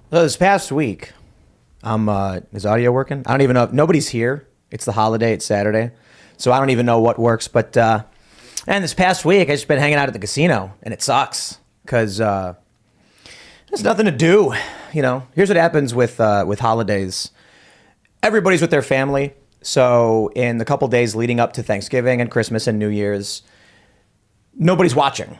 So this past week, is audio working? I don't even know. Nobody's here. It's the holiday. It's Saturday. So I don't even know what works. And this past week, I just been hanging out at the casino, and it sucks because there's nothing to do. Here's what happens with holidays. Everybody's with their family. So in the couple days leading up to Thanksgiving and Christmas and New Year's, nobody's watching.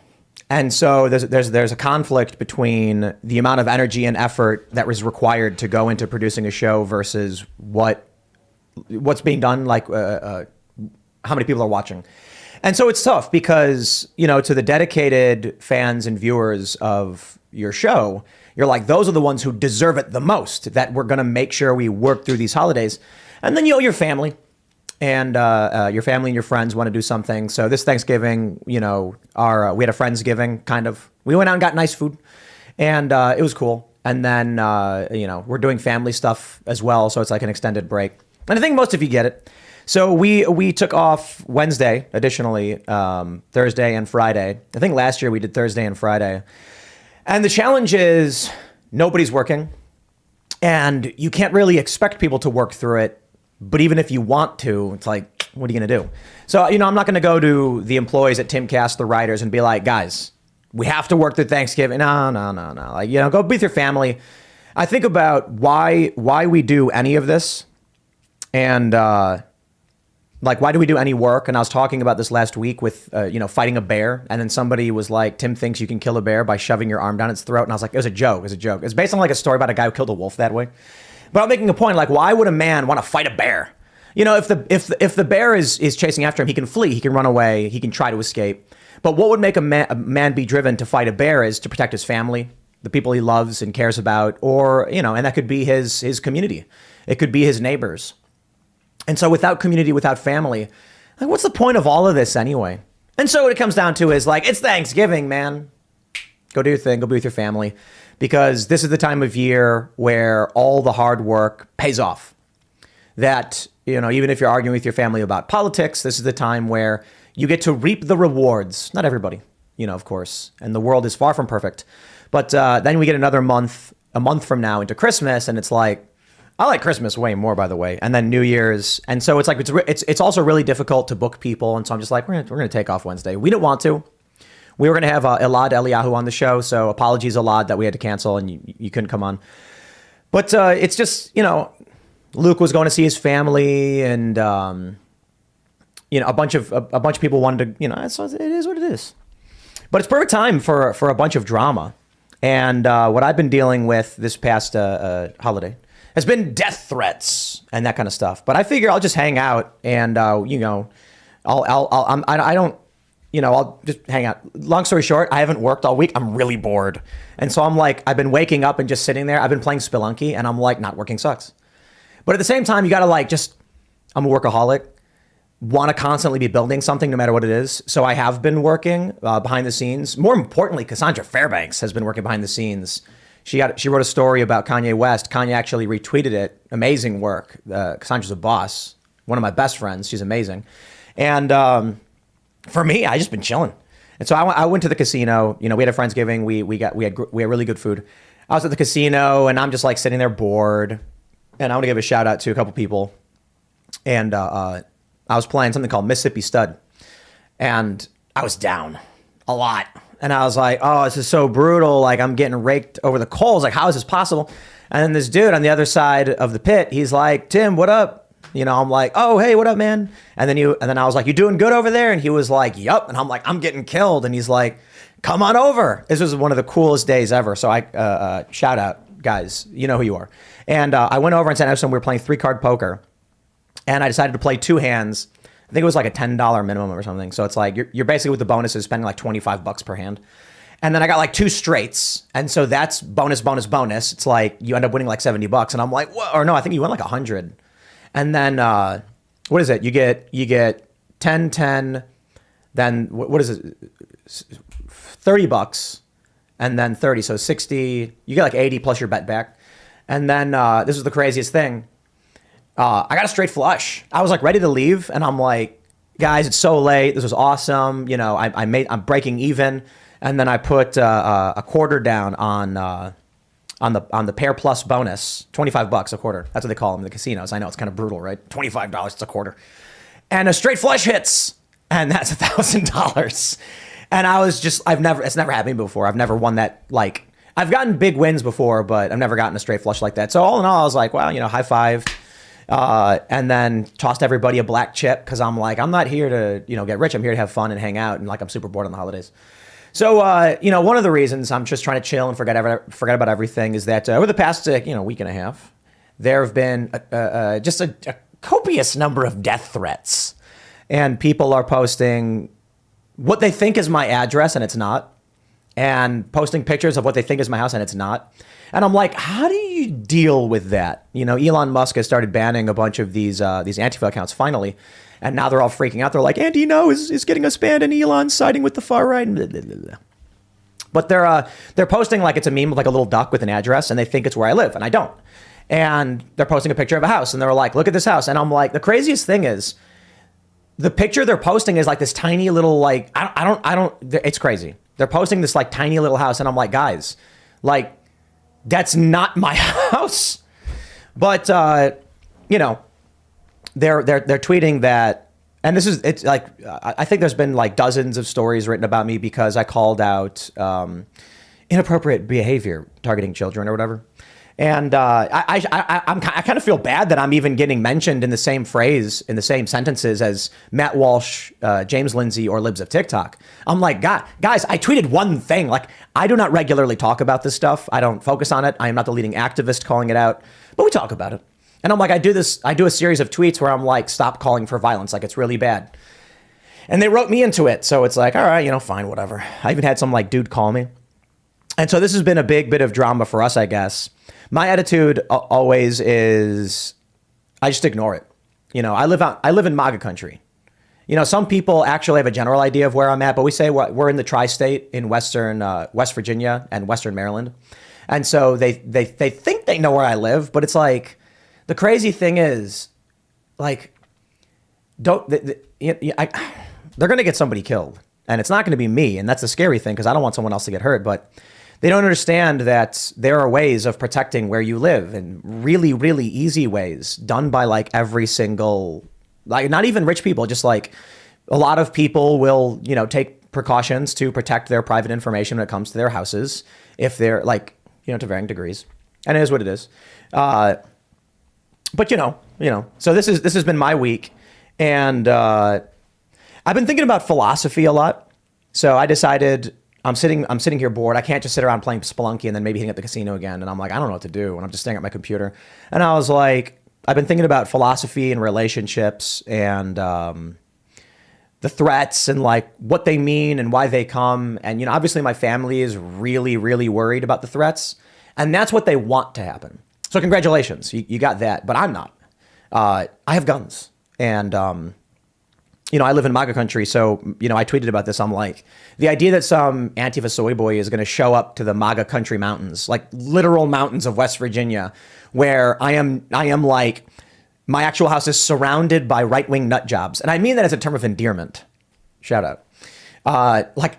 And so there's a conflict between the amount of energy and effort that was required to go into producing a show versus what's being done, like how many people are watching. And so it's tough because, to the dedicated fans and viewers of your show, you're like, those are the ones who deserve it the most, that we're going to make sure we work through these holidays. And then your family. And your family and your friends want to do something. So this Thanksgiving, we had a Friendsgiving, kind of. We went out and got nice food, and it was cool. And then, we're doing family stuff as well, so it's like an extended break. And I think most of you get it. So we took off Wednesday, additionally, Thursday and Friday. I think last year we did Thursday and Friday. And the challenge is nobody's working, and you can't really expect people to work through it. But even if you want to, it's like, what are you going to do? So, I'm not going to go to the employees at Timcast, the writers, and be like, guys, we have to work through Thanksgiving. No. Like, go be with your family. I think about why we do any of this, and why do we do any work? And I was talking about this last week with, fighting a bear. And then somebody was like, Tim thinks you can kill a bear by shoving your arm down its throat. And I was like, it was a joke. It's based on like a story about a guy who killed a wolf that way. But I'm making a point, like, why would a man want to fight a bear? If the bear is chasing after him, he can flee, he can run away, he can try to escape. But what would make a man be driven to fight a bear is to protect his family, the people he loves and cares about, or, and that could be his community. It could be his neighbors. And so without community, without family, like, what's the point of all of this anyway? And so what it comes down to is like, it's Thanksgiving, man. Go do your thing, go be with your family. Because this is the time of year where all the hard work pays off. That, even if you're arguing with your family about politics, this is the time where you get to reap the rewards. Not everybody, of course. And the world is far from perfect. But then we get a month from now into Christmas, and it's like, I like Christmas way more, by the way. And then New Year's. And so it's like, it's also really difficult to book people. And so I'm just like, we're gonna take off Wednesday. We didn't want to. We were going to have Elad Eliyahu on the show, so apologies, Elad, that we had to cancel and you couldn't come on. But it's just, Luke was going to see his family, and a bunch of people wanted to, so it is what it is. But it's perfect time for a bunch of drama. And what I've been dealing with this past holiday has been death threats and that kind of stuff. But I figure I'll just hang out and I'll just hang out. Long story short, I haven't worked all week. I'm really bored. And so I'm like, I've been waking up and just sitting there. I've been playing Spelunky, and I'm like, not working sucks. But at the same time, you got to I'm a workaholic, want to constantly be building something no matter what it is. So I have been working behind the scenes. More importantly, Cassandra Fairbanks has been working behind the scenes. She wrote a story about Kanye West. Kanye actually retweeted it. Amazing work. Cassandra's a boss. One of my best friends. She's amazing. And, for me, I just been chilling. And so I went to the casino. We had a Friendsgiving. We had really good food. I was at the casino, and I'm just like sitting there bored. And I want to give a shout out to a couple people. And I was playing something called Mississippi Stud. And I was down a lot. And I was like, oh, this is so brutal. Like, I'm getting raked over the coals. Like, how is this possible? And then this dude on the other side of the pit, he's like, Tim, what up? I'm like, oh, hey, what up, man? And then I was like, you doing good over there? And he was like, yup. And I'm like, I'm getting killed. And he's like, come on over. This was one of the coolest days ever. So I shout out, guys, you know who you are. And I went over and sat next to him. We were playing 3-card poker. And I decided to play 2 hands. I think it was like a $10 minimum or something. So it's like, you're basically with the bonuses spending like $25 per hand. And then I got like 2 straights. And so that's bonus. It's like, you end up winning like $70. And I'm like, what? Or no, I think you win like 100. And then, what is it? You get 10, 10, then what is it? $30 and then 30. So 60, you get like 80 plus your bet back. And then, this was the craziest thing. I got a straight flush. I was like ready to leave. And I'm like, guys, it's so late. This was awesome. I'm breaking even. And then I put a quarter down on on the Pair Plus bonus, $25 a quarter. That's what they call them in the casinos. I know it's kind of brutal, right? $25, it's a quarter. And a straight flush hits, and that's $1,000. And I was just, it's never happened before. I've never won that, like, I've gotten big wins before, but I've never gotten a straight flush like that. So all in all, I was like, well, high five. And then tossed everybody a black chip because I'm like, I'm not here to, get rich. I'm here to have fun and hang out. And like, I'm super bored on the holidays. So, one of the reasons I'm just trying to chill and forget about everything is that over the past, week and a half, there have been just a copious number of death threats. And people are posting what they think is my address, and it's not. And posting pictures of what they think is my house, and it's not. And I'm like, how do you deal with that? Elon Musk has started banning a bunch of these Antifa accounts finally. And now they're all freaking out. They're like, Andy, no, is getting us banned, and Elon's siding with the far right. Blah, blah, blah. But they're posting like it's a meme of like a little duck with an address, and they think it's where I live, and I don't. And they're posting a picture of a house, and they're like, look at this house. And I'm like, the craziest thing is, the picture they're posting is like this tiny little, like, it's crazy. They're posting this like tiny little house, and I'm like, guys, like, that's not my house. But they're tweeting that, and it's like, I think there's been like dozens of stories written about me because I called out inappropriate behavior targeting children or whatever. And I kind of feel bad that I'm even getting mentioned in the same phrase, in the same sentences as Matt Walsh, James Lindsay, or Libs of TikTok. I'm like, guys, I tweeted one thing. Like, I do not regularly talk about this stuff. I don't focus on it. I am not the leading activist calling it out, but we talk about it. And I'm like, I do a series of tweets where I'm like, stop calling for violence. Like, it's really bad. And they wrote me into it. So it's like, all right, fine, whatever. I even had some like dude call me. And so this has been a big bit of drama for us, I guess. My attitude always is, I just ignore it. I live in MAGA country. Some people actually have a general idea of where I'm at, but we say we're in the tri-state in West Virginia and Western Maryland. And so they think they know where I live, but it's like, the crazy thing is, like, they're going to get somebody killed, and it's not going to be me. And that's the scary thing, because I don't want someone else to get hurt, but they don't understand that there are ways of protecting where you live, and really, really easy ways done by like every single, like, not even rich people, just like a lot of people will, take precautions to protect their private information when it comes to their houses, if they're like, to varying degrees. And it is what it is. But so this has been my week, and I've been thinking about philosophy a lot. So I decided, I'm sitting here bored. I can't just sit around playing Spelunky and then maybe hitting at the casino again. And I'm like, I don't know what to do. And I'm just staring at my computer. And I was like, I've been thinking about philosophy and relationships and the threats and like what they mean and why they come. And, obviously my family is really, really worried about the threats. And that's what they want to happen. So congratulations, you got that. But I'm not. I have guns. And, I live in MAGA country, so, I tweeted about this. I'm like, the idea that some Antifa soy boy is going to show up to the MAGA country mountains, like literal mountains of West Virginia, where I am like, my actual house is surrounded by right-wing nut jobs. And I mean that as a term of endearment. Shout out. Like,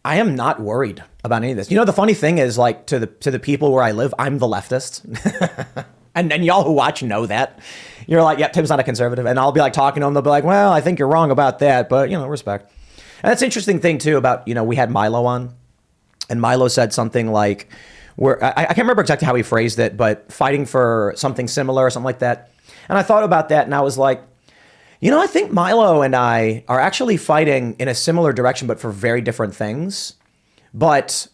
I am not worried about any of this. The funny thing is, like, to the people where I live, I'm the leftist. And y'all who watch know that. You're like, yeah, Tim's not a conservative. And I'll be like talking to them. They'll be like, well, I think you're wrong about that. But, respect. And that's an interesting thing, too, about, we had Milo on. And Milo said something like, I can't remember exactly how he phrased it, but fighting for something similar or something like that. And I thought about that, and I was like, I think Milo and I are actually fighting in a similar direction, but for very different things. But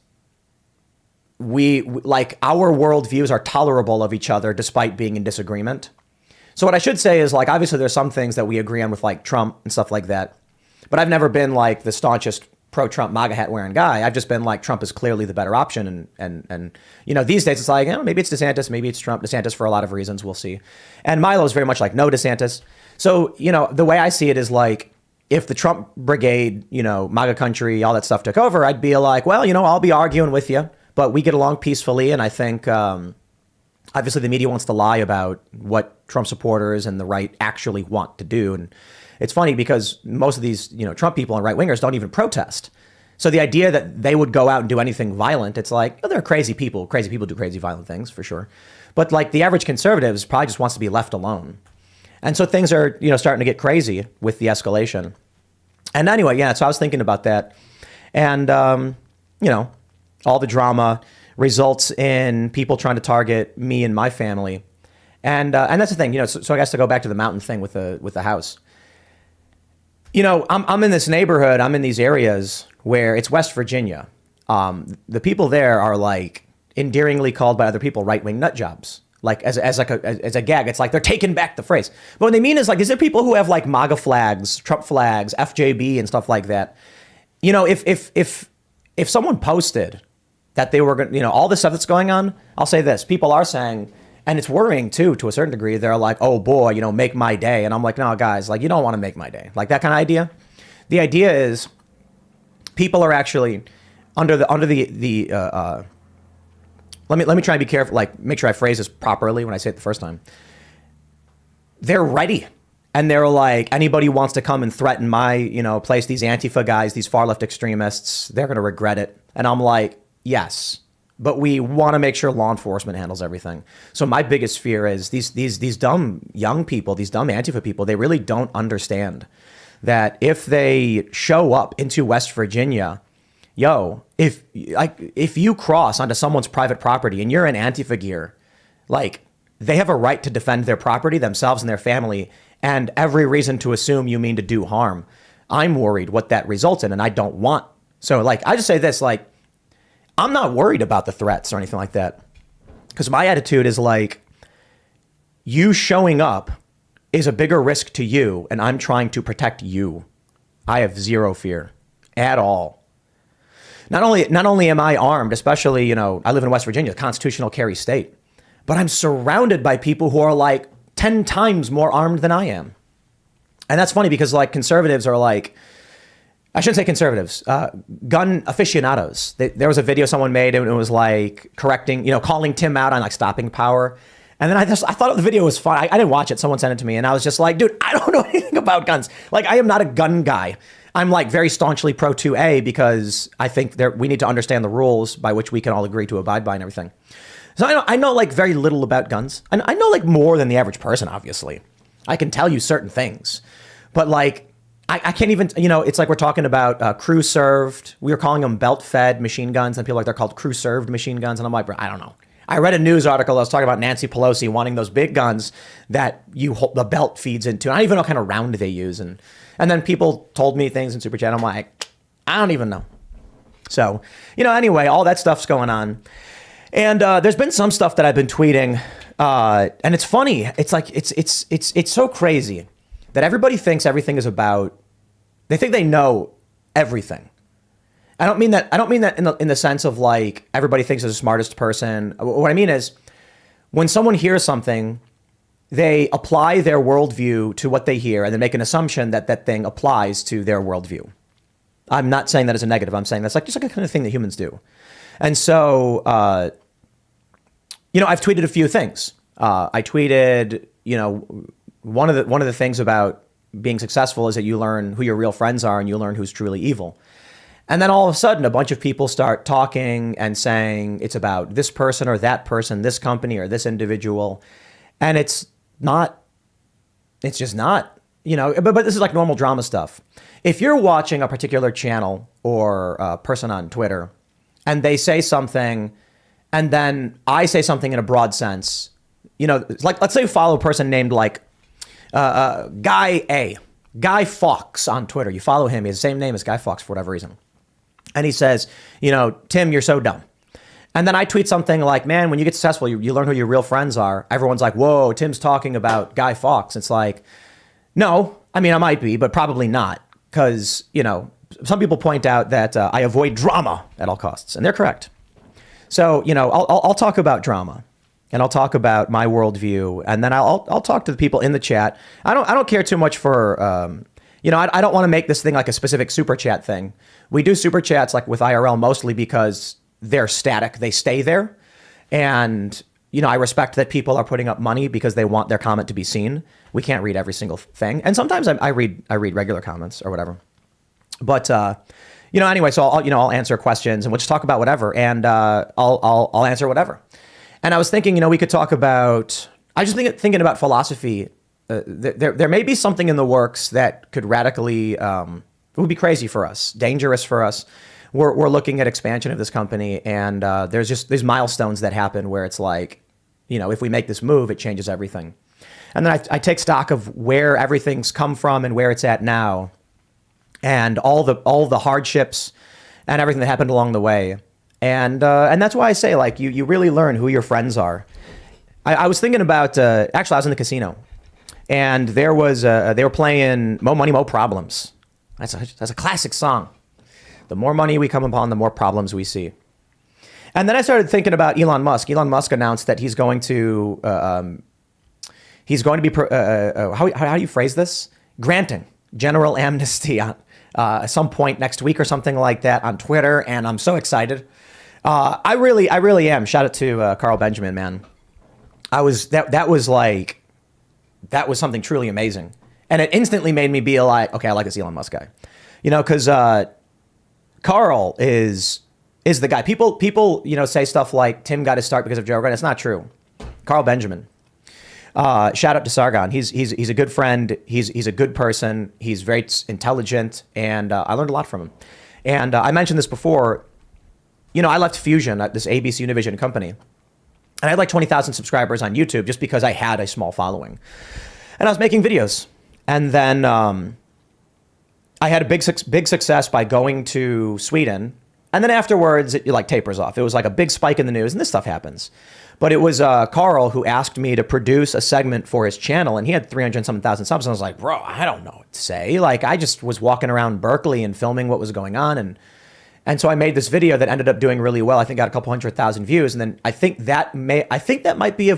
we like, our worldviews are tolerable of each other despite being in disagreement. So what I should say is, like, obviously there's some things that we agree on with, like Trump and stuff like that. But I've never been like the staunchest pro-Trump MAGA hat wearing guy. I've just been like, Trump is clearly the better option. And these days it's like, maybe it's DeSantis, maybe it's Trump. DeSantis for a lot of reasons, we'll see. And Milo is very much like, no DeSantis. So, the way I see it is like, if the Trump brigade, MAGA country, all that stuff took over, I'd be like, well, I'll be arguing with you, but we get along peacefully. And I think, obviously the media wants to lie about what Trump supporters and the right actually want to do. And it's funny because most of these, Trump people and right wingers don't even protest. So the idea that they would go out and do anything violent, it's like, oh, they're crazy people. Crazy people do crazy violent things for sure. But like the average conservatives probably just wants to be left alone. And so things are, starting to get crazy with the escalation. And anyway, yeah, so I was thinking about that. And, all the drama results in people trying to target me and my family. And that's the thing, so I guess to go back to the mountain thing with the house. I'm in this neighborhood, I'm in these areas where it's West Virginia. The people there are like endearingly called by other people right-wing nut jobs. Like as a gag, it's like they're taking back the phrase. But what they mean is like, is there people who have like MAGA flags, Trump flags, FJB and stuff like that? If someone posted that they were going to, all the stuff that's going on, I'll say this, people are saying, and it's worrying too, to a certain degree, they're like, oh boy, make my day. And I'm like, no, guys, like you don't want to make my day. Like that kind of idea. The idea is people are actually under the let me try and be careful, like make sure I phrase this properly when I say it the first time. They're ready. And they're like, anybody wants to come and threaten my, place, these Antifa guys, these far left extremists, they're going to regret it. And I'm like, yes, but we want to make sure law enforcement handles everything. So my biggest fear is these dumb young people, these dumb Antifa people, they really don't understand that if they show up into West Virginia, if you cross onto someone's private property and you're in Antifa gear, like they have a right to defend their property, themselves and their family, and every reason to assume you mean to do harm. I'm worried what that results in, and I don't want. So like, I just say this, like, I'm not worried about the threats or anything like that. Because my attitude is like, you showing up is a bigger risk to you, and I'm trying to protect you. I have zero fear at all. Not only am I armed, especially, I live in West Virginia, a constitutional carry state, but I'm surrounded by people who are like 10 times more armed than I am. And that's funny because like conservatives are like, I shouldn't say conservatives, gun aficionados. There was a video someone made and it was like correcting, calling Tim out on like stopping power. And then I thought the video was fun. I didn't watch it. Someone sent it to me and I was just like, dude, I don't know anything about guns. Like I am not a gun guy. I'm like very staunchly pro QnA because I think we need to understand the rules by which we can all agree to abide by and everything. So I know like very little about guns. And I know like more than the average person, obviously. I can tell you certain things. But like, I can't even, it's like we're talking about crew served. We were calling them belt fed machine guns. And people are like, they're called crew served machine guns. And I'm like, bro, I don't know. I read a news article that was talking about Nancy Pelosi wanting those big guns that the belt feeds into. I don't even know what kind of round they use. And then people told me things in Super Chat. I'm like, I don't even know. So, anyway, all that stuff's going on. And there's been some stuff that I've been tweeting, and it's funny. It's like it's so crazy that everybody thinks everything is about. They think they know everything. I don't mean that in the sense of like everybody thinks they're the smartest person. What I mean is when someone hears something, they apply their worldview to what they hear, and they make an assumption that that thing applies to their worldview. I'm not saying that as a negative. I'm saying that's like just like a kind of thing that humans do. And so, I've tweeted a few things. I tweeted, one of the things about being successful is that you learn who your real friends are and you learn who's truly evil. And then all of a sudden, a bunch of people start talking and saying it's about this person or that person, this company or this individual. And it's just not, but this is like normal drama stuff. If you're watching a particular channel or a person on Twitter and they say something and then I say something in a broad sense, like let's say you follow a person named like Guy Fawkes on Twitter. You follow him. He has the same name as Guy Fawkes for whatever reason. And he says, Tim, you're so dumb. And then I tweet something like, man, when you get successful, you learn who your real friends are. Everyone's like, whoa, Tim's talking about Guy Fawkes. It's like, no, I mean, I might be, but probably not. Because, some people point out that I avoid drama at all costs, and they're correct. So, I'll talk about drama, and I'll talk about my worldview, and then I'll talk to the people in the chat. I don't care too much for, I don't want to make this thing like a specific super chat thing. We do super chats like with IRL mostly because they're static, they stay there, and I respect that people are putting up money because they want their comment to be seen. We can't read every single thing, and sometimes I read regular comments or whatever. But Anyway, so I'll answer questions and we'll just talk about whatever, and I'll answer whatever. And I was thinking, we could talk about. I just thinking about philosophy. There may be something in the works that could radically, it would be crazy for us, dangerous for us. We're looking at expansion of this company, and there's milestones that happen where it's like, if we make this move, it changes everything. And then I take stock of where everything's come from and where it's at now, and all the hardships and everything that happened along the way. And that's why I say, like, you really learn who your friends are. I was thinking about, actually, I was in the casino, and they were playing Mo Money, Mo Problems. That's a classic song. The more money we come upon, the more problems we see. And then I started thinking about Elon Musk. Elon Musk announced that he's going to be, how do you phrase this? Granting general amnesty on some point next week or something like that on Twitter. And I'm so excited. I really am. Shout out to Carl Benjamin, man. That was something truly amazing. And it instantly made me be like, okay, I like this Elon Musk guy. Because Carl is the guy. People say stuff like Tim got his start because of Joe Rogan. It's not true. Carl Benjamin. Shout out to Sargon. He's a good friend. He's a good person. He's very intelligent, and I learned a lot from him. And I mentioned this before. I left Fusion, this ABC Univision company, and I had like 20,000 subscribers on YouTube just because I had a small following, and I was making videos. And then I had a big success by going to Sweden. And then afterwards, it like tapers off. It was like a big spike in the news, and this stuff happens. But it was Carl who asked me to produce a segment for his channel, and he had 300-something-thousand subs. And I was like, bro, I don't know what to say. Like, I just was walking around Berkeley and filming what was going on. And so I made this video that ended up doing really well. I think got a couple 100,000 views. And then I think that might be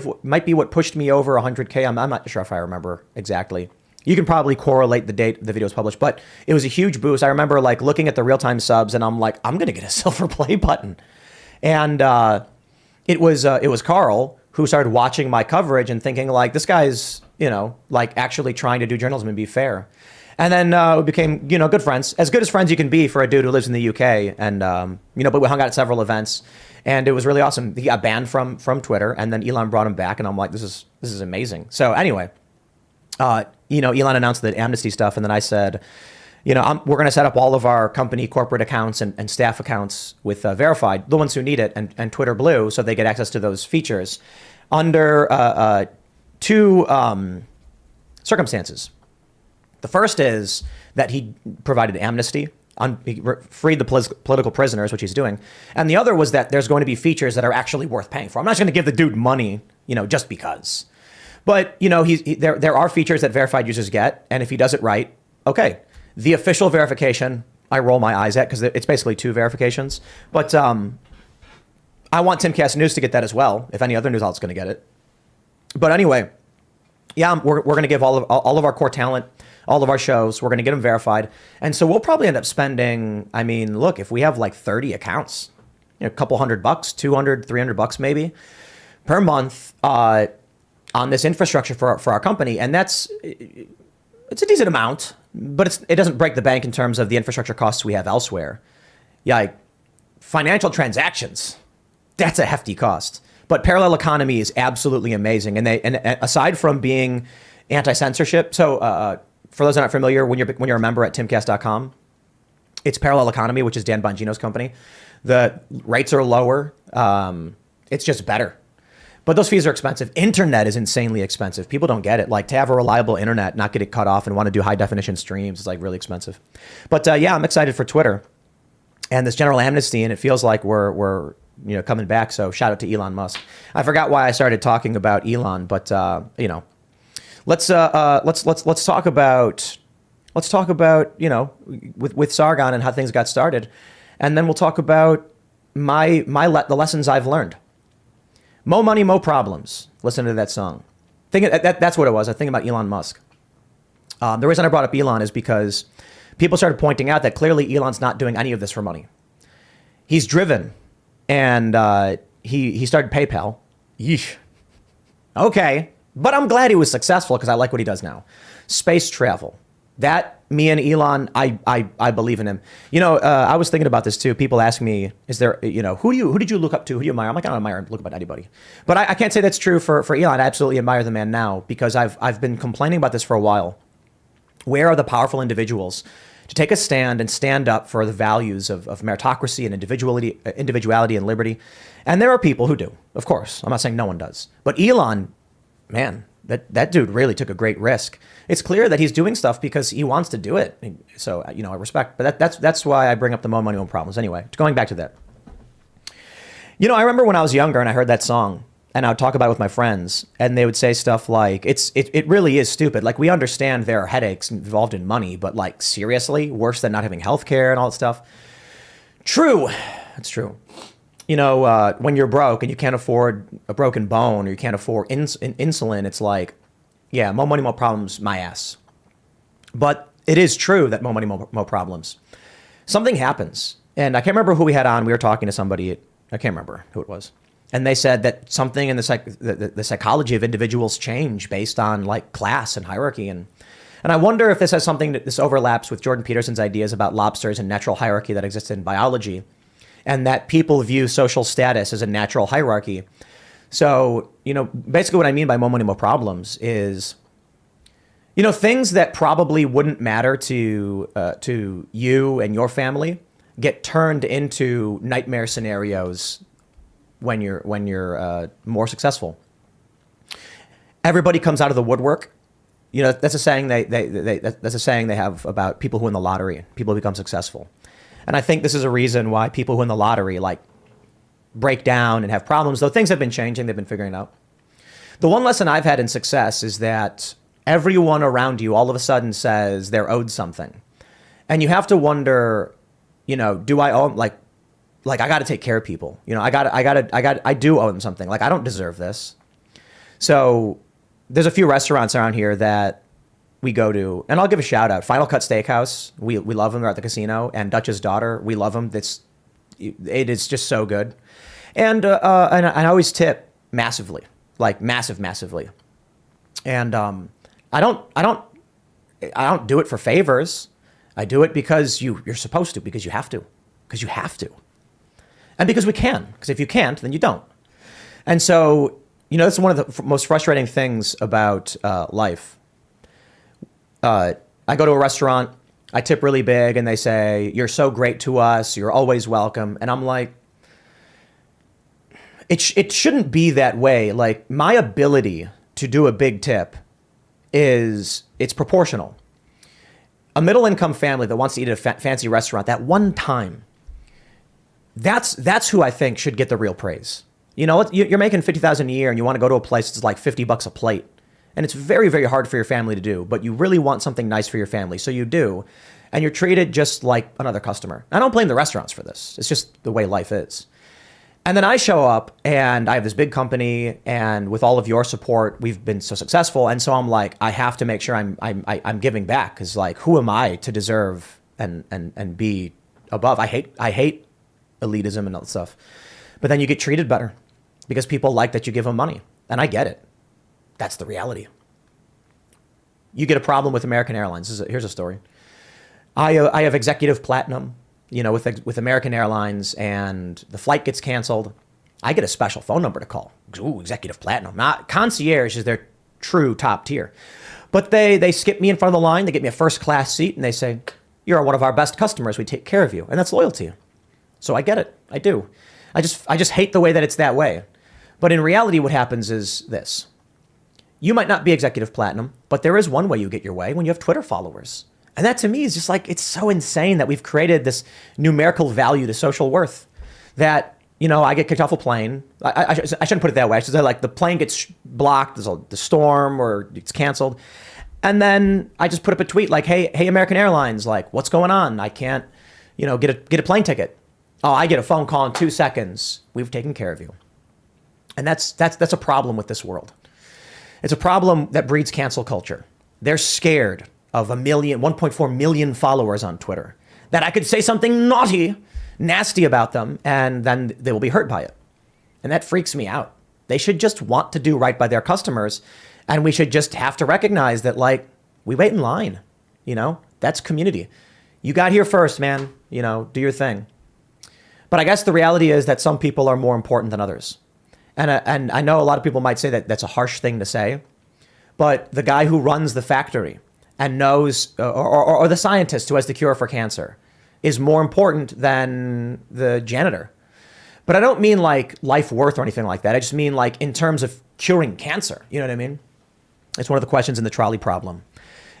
what pushed me over 100K. I'm not sure if I remember exactly. You can probably correlate the date the video was published, but it was a huge boost. I remember like looking at the real-time subs, and I'm like, I'm gonna get a silver play button. And it was Carl who started watching my coverage and thinking like, this guy's like actually trying to do journalism and be fair. And then we became good friends, as good as friends you can be for a dude who lives in the UK. And but we hung out at several events, and it was really awesome. He got banned from Twitter, and then Elon brought him back, and I'm like, this is amazing. So anyway. Elon announced the amnesty stuff, and then I said, we're going to set up all of our company corporate accounts and staff accounts with Verified, the ones who need it, and Twitter Blue, so they get access to those features under two circumstances. The first is that he provided amnesty, he freed the political prisoners, which he's doing. And the other was that there's going to be features that are actually worth paying for. I'm not just going to give the dude money, just because. But, there are features that verified users get, and if he does it right, okay. The official verification, I roll my eyes at, because it's basically two verifications. But I want Timcast News to get that as well, if any other news outlet's going to get it. But anyway, yeah, we're going to give all of our core talent, all of our shows, we're going to get them verified. And so we'll probably end up spending, look, if we have like 30 accounts, a couple $100, $200, $300 maybe, per month, on this infrastructure for our company. And it's a decent amount, but it doesn't break the bank in terms of the infrastructure costs we have elsewhere. Yeah, like financial transactions, that's a hefty cost. But parallel economy is absolutely amazing. And aside from being anti-censorship, so for those that aren't familiar, when you're a member at timcast.com, it's parallel economy, which is Dan Bongino's company. The rates are lower. It's just better. But those fees are expensive. Internet is insanely expensive. People don't get it. Like, to have a reliable internet, not get it cut off, and want to do high definition streams is like really expensive. But yeah, I'm excited for Twitter and this general amnesty, and it feels like we're coming back. So shout out to Elon Musk. I forgot why I started talking about Elon, but let's talk about with Sargon and how things got started, and then we'll talk about the lessons I've learned. Mo Money, Mo Problems. Listen to that song. That's what it was. I think about Elon Musk. The reason I brought up Elon is because people started pointing out that clearly Elon's not doing any of this for money. He's driven, and he started PayPal. Yeesh. Okay, but I'm glad he was successful because I like what he does now. Space travel. That me and Elon, I believe in him. I was thinking about this too. People ask me, is there, who did you look up to? Who do you admire? I'm like, I don't admire and look up at anybody. But I can't say that's true for Elon. I absolutely admire the man now because I've been complaining about this for a while. Where are the powerful individuals to take a stand and stand up for the values of meritocracy and individuality and liberty? And there are people who do, of course. I'm not saying no one does. But Elon, man, that dude really took a great risk. It's clear that he's doing stuff because he wants to do it. So, I respect. But that's why I bring up the Mo Money, Mo Problems. Anyway, going back to that. I remember when I was younger and I heard that song and I would talk about it with my friends and they would say stuff like, it really is stupid. Like, we understand there are headaches involved in money, but like, seriously, worse than not having health care and all that stuff. True. That's true. When you're broke and you can't afford a broken bone or you can't afford insulin, it's like, yeah, Mo Money, Mo Problems, my ass. But it is true that Mo Money, Mo Problems. Something happens. And I can't remember who we had on. We were talking to somebody. I can't remember who it was. And they said that something in the psychology of individuals change based on like class and hierarchy. And I wonder if this has something this overlaps with Jordan Peterson's ideas about lobsters and natural hierarchy that exists in biology. And that people view social status as a natural hierarchy. So, basically what I mean by Mo Money, Mo Problems is, things that probably wouldn't matter to you and your family get turned into nightmare scenarios when you're more successful. Everybody comes out of the woodwork. That's a saying that's a saying they have about people who win the lottery. People who become successful. And I think this is a reason why people who win the lottery break down and have problems, though things have been changing, they've been figuring it out. The one lesson I've had in success is that everyone around you all of a sudden says they're owed something. And you have to wonder, do I owe them? Like I got to take care of people. I do owe them something. Like, I don't deserve this. So there's a few restaurants around here that we go to, and I'll give a shout out. Final Cut Steakhouse, we love them. They're at the casino, and Dutch's Daughter, we love them. It is just so good, and I always tip massively, like massively, and I don't do it for favors. I do it because you're supposed to, because you have to, and because we can. Because if you can't, then you don't. And so that's one of the most frustrating things about life. I go to a restaurant, I tip really big, and they say, "You're so great to us, you're always welcome." And I'm like, it shouldn't be that way. Like, my ability to do a big tip it's proportional. A middle income family that wants to eat at a fancy restaurant that one time, that's who I think should get the real praise. You're making $50,000 a year and you want to go to a place that's like $50 a plate. And it's very, very hard for your family to do, but you really want something nice for your family. So you do, and you're treated just like another customer. I don't blame the restaurants for this. It's just the way life is. And then I show up and I have this big company, and with all of your support, we've been so successful. And so I'm like, I have to make sure I'm giving back, because like, who am I to deserve and be above? I hate elitism and all that stuff. But then you get treated better because people like that you give them money, and I get it. That's the reality. You get a problem with American Airlines. Here's a story. I have executive platinum, with American Airlines, and the flight gets canceled. I get a special phone number to call. Ooh, executive platinum. Not concierge is their true top tier. But they skip me in front of the line. They get me a first class seat, and they say, "You're one of our best customers. We take care of you." And that's loyalty. So I get it. I do. I just hate the way that it's that way. But in reality, what happens is this. You might not be executive platinum, but there is one way you get your way: when you have Twitter followers. And that to me is just like, it's so insane that we've created this numerical value to social worth that, I get kicked off a plane. I shouldn't put it that way. I should say, like, the plane gets blocked, there's the storm, or it's canceled. And then I just put up a tweet like, hey, American Airlines, like, what's going on? I can't, get a plane ticket. Oh, I get a phone call in 2 seconds. We've taken care of you. And that's a problem with this world. It's a problem that breeds cancel culture. They're scared of 1.4 million followers on Twitter, that I could say something nasty about them, and then they will be hurt by it. And that freaks me out. They should just want to do right by their customers, and we should just have to recognize that, like, we wait in line. You know, that's community. You got here first, man. You know, do your thing. But I guess the reality is that some people are more important than others. And I know a lot of people might say that that's a harsh thing to say, but the guy who runs the factory and knows, or the scientist who has the cure for cancer is more important than the janitor. But I don't mean like life worth or anything like that. I just mean like in terms of curing cancer. You know what I mean? It's one of the questions in the trolley problem.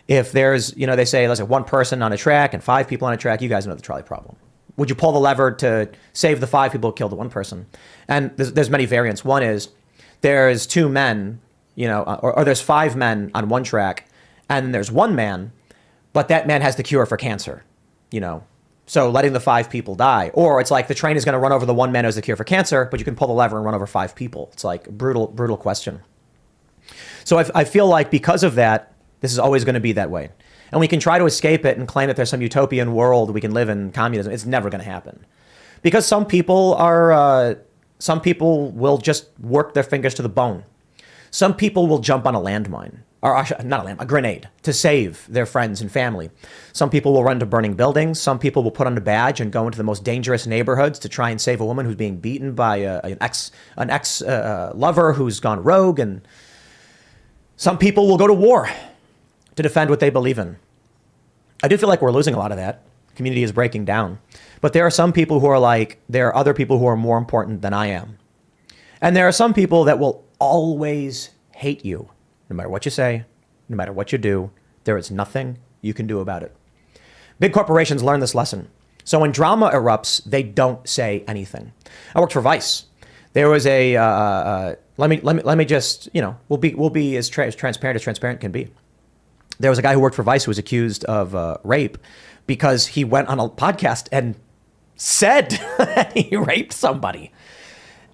If there's, you know, they say, let's say 1 person on a track and 5 people on a track, you guys know the trolley problem. Would you pull the lever to save the 5 people who killed the 1 person? And there's many variants. One is there's 2 men, you know, or there's 5 men on 1 track, and then there's 1 man, but that man has the cure for cancer, you know. So letting the 5 people die. Or it's like the train is going to run over the 1 man who has the cure for cancer, but you can pull the lever and run over 5 people. It's like a brutal question. So I feel like because of that, this is always going to be that way. And we can try to escape it and claim that there's some utopian world we can live in communism. It's never going to happen. Because some people will just work their fingers to the bone. Some people will jump on a landmine, or not a landmine, a grenade, to save their friends and family. Some people will run to burning buildings. Some people will put on a badge and go into the most dangerous neighborhoods to try and save a woman who's being beaten by an ex lover who's gone rogue. And some people will go to war to defend what they believe in. I do feel like we're losing a lot of that. Community is breaking down. But there are some people who are like, there are other people who are more important than I am. And there are some people that will always hate you. No matter what you say, no matter what you do, there is nothing you can do about it. Big corporations learn this lesson. So when drama erupts, they don't say anything. I worked for Vice. There was a, let me just, you know, we'll be as transparent can be. There was a guy who worked for Vice who was accused of rape because he went on a podcast and said he raped somebody.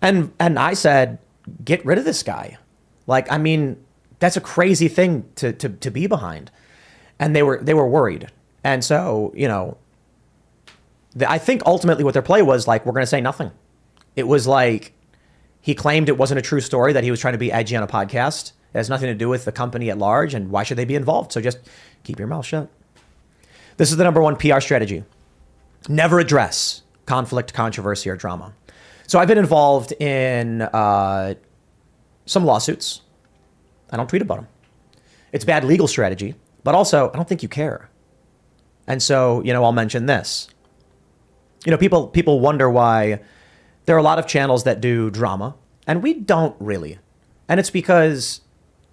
And I said, get rid of this guy. Like, I mean, that's a crazy thing to be behind. And they were worried. And so, you know, I think ultimately what their play was like, we're going to say nothing. It was like, he claimed it wasn't a true story, that he was trying to be edgy on a podcast. It has nothing to do with the company at large, and why should they be involved? So just keep your mouth shut. This is the number 1 PR strategy. Never address conflict, controversy, or drama. So I've been involved in some lawsuits. I don't tweet about them. It's bad legal strategy, but also I don't think you care. And so, you know, I'll mention this. You know, people wonder why there are a lot of channels that do drama, and we don't really. And it's because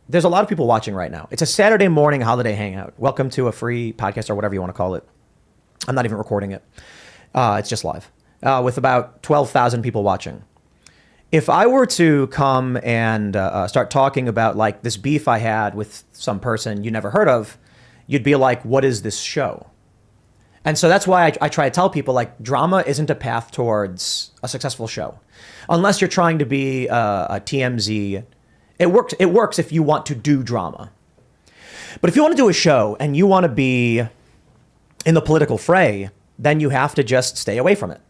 there's a lot of people watching right now. It's a Saturday morning holiday hangout. Welcome to a free podcast or whatever you want to call it. I'm not even recording it. It's just live with about 12,000 people watching. If I were to come and start talking about like this beef I had with some person you never heard of, you'd be like, what is this show? And so that's why I try to tell people like drama isn't a path towards a successful show. Unless you're trying to be a TMZ. It works if you want to do drama. But if you want to do a show and you want to be in the political fray, then you have to just stay away from it.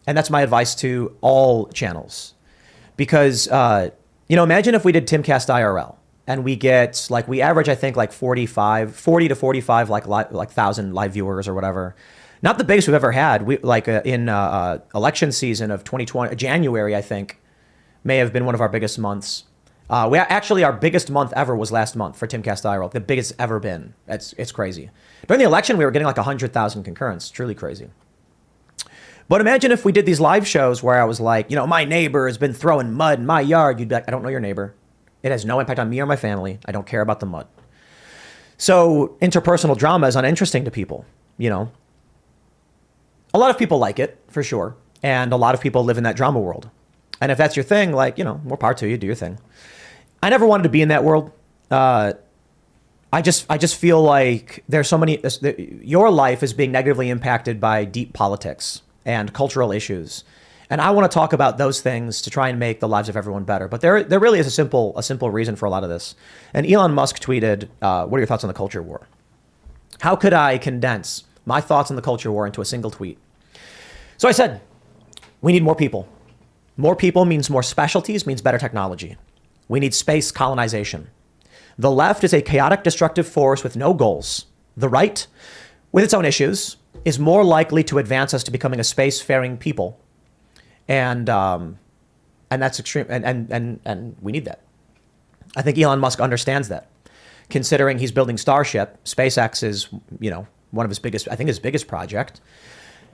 And that's my advice to all channels. Because, you know, imagine if we did Timcast IRL and we get like, we average, I think like 40 to 45, like 1,000 live viewers or whatever. Not the biggest we've ever had. We like in election season of 2020, January, I think, may have been one of our biggest months. Our biggest month ever was last month for Timcast IRL, the biggest ever been. It's crazy. During the election, we were getting like 100,000 concurrents. Truly crazy. But imagine if we did these live shows where I was like, you know, my neighbor has been throwing mud in my yard. You'd be like, I don't know your neighbor. It has no impact on me or my family. I don't care about the mud. So interpersonal drama is uninteresting to people, you know. A lot of people like it, for sure. And a lot of people live in that drama world. And if that's your thing, like, you know, more power to you, do your thing. I never wanted to be in that world. I just feel like there's so many, your life is being negatively impacted by deep politics and cultural issues. And I want to talk about those things to try and make the lives of everyone better. But there really is a simple reason for a lot of this. And Elon Musk tweeted, what are your thoughts on the culture war? How could I condense my thoughts on the culture war into a single tweet? So I said, we need more people. More people means more specialties, means better technology. We need space colonization. The left is a chaotic, destructive force with no goals, the right, with its own issues, is more likely to advance us to becoming a spacefaring people, and that's extreme, and we need that. I think Elon Musk understands that, considering he's building Starship. SpaceX is, one of his biggest, I think his biggest project,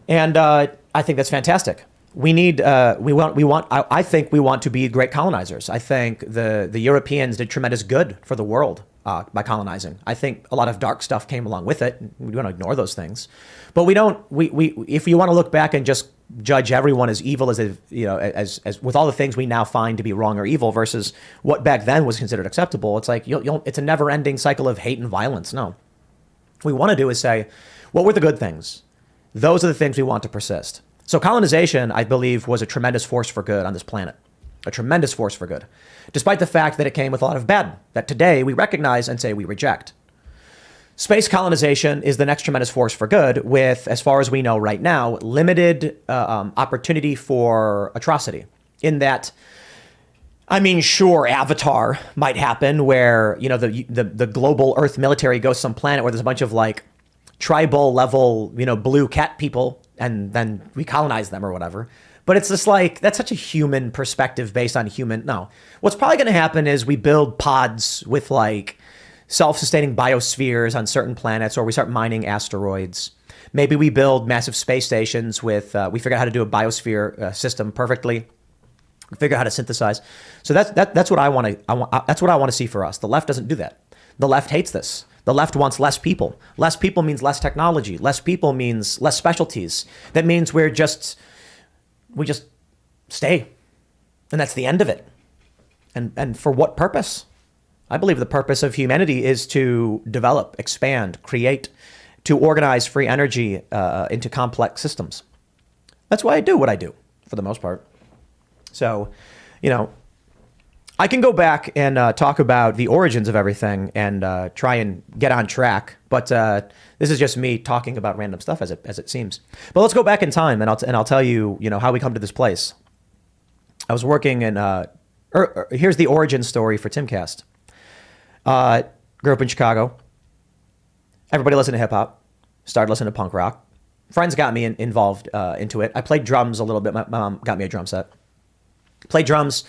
and I think that's fantastic. I think we want to be great colonizers. I think the Europeans did tremendous good for the world by colonizing. I think a lot of dark stuff came along with it. We don't ignore those things, but if you want to look back and just judge everyone as evil as with all the things we now find to be wrong or evil versus what back then was considered acceptable, it's like it's a never-ending cycle of hate and violence. No, what we want to do is say, what were the good things? Those are the things we want to persist. So colonization, I believe, was a tremendous force for good on this planet. A tremendous force for good. Despite the fact that it came with a lot of bad that today we recognize and say we reject. Space colonization is the next tremendous force for good with, as far as we know right now, limited opportunity for atrocity. In that, sure, Avatar might happen where, the global Earth military goes some planet where there's a bunch of tribal level, blue cat people, and then we colonize them or whatever. But it's just that's such a human perspective based on human. No, what's probably going to happen is we build pods with self-sustaining biospheres on certain planets, or we start mining asteroids. Maybe we build massive space stations with, we figure out how to do a biosphere system perfectly. We figure out how to synthesize. So that's what I want to, that's what I want to see for us. The left doesn't do that. The left hates this. The left wants less people. Less people means less technology. Less people means less specialties. That means we just stay. And that's the end of it. And for what purpose? I believe the purpose of humanity is to develop, expand, create, to organize free energy into complex systems. That's why I do what I do, for the most part. So, I can go back and talk about the origins of everything and try and get on track, but this is just me talking about random stuff as it seems. But let's go back in time, and I'll tell you, how we come to this place. I was working in. Here's the origin story for Timcast. Grew up in Chicago. Everybody listened to hip hop. Started listening to punk rock. Friends got me involved into it. I played drums a little bit. My mom got me a drum set. Played drums.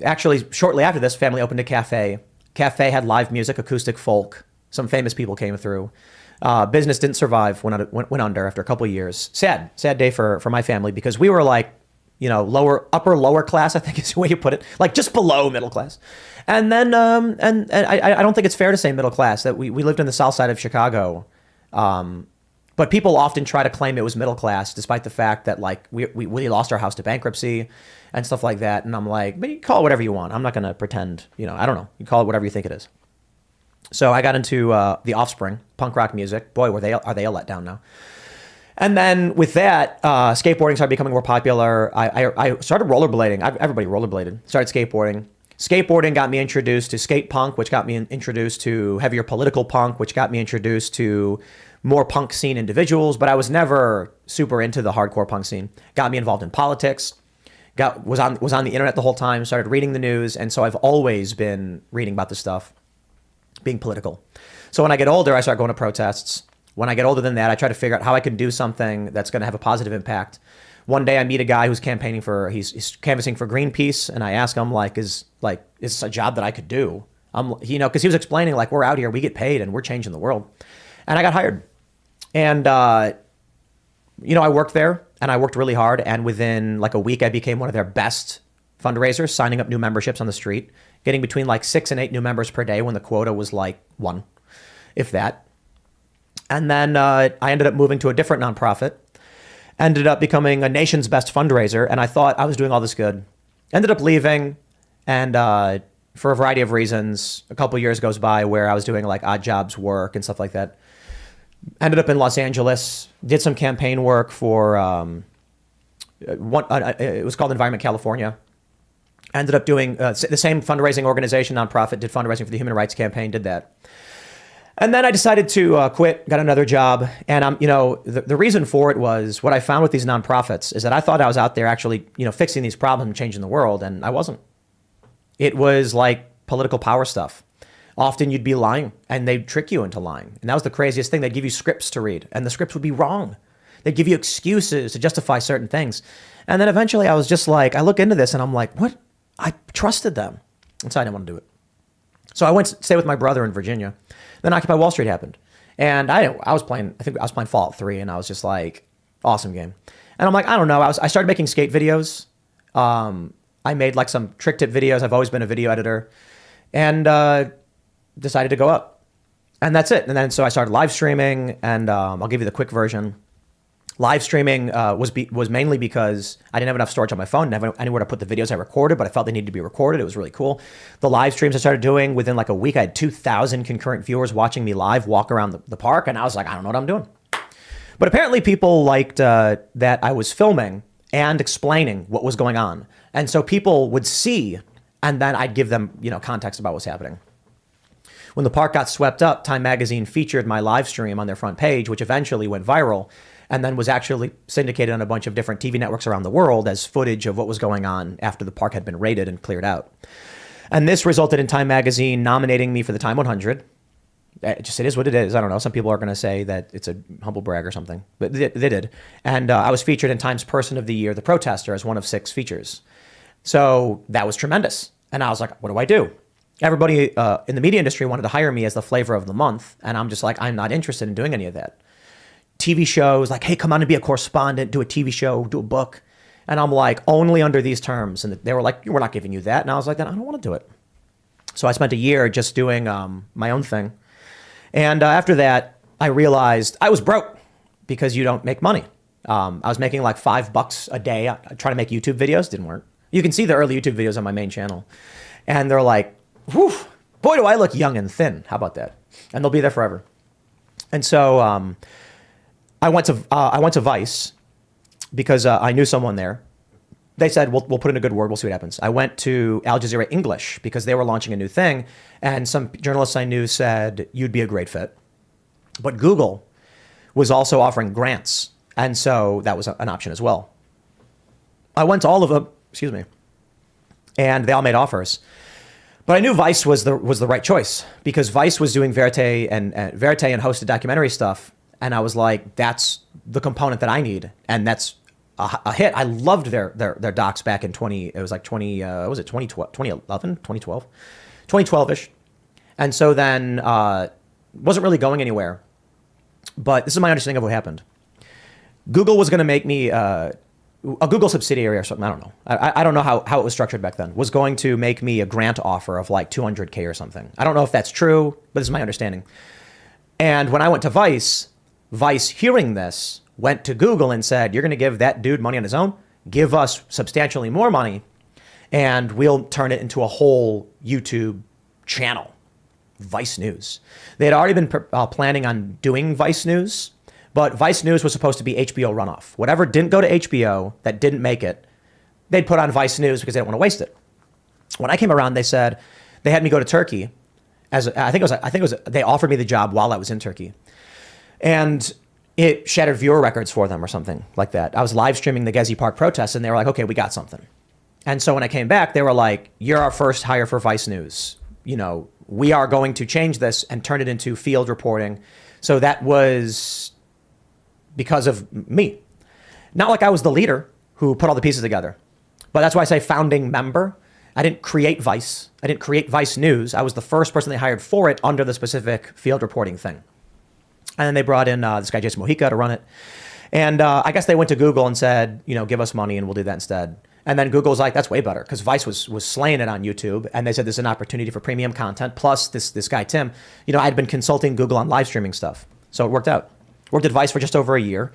Actually, shortly after this, family opened a cafe. Cafe had live music, acoustic folk. Some famous people came through. Business didn't survive, went under after a couple of years. Sad day for my family, because we were lower class, I think is the way you put it, just below middle class. And then, and I don't think it's fair to say middle class, that we lived in the south side of Chicago. But people often try to claim it was middle class, despite the fact that we lost our house to bankruptcy and stuff like that. And I'm like, but you call it whatever you want. I'm not going to pretend, I don't know. You call it whatever you think it is. So I got into The Offspring, punk rock music. Boy, are they a letdown now. And then with that, skateboarding started becoming more popular. I started rollerblading. Everybody rollerbladed. Started skateboarding. Skateboarding got me introduced to skate punk, which got me introduced to heavier political punk, which got me introduced to more punk scene individuals, but I was never super into the hardcore punk scene. Got me involved in politics. Was on the internet the whole time. Started reading the news, and so I've always been reading about this stuff, being political. So when I get older, I start going to protests. When I get older than that, I try to figure out how I can do something that's going to have a positive impact. One day I meet a guy who's campaigning he's canvassing for Greenpeace, and I ask him is this a job that I could do? Because he was explaining we're out here, we get paid, and we're changing the world. And I got hired. And, I worked there, and I worked really hard. And within a week, I became one of their best fundraisers, signing up new memberships on the street, getting between 6 and 8 new members per day when the quota was 1, if that. And then I ended up moving to a different nonprofit, ended up becoming a nation's best fundraiser. And I thought I was doing all this good. Ended up leaving. And for a variety of reasons, a couple of years goes by where I was doing odd jobs work and stuff like that. Ended up in Los Angeles, did some campaign work for, it was called Environment California. Ended up doing the same fundraising organization, nonprofit, did fundraising for the Human Rights Campaign, did that. And then I decided to quit, got another job. And the reason for it was what I found with these nonprofits is that I thought I was out there actually, fixing these problems and changing the world. And I wasn't. It was political power stuff. Often you'd be lying and they'd trick you into lying. And that was the craziest thing. They'd give you scripts to read and the scripts would be wrong. They'd give you excuses to justify certain things. And then eventually I was just like, I look into this and I'm like, what? I trusted them. And so I didn't want to do it. So I went to stay with my brother in Virginia. Then Occupy Wall Street happened. And I was playing Fallout 3 and I was just like, awesome game. And I'm like, I don't know. I started making skate videos. I made like some trick tip videos. I've always been a video editor and decided to go up. And that's it. And then so I started live streaming and I'll give you the quick version. Live streaming was mainly because I didn't have enough storage on my phone, never anywhere to put the videos I recorded, but I felt they needed to be recorded. It was really cool. The live streams I started doing within like a week, I had 2,000 concurrent viewers watching me live walk around the park. And I was like, I don't know what I'm doing. But apparently people liked that I was filming and explaining what was going on. And so people would see, and then I'd give them, context about what's happening. When the park got swept up, Time Magazine featured my live stream on their front page, which eventually went viral and then was actually syndicated on a bunch of different TV networks around the world as footage of what was going on after the park had been raided and cleared out. And this resulted in Time Magazine nominating me for the Time 100. It is what it is. I don't know. Some people are going to say that it's a humble brag or something, but they did. And I was featured in Time's Person of the Year, The Protester, as one of 6 features. So that was tremendous. And I was like, what do I do? Everybody in the media industry wanted to hire me as the flavor of the month. And I'm just like, I'm not interested in doing any of that. TV shows like, hey, come on and be a correspondent, do a TV show, do a book. And I'm like, only under these terms. And they were like, we're not giving you that. And I was like, then I don't want to do it. So I spent a year just doing my own thing. And after that, I realized I was broke because you don't make money. I was making like $5 a day. I tried to make YouTube videos, didn't work. You can see the early YouTube videos on my main channel. And they're like, whew, boy, do I look young and thin. How about that? And they'll be there forever. And so I went to Vice because I knew someone there. They said, we'll put in a good word. We'll see what happens. I went to Al Jazeera English because they were launching a new thing. And some journalists I knew said, you'd be a great fit. But Google was also offering grants. And so that was an option as well. I went to all of them, and they all made offers. But I knew Vice was the right choice because Vice was doing Verite and hosted documentary stuff. And I was like, that's the component that I need. And that's a hit. I loved their docs back in 2011, 2012, 2012-ish. And so then wasn't really going anywhere. But this is my understanding of what happened. Google was going to make me a Google subsidiary or something. I don't know. I don't know how it was structured back then. Was going to make me a grant offer of like $200K or something. I don't know if that's true, but this is my understanding. And when I went to Vice, hearing this, went to Google and said, you're going to give that dude money on his own? Give us substantially more money, and we'll turn it into a whole YouTube channel, Vice News. They had already been planning on doing Vice News, but Vice News was supposed to be HBO runoff. Whatever didn't go to HBO, that didn't make it, they'd put on Vice News because they didn't want to waste it. When I came around, they said, they had me go to Turkey. They offered me the job while I was in Turkey. And it shattered viewer records for them or something like that. I was live streaming the Gezi Park protests and they were like, okay, we got something. And so when I came back, they were like, you're our first hire for Vice News. We are going to change this and turn it into field reporting. So that was because of me. Not like I was the leader who put all the pieces together, but that's why I say founding member. I didn't create Vice. I didn't create Vice News. I was the first person they hired for it under the specific field reporting thing. And then they brought in this guy, Jason Mojica, to run it. And I guess they went to Google and said, give us money and we'll do that instead. And then Google's like, that's way better because Vice was slaying it on YouTube. And they said there's an opportunity for premium content. Plus this guy, Tim, I'd been consulting Google on live streaming stuff. So it worked out. Worked at Vice for just over a year.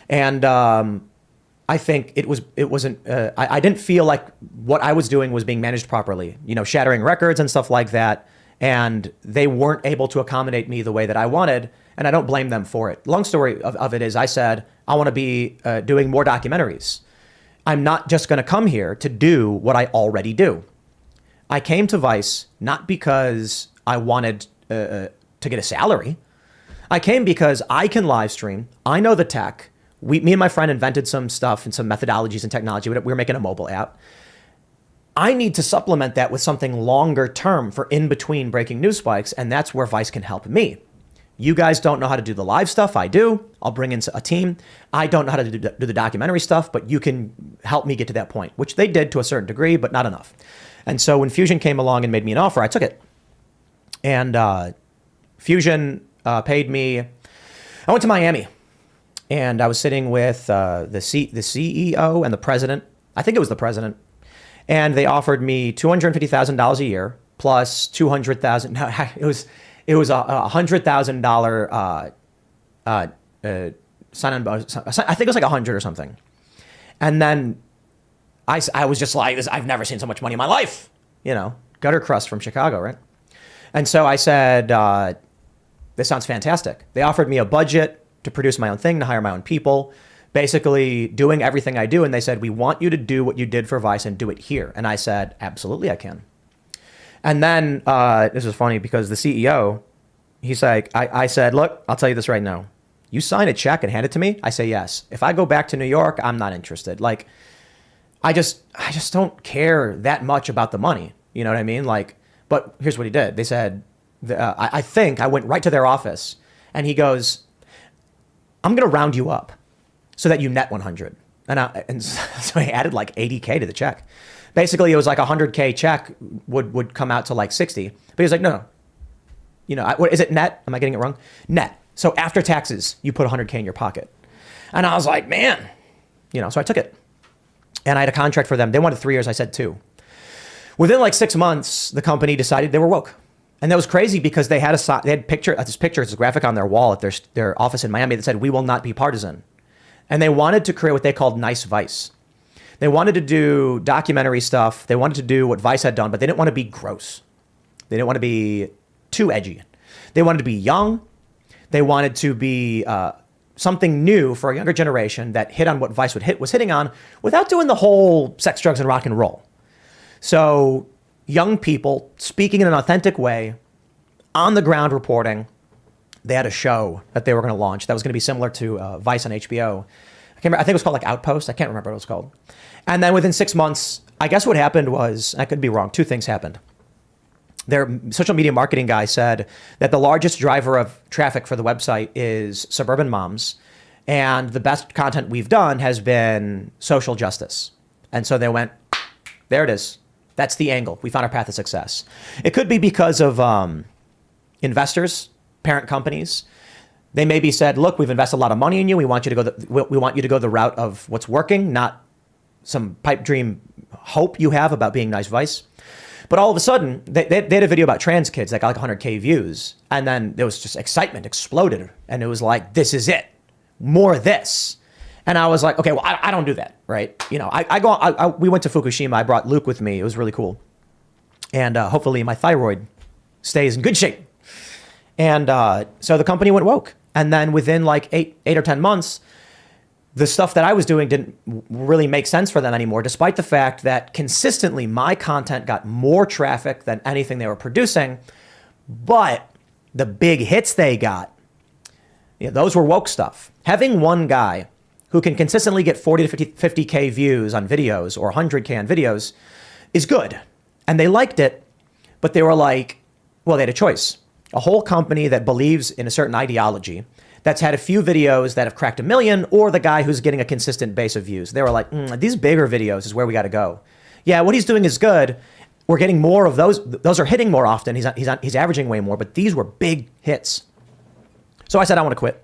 And I think I didn't feel like what I was doing was being managed properly, shattering records and stuff like that. And they weren't able to accommodate me the way that I wanted. And I don't blame them for it. Long story of it is I said, I want to be doing more documentaries. I'm not just going to come here to do what I already do. I came to Vice not because I wanted to get a salary. I came because I can live stream. I know the tech. Me and my friend invented some stuff and some methodologies and technology. We were making a mobile app. I need to supplement that with something longer term for in between breaking news spikes. And that's where Vice can help me. You guys don't know how to do the live stuff. I do. I'll bring in a team. I don't know how to do the documentary stuff, but you can help me get to that point, which they did to a certain degree, but not enough. And so when Fusion came along and made me an offer, I took it. And Fusion paid me. I went to Miami, and I was sitting with the CEO and the president. I think it was the president. And they offered me $250,000 a year plus $200,000. No, it was $100,000 sign-on bonus. I think it was like 100 or something. And then I was just like, I've never seen so much money in my life. You know, gutter crust from Chicago, right? And so I said, this sounds fantastic. They offered me a budget to produce my own thing, to hire my own people, basically doing everything I do. And they said, we want you to do what you did for Vice and do it here. And I said, absolutely, I can. And then this was funny because the CEO, he's like, I said, look, I'll tell you this right now. You sign a check and hand it to me? I say yes. If I go back to New York, I'm not interested. Like, I just don't care that much about the money. You know what I mean? Like, but here's what he did. They said, I think I went right to their office and he goes, I'm going to round you up so that you net 100. And so he added like 80K to the check. Basically, it was like a 100K check would come out to like 60. But he was like, no. You know, what is it net? Am I getting it wrong? Net. So after taxes, you put 100K in your pocket. And I was like, man, you know, so I took it. And I had a contract for them. They wanted 3 years. I said 2. Within like 6 months, the company decided they were woke. And that was crazy because they had this picture, it's a graphic on their wall at their office in Miami that said, we will not be partisan. And they wanted to create what they called nice Vice. They wanted to do documentary stuff. They wanted to do what Vice had done, but they didn't want to be gross. They didn't want to be too edgy. They wanted to be young. They wanted to be something new for a younger generation that hit on what Vice was hitting on without doing the whole sex, drugs, and rock and roll. So young people speaking in an authentic way, on the ground reporting. They had a show that they were going to launch that was going to be similar to Vice on HBO. I think it was called like Outpost. I can't remember what it was called. And then within 6 months, I guess what happened was, I could be wrong, 2 things happened. Their social media marketing guy said that the largest driver of traffic for the website is suburban moms. And the best content we've done has been social justice. And so they went, there it is. That's the angle. We found our path to success. It could be because of investors, parent companies. They maybe said, look, we've invested a lot of money in you. We want you to go the route of what's working, not some pipe dream hope you have about being nice Vice. But all of a sudden, they had a video about trans kids that got like 100K views. And then there was just excitement exploded. And it was like, this is it. More of this. And I was like, okay, well, I don't do that, right? You know, we went to Fukushima. I brought Luke with me. It was really cool. And hopefully my thyroid stays in good shape. And so the company went woke. And then within like 8 or 10 months, the stuff that I was doing didn't really make sense for them anymore, despite the fact that consistently my content got more traffic than anything they were producing. But the big hits they got, you know, those were woke stuff. Having one guy who can consistently get 40 to 50K views on videos or 100K on videos is good. And they liked it, but they were like, well, they had a choice. A whole company that believes in a certain ideology that's had a few videos that have cracked 1 million, or the guy who's getting a consistent base of views. They were like, these bigger videos is where we got to go. Yeah, what he's doing is good. We're getting more of those. Those are hitting more often. He's averaging way more, but these were big hits. So I said, I want to quit.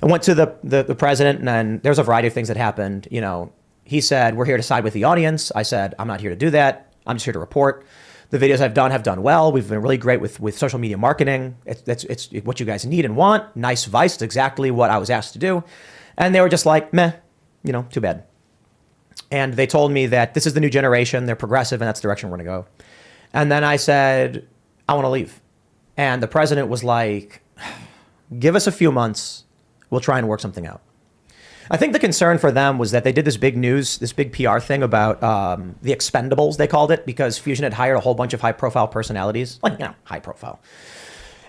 I went to the president, and then there's a variety of things that happened. You know, he said, we're here to side with the audience. I said, I'm not here to do that. I'm just here to report. The videos I've done have done well. We've been really great with social media marketing. It's what you guys need and want. Nice Vice. It's exactly what I was asked to do. And they were just like, meh, you know, too bad. And they told me that this is the new generation. They're progressive and that's the direction we're going to go. And then I said, I want to leave. And the president was like, give us a few months. We'll try and work something out. I think the concern for them was that they did this big PR thing about the Expendables, they called it, because Fusion had hired a whole bunch of high profile personalities, like, you know, high profile.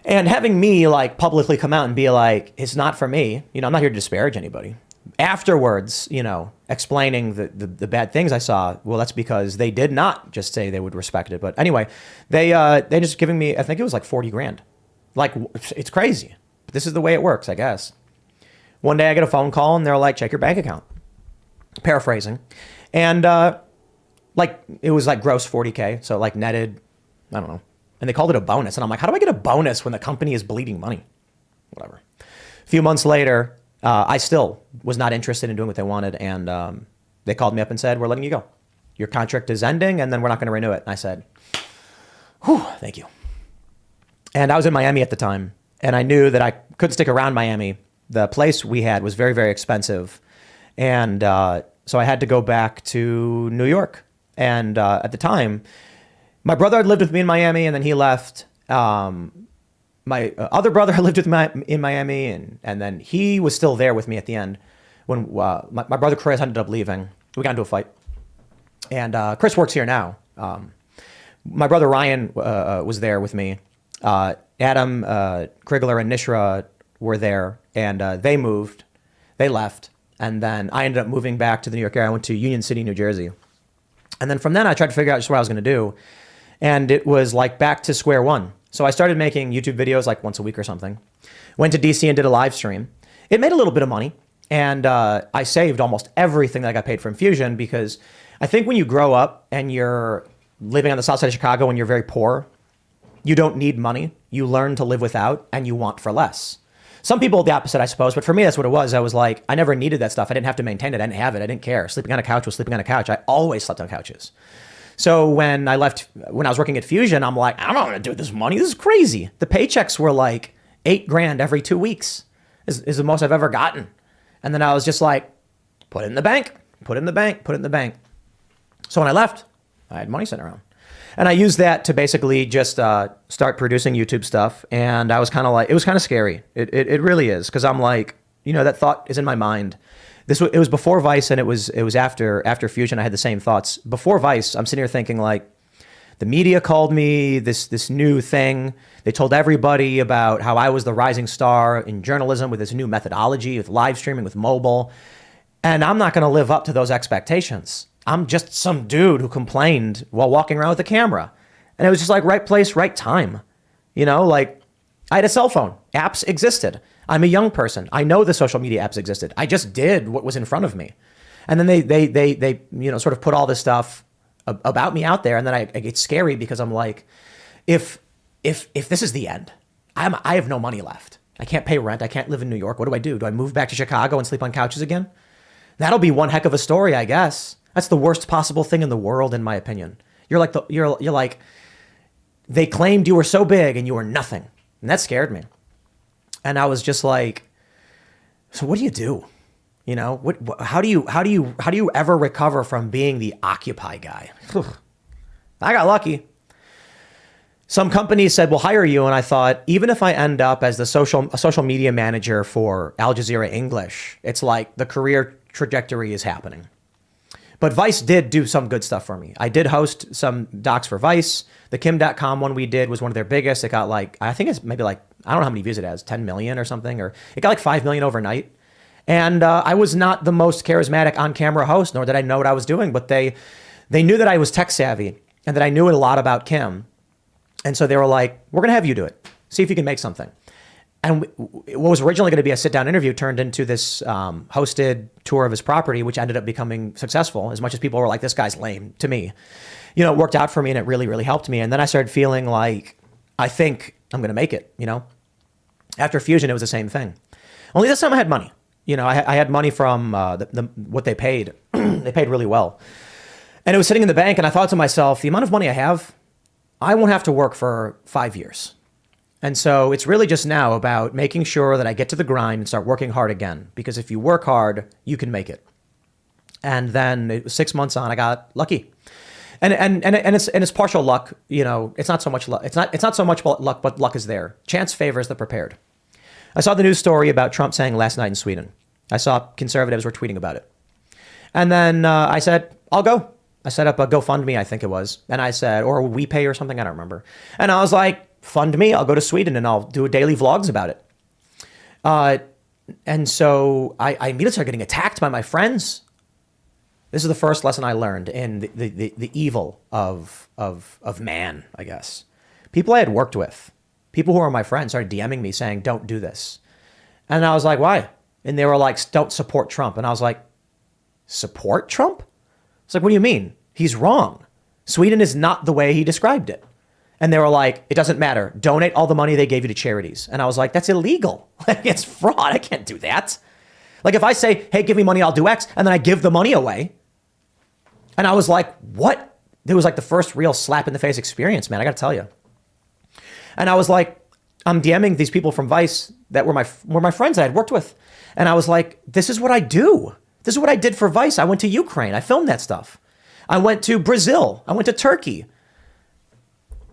And having me like publicly come out and be like, it's not for me, you know, I'm not here to disparage anybody, afterwards, explaining the bad things I saw, well, that's because they did not just say they would respect it. But anyway, they just giving me, I think it was like 40 grand. Like, it's crazy. But this is the way it works, I guess. One day I get a phone call and they're like, check your bank account. Paraphrasing. And it was like gross 40K. So like netted, I don't know. And they called it a bonus. And I'm like, how do I get a bonus when the company is bleeding money? Whatever. A few months later, I still was not interested in doing what they wanted. And they called me up and said, we're letting you go. Your contract is ending and then we're not going to renew it. And I said, whew, thank you. And I was in Miami at the time. And I knew that I couldn't stick around Miami. The place we had was very, very expensive. And so I had to go back to New York. And at the time, my brother had lived with me in Miami and then he left. My other brother had lived with me in Miami and then he was still there with me at the end. When my brother Chris ended up leaving, we got into a fight. And Chris works here now. My brother Ryan was there with me. Adam Krigler and Nishra were there and they moved. They left. And then I ended up moving back to the New York area. I went to Union City, New Jersey. And then from then I tried to figure out just what I was going to do. And it was like back to square one. So I started making YouTube videos like once a week or something. Went to DC and did a live stream. It made a little bit of money. And I saved almost everything that I got paid for Infusion because I think when you grow up and you're living on the south side of Chicago and you're very poor, you don't need money. You learn to live without and you want for less. Some people the opposite, I suppose. But for me, that's what it was. I was like, I never needed that stuff. I didn't have to maintain it. I didn't have it. I didn't care. Sleeping on a couch was sleeping on a couch. I always slept on couches. So when I was working at Fusion, I'm like, I don't know what to do with this money. This is crazy. The paychecks were like $8,000 every 2 weeks is the most I've ever gotten. And then I was just like, put it in the bank, put it in the bank, put it in the bank. So when I left, I had money sitting around. And I used that to basically just start producing YouTube stuff. And I was kind of like, it was kind of scary. It really is. Because I'm like, that thought is in my mind. It was before Vice and it was after Fusion. I had the same thoughts. Before Vice, I'm sitting here thinking like, the media called me this new thing. They told everybody about how I was the rising star in journalism with this new methodology, with live streaming, with mobile. And I'm not going to live up to those expectations. I'm just some dude who complained while walking around with a camera. And it was just like right place, right time. Like I had a cell phone. Apps existed. I'm a young person. I know the social media apps existed. I just did what was in front of me. And then they sort of put all this stuff about me out there. And then I get scary because I'm like, if this is the end, I have no money left. I can't pay rent. I can't live in New York. What do? Do I move back to Chicago and sleep on couches again? That'll be one heck of a story, I guess. That's the worst possible thing in the world, in my opinion. You're like, they claimed you were so big and you were nothing. And that scared me. And I was just like, so what do you do? How do you ever recover from being the Occupy guy? I got lucky. Some companies said, we'll hire you. And I thought, even if I end up as a social media manager for Al Jazeera English, it's like the career trajectory is happening. But Vice did do some good stuff for me. I did host some docs for Vice. The Kim.com one we did was one of their biggest. It got I think it's maybe I don't know how many views it has, 10 million or something, or it got 5 million overnight. And I was not the most charismatic on-camera host, nor did I know what I was doing, but they knew that I was tech savvy and that I knew a lot about Kim. And so they were like, we're going to have you do it. See if you can make something. And what was originally going to be a sit-down interview turned into this hosted tour of his property, which ended up becoming successful, as much as people were like, this guy's lame to me. It worked out for me and it really, really helped me. And then I started feeling like, I think I'm going to make it, After Fusion, it was the same thing. Only this time I had money. I had money from what they paid. They paid really well. And it was sitting in the bank and I thought to myself, the amount of money I have, I won't have to work for 5 years. And so it's really just now about making sure that I get to the grind and start working hard again. Because if you work hard, you can make it. And then it was 6 months on, I got lucky. And it's partial luck. It's not so much luck. It's not so much luck, but luck is there. Chance favors the prepared. I saw the news story about Trump saying last night in Sweden. I saw conservatives were tweeting about it. And then I said, I'll go. I set up a GoFundMe, I think it was. And I said, or WePay or something, I don't remember. And I was like, fund me, I'll go to Sweden and I'll do daily vlogs about it. And so I immediately started getting attacked by my friends. This is the first lesson I learned in the evil of man, I guess. People I had worked with, people who were my friends, started DMing me saying, don't do this. And I was like, why? And they were like, don't support Trump. And I was like, support Trump? It's like, what do you mean? He's wrong. Sweden is not the way he described it. And they were like, it doesn't matter. Donate all the money they gave you to charities. And I was like, that's illegal. It's fraud. I can't do that. Like if I say, hey, give me money, I'll do X, and then I give the money away. And I was like, what? It was like the first real slap in the face experience, man. I got to tell you. And I was like, I'm DMing these people from Vice that were my friends I had worked with. And I was like, this is what I do. This is what I did for Vice. I went to Ukraine. I filmed that stuff. I went to Brazil. I went to Turkey.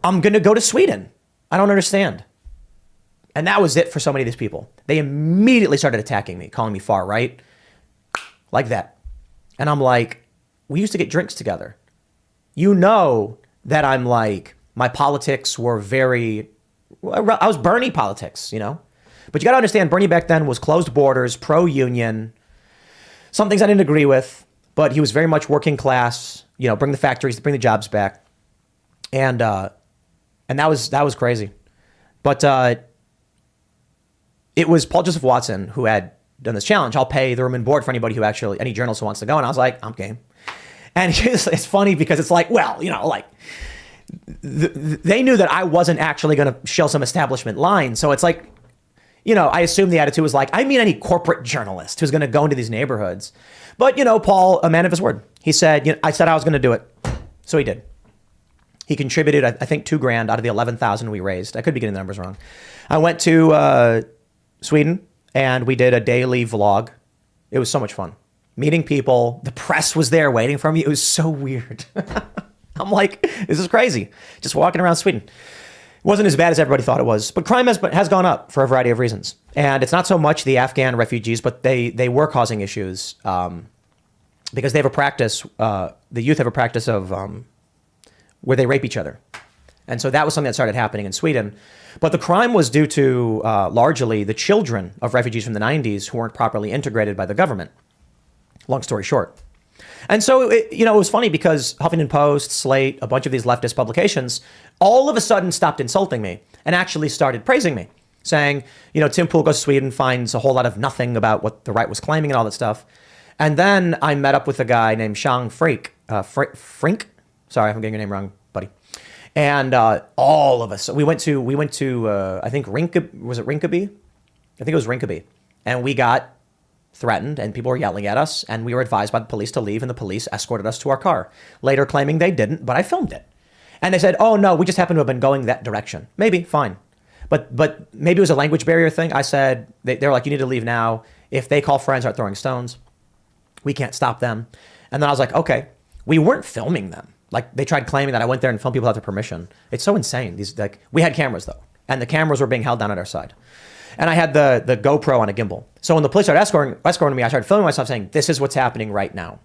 I'm going to go to Sweden. I don't understand. And that was it for so many of these people. They immediately started attacking me, calling me far right, like that. And I'm like, we used to get drinks together. You know that I'm like, my politics were I was Bernie politics, you know? But you got to understand, Bernie back then was closed borders, pro-union, some things I didn't agree with, but he was very much working class, you know, bring the factories, bring the jobs back. And that was crazy. But it was Paul Joseph Watson who had done this challenge. I'll pay the room and board for anybody any journalist who wants to go. And I was like, I'm game. And it's funny because it's like, well, you know, like they knew that I wasn't actually going to show some establishment line. So it's like, you know, I assume the attitude was like, I mean, any corporate journalist who's going to go into these neighborhoods. But, you know, Paul, a man of his word, he said, you know, I said I was going to do it. So he did. He contributed, I think, $2,000 out of the 11,000 we raised. I could be getting the numbers wrong. I went to Sweden and we did a daily vlog. It was so much fun. Meeting people. The press was there waiting for me. It was so weird. I'm like, this is crazy. Just walking around Sweden. It wasn't as bad as everybody thought it was. But crime has gone up for a variety of reasons. And it's not so much the Afghan refugees, but they were causing issues because they have a practice, the youth have a practice of where they rape each other. And so that was something that started happening in Sweden. But the crime was due to largely the children of refugees from the 90s who weren't properly integrated by the government. Long story short. And so, it was funny because Huffington Post, Slate, a bunch of these leftist publications, all of a sudden stopped insulting me and actually started praising me, saying, you know, Tim Pool goes to Sweden, finds a whole lot of nothing about what the right was claiming and all that stuff. And then I met up with a guy named Shang Frink. Sorry if I'm getting your name wrong, buddy. And all of us, we went to I think Rinkeby? I think it was Rinkeby. And we got threatened and people were yelling at us and we were advised by the police to leave and the police escorted us to our car, later claiming they didn't, but I filmed it. And they said, oh no, we just happen to have been going that direction. Maybe, fine. But maybe it was a language barrier thing. I said, they were like, you need to leave now. If they call friends, start throwing stones, we can't stop them. And then I was like, okay, we weren't filming them. Like they tried claiming that I went there and filmed people without their permission. It's so insane. We had cameras though, and the cameras were being held down at our side. And I had the GoPro on a gimbal. So when the police started escorting me, I started filming myself saying, this is what's happening right now.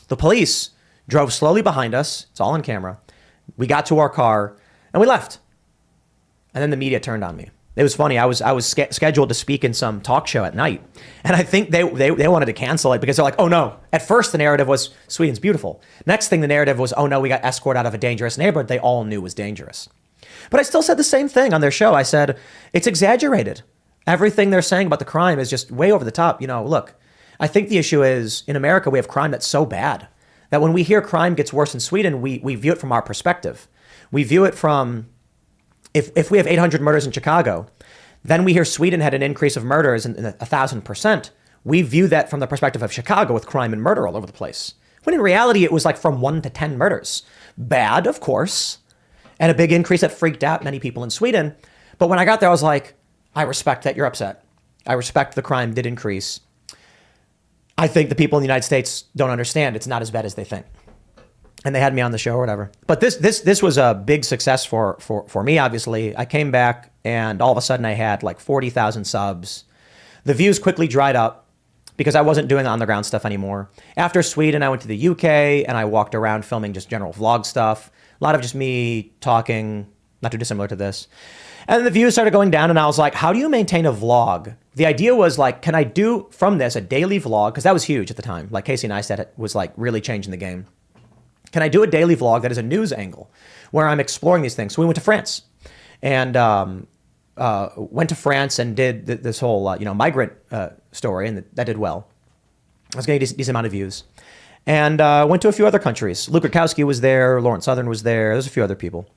The police drove slowly behind us. It's all on camera. We got to our car and we left. And then the media turned on me. It was funny. I was scheduled to speak in some talk show at night. And I think they wanted to cancel it because they're like, oh no. At first the narrative was Sweden's beautiful. Next thing the narrative was, oh no, we got escorted out of a dangerous neighborhood they all knew was dangerous. But I still said the same thing on their show. I said, it's exaggerated. Everything they're saying about the crime is just way over the top. You know, look, I think the issue is in America, we have crime that's so bad that when we hear crime gets worse in Sweden, we view it from our perspective. We view it from, if we have 800 murders in Chicago, then we hear Sweden had an increase of murders in 1,000%. We view that from the perspective of Chicago with crime and murder all over the place. When in reality, it was like from 1 to 10 murders. Bad, of course. And a big increase that freaked out many people in Sweden. But when I got there, I was like, I respect that you're upset. I respect the crime did increase. I think the people in the United States don't understand. It's not as bad as they think. And they had me on the show or whatever. But this was a big success for me, obviously. I came back and all of a sudden I had like 40,000 subs. The views quickly dried up because I wasn't doing on the ground stuff anymore. After Sweden, I went to the UK and I walked around filming just general vlog stuff. A lot of just me talking, not too dissimilar to this. And the views started going down, and I was like, how do you maintain a vlog? The idea was like, can I do from this a daily vlog? Because that was huge at the time. Like Casey Neistat was like really changing the game. Can I do a daily vlog that is a news angle where I'm exploring these things? So we went to France and went to France and did this whole, migrant story, and that did well. I was getting a decent amount of views. And went to a few other countries. Luke Rutkowski was there. Lawrence Southern was there. There's a few other people.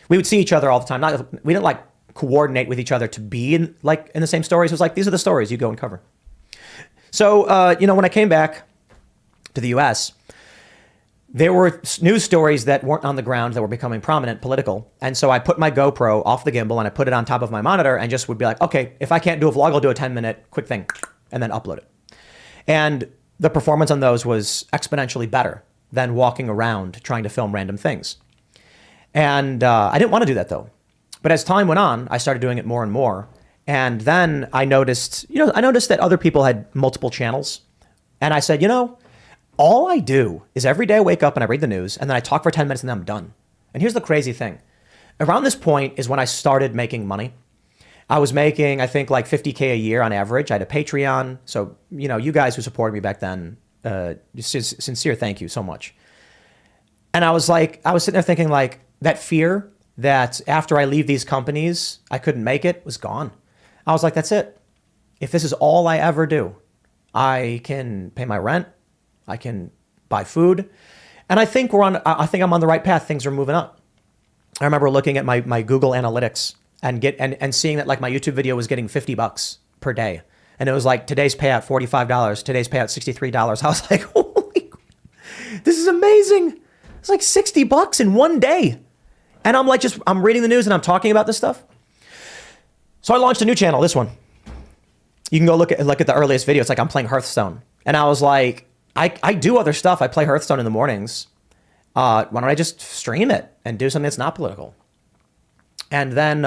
We would see each other all the time. We didn't like coordinate with each other to be in the same stories. It was like, these are the stories you go and cover. So, when I came back to the US, there were news stories that weren't on the ground that were becoming prominent, political. And so I put my GoPro off the gimbal and I put it on top of my monitor and just would be like, okay, if I can't do a vlog, I'll do a 10-minute quick thing and then upload it. And the performance on those was exponentially better than walking around trying to film random things. And I didn't want to do that though. But as time went on, I started doing it more and more. And then I noticed that other people had multiple channels. And I said, all I do is every day I wake up and I read the news and then I talk for 10 minutes and then I'm done. And here's the crazy thing. Around this point is when I started making money. I was making, I think, like $50K a year on average. I had a Patreon. So, you guys who supported me back then, sincere thank you so much. And I was sitting there thinking like that fear that after I leave these companies, I couldn't make it was gone. I was like, that's it. If this is all I ever do, I can pay my rent. I can buy food. And I think I'm on the right path. Things are moving up. I remember looking at my Google Analytics and seeing that like my YouTube video was getting $50 per day. And it was like today's payout $45, today's payout $63. I was like, holy, this is amazing. It's like $60 in one day. And I'm like, I'm reading the news and I'm talking about this stuff. So I launched a new channel, this one. You can go look at the earliest video. It's like I'm playing Hearthstone. And I was like, I do other stuff. I play Hearthstone in the mornings. Why don't I just stream it and do something that's not political? And then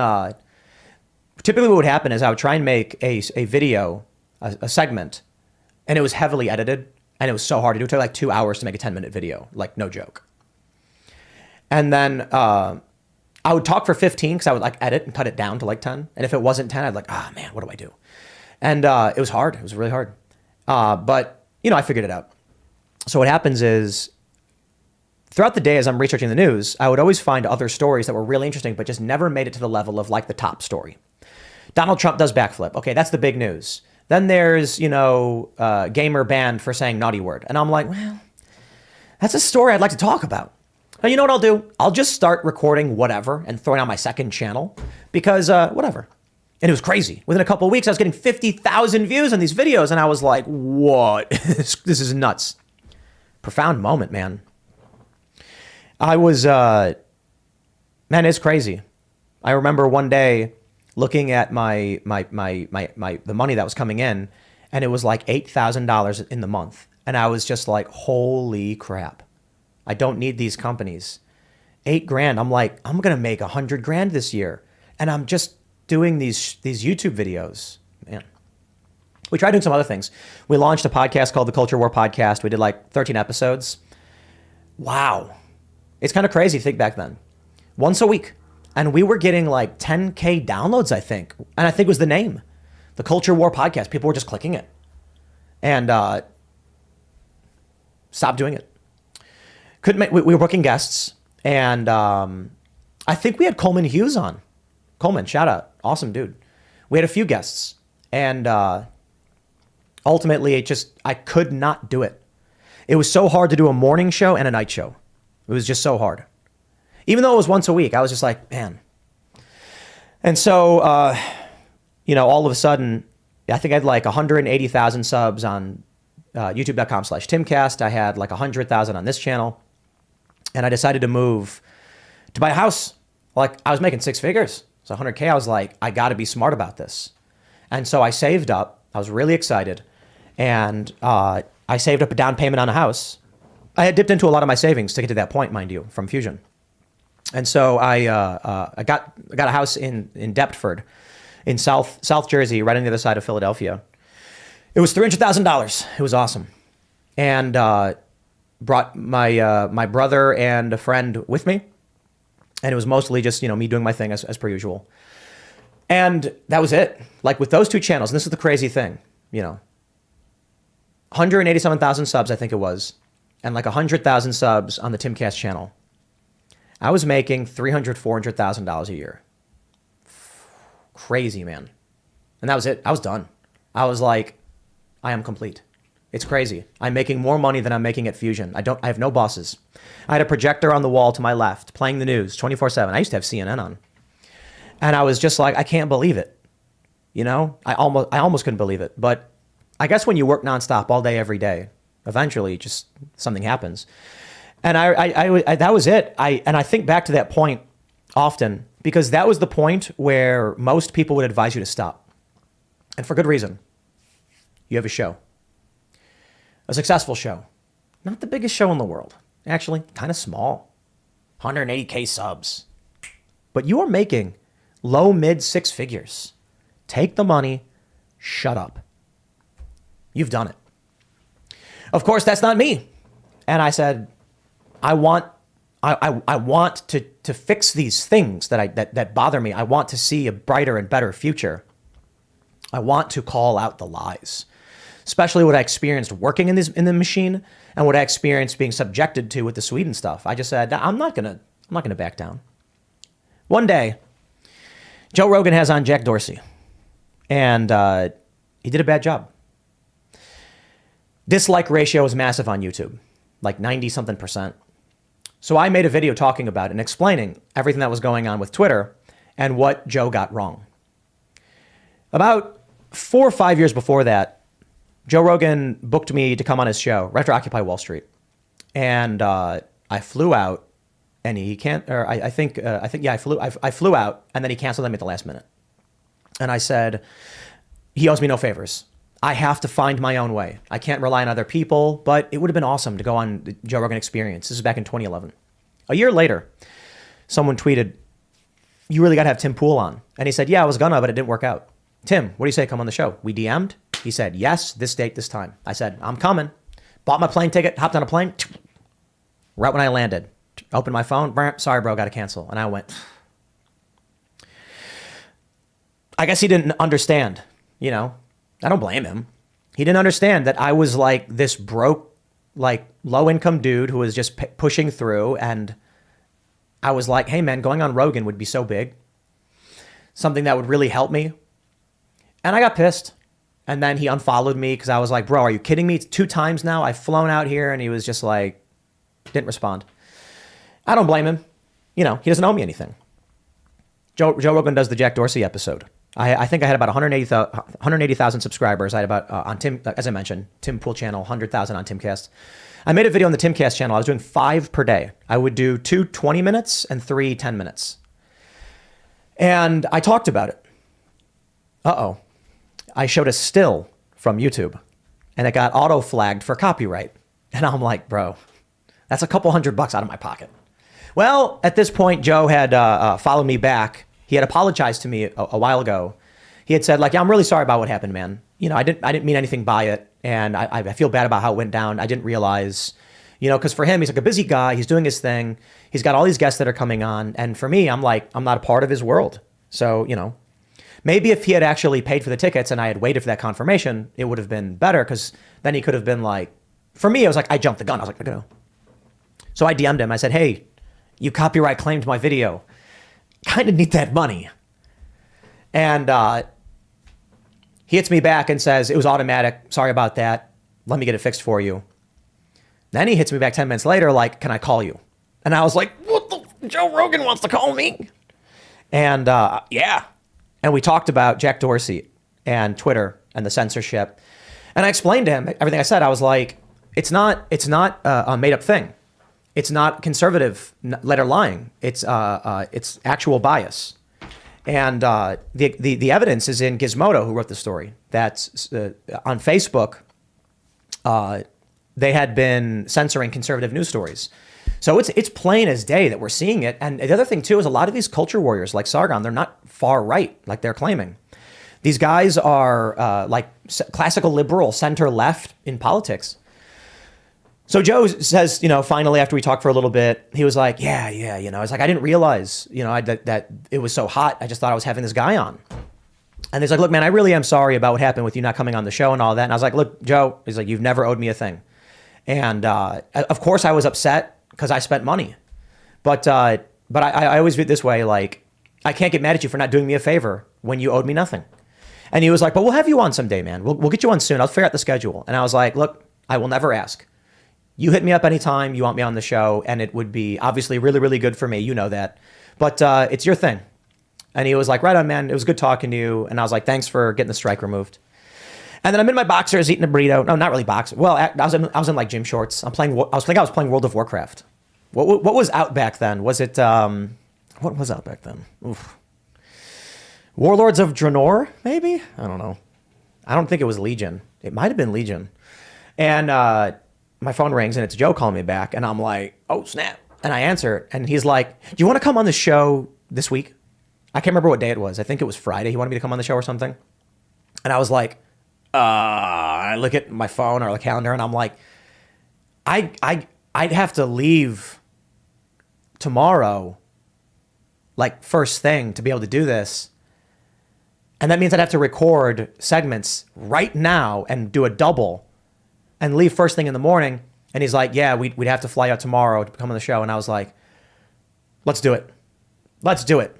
typically what would happen is I would try and make a video, a segment, and it was heavily edited. And it was so hard to do. It took like 2 hours to make a 10-minute video, like no joke. And then I would talk for 15 because I would like edit and cut it down to like 10. And if it wasn't 10, I'd like, man, what do I do? And it was hard. It was really hard. But, I figured it out. So what happens is throughout the day as I'm researching the news, I would always find other stories that were really interesting, but just never made it to the level of like the top story. Donald Trump does backflip. Okay, that's the big news. Then there's, gamer banned for saying naughty word. And I'm like, well, that's a story I'd like to talk about. Now, you know what I'll do? I'll just start recording whatever and throwing on my second channel because whatever. And it was crazy. Within a couple of weeks, I was getting 50,000 views on these videos. And I was like, what? This is nuts. Profound moment, man. I was, man, it's crazy. I remember one day looking at the money that was coming in, and it was like $8,000 in the month. And I was just like, holy crap. I don't need these companies. $8,000. I'm like, I'm going to make $100,000 this year. And I'm just doing these YouTube videos, man. We tried doing some other things. We launched a podcast called the Culture War Podcast. We did like 13 episodes. Wow. It's kind of crazy to think back then. Once a week. And we were getting like 10K downloads, I think. And I think it was the name. The Culture War Podcast. People were just clicking it. And stopped doing it. We were booking guests. And I think we had Coleman Hughes on. Coleman, shout out. Awesome dude. We had a few guests. And ultimately, I could not do it. It was so hard to do a morning show and a night show. It was just so hard. Even though it was once a week, I was just like, man. And so, all of a sudden, I think I had like 180,000 subs on youtube.com/Timcast. I had like 100,000 on this channel. And I decided to move to buy a house. Like I was making six figures. So 100K, I was like, I got to be smart about this. And so I saved up. I was really excited. And I saved up a down payment on a house. I had dipped into a lot of my savings to get to that point, mind you, from Fusion. And so I got a house in Deptford, in South Jersey, right on the other side of Philadelphia. It was $300,000. It was awesome. And brought my brother and a friend with me. And it was mostly just, me doing my thing as per usual. And that was it. Like with those two channels, and this is the crazy thing, 187,000 subs, I think it was, and like 100,000 subs on the Timcast channel. I was making $300,000, $400,000 a year. Crazy, man. And that was it. I was done. I was like, I am complete. It's crazy. I'm making more money than I'm making at Fusion. I have no bosses. I had a projector on the wall to my left, playing the news 24/7. I used to have CNN on. And I was just like, I can't believe it. I almost couldn't believe it. But I guess when you work nonstop all day, every day, eventually just something happens. And I that was it. I think back to that point often because that was the point where most people would advise you to stop. And for good reason. You have a show. A successful show. Not the biggest show in the world. Actually, kind of small. 180K subs. But you are making low, mid six figures. Take the money. Shut up. You've done it. Of course, that's not me. And I said, I want to fix these things that bother me. I want to see a brighter and better future. I want to call out the lies, especially what I experienced working in the machine and what I experienced being subjected to with the Sweden stuff. I just said, I'm not gonna back down. One day, Joe Rogan has on Jack Dorsey, and he did a bad job. Dislike ratio is massive on YouTube, like 90-something%. So I made a video talking about it and explaining everything that was going on with Twitter and what Joe got wrong. About 4 or 5 years before that, Joe Rogan booked me to come on his show, Retro Occupy Wall Street. And I flew out and he can't, or I flew out and then he canceled them at the last minute. And I said, he owes me no favors. I have to find my own way. I can't rely on other people, but it would have been awesome to go on the Joe Rogan Experience. This is back in 2011. A year later, someone tweeted, you really got to have Tim Pool on. And he said, yeah, I was gonna, but it didn't work out. Tim, what do you say? Come on the show. We DM'd. He said, yes, this date, this time. I said, I'm coming. Bought my plane ticket, hopped on a plane. Right when I landed, opened my phone. Sorry, bro, got to cancel. And I went, I guess he didn't understand, I don't blame him. He didn't understand that I was like this broke, like low income dude who was just pushing through. And I was like, hey man, going on Rogan would be so big. Something that would really help me. And I got pissed. And then he unfollowed me because I was like, bro, are you kidding me? It's 2 times now. I've flown out here. And he was just like, didn't respond. I don't blame him. He doesn't owe me anything. Joe Rogan does the Jack Dorsey episode. I think I had about 180,000 subscribers. I had about, on Tim, as I mentioned, Tim Pool channel, 100,000 on Timcast. I made a video on the Timcast channel. I was doing 5 per day. I would do 2 20 minutes and 3 10 minutes. And I talked about it. I showed a still from YouTube and it got auto flagged for copyright. And I'm like, bro, that's a couple $100 out of my pocket. Well, at this point, Joe had followed me back. He had apologized to me a while ago. He had said, like, yeah, I'm really sorry about what happened, man. I didn't mean anything by it. And I feel bad about how it went down. I didn't realize, because for him, he's like a busy guy. He's doing his thing. He's got all these guests that are coming on. And for me, I'm like, I'm not a part of his world. So, maybe if he had actually paid for the tickets and I had waited for that confirmation, it would have been better because then he could have been like, for me, it was like, I jumped the gun. I was like, no. So I DM'd him. I said, hey, you copyright claimed my video. Kind of need that money. And he hits me back and says, it was automatic. Sorry about that. Let me get it fixed for you. Then he hits me back 10 minutes later, like, can I call you? And I was like, what the? Joe Rogan wants to call me? And yeah. And we talked about Jack Dorsey and Twitter and the censorship. And I explained to him everything I said. I was like, it's not a made up thing. It's not conservative letter lying. It's actual bias. And the evidence is in Gizmodo, who wrote the story. That's on Facebook. They had been censoring conservative news stories. So it's plain as day that we're seeing it. And the other thing, too, is a lot of these culture warriors like Sargon, they're not far right like they're claiming. These guys are like classical liberal, center left in politics. So Joe says, finally after we talked for a little bit, he was like, yeah, it's like, I didn't realize, that it was so hot. I just thought I was having this guy on. And he's like, look, man, I really am sorry about what happened with you not coming on the show and all that. And I was like, look, Joe, he's like, you've never owed me a thing. And of course I was upset because I spent money. But I always view it this way, like, I can't get mad at you for not doing me a favor when you owed me nothing. And he was like, but we'll have you on someday, man. We'll get you on soon. I'll figure out the schedule. And I was like, look, I will never ask. You hit me up anytime you want me on the show, and it would be obviously really, really good for me. You know that. But it's your thing. And he was like, right on, man. It was good talking to you. And I was like, thanks for getting the strike removed. And then I'm in my boxers eating a burrito. No, not really boxers. Well, I was in like gym shorts. I was playing World of Warcraft. What was out back then? Was it, what was out back then? Oof. Warlords of Draenor, maybe? I don't know. I don't think it was Legion. It might have been Legion. And, my phone rings and it's Joe calling me back. And I'm like, oh, snap. And I answer it. And he's like, do you want to come on the show this week? I can't remember what day it was. I think it was Friday. He wanted me to come on the show or something. And I was like, I look at my phone or the calendar and I'm like, I'd have to leave tomorrow, like first thing, to be able to do this. And that means I'd have to record segments right now and do a double and leave first thing in the morning. And he's like, yeah, we'd have to fly out tomorrow to come on the show. And I was like, let's do it. Let's do it.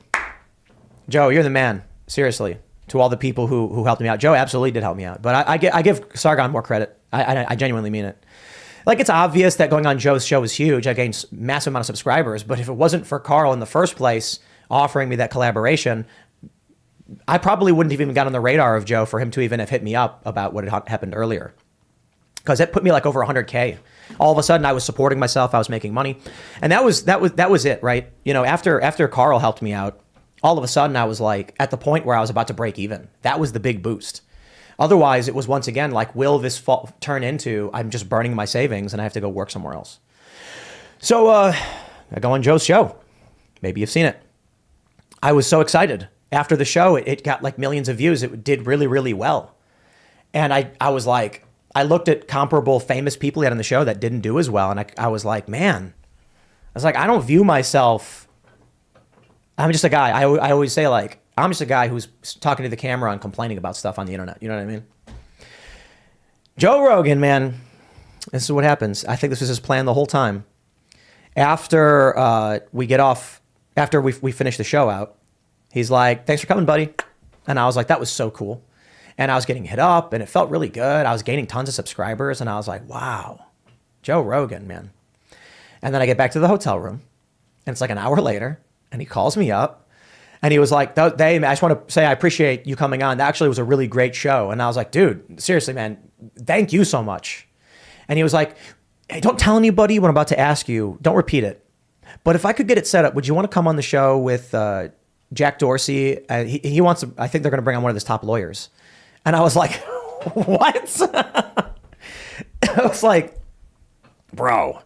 Joe, you're the man. Seriously. To all the people who helped me out. Joe absolutely did help me out. But I give Sargon more credit. I genuinely mean it. Like, it's obvious that going on Joe's show is huge. I gained massive amount of subscribers. But if it wasn't for Carl in the first place offering me that collaboration, I probably wouldn't have even got on the radar of Joe for him to even have hit me up about what had happened earlier. Because it put me like over 100K. All of a sudden, I was supporting myself. I was making money, and that was it, right? After Carl helped me out, all of a sudden I was like at the point where I was about to break even. That was the big boost. Otherwise, it was once again like, will this turn into I'm just burning my savings and I have to go work somewhere else? So I go on Joe's show. Maybe you've seen it. I was so excited after the show. It got like millions of views. It did really, really well, and I was like. I looked at comparable famous people he had on the show that didn't do as well. And I was like, man, I don't view myself. I'm just a guy. I always say, like, I'm just a guy who's talking to the camera and complaining about stuff on the internet. You know what I mean? Joe Rogan, man, this is what happens. I think this was his plan the whole time. After we get off, after we finish the show out, he's like, thanks for coming, buddy. And I was like, that was so cool. And I was getting hit up and it felt really good. I was gaining tons of subscribers and I was like, wow, Joe Rogan, man. And then I get back to the hotel room and it's like an hour later and he calls me up and he was like, I just want to say, I appreciate you coming on. That actually was a really great show. And I was like, dude, seriously, man, thank you so much. And he was like, hey, don't tell anybody what I'm about to ask you. Don't repeat it. But if I could get it set up, would you want to come on the show with Jack Dorsey? He wants to, I think they're going to bring on one of his top lawyers. And I was like, what? I was like, bro.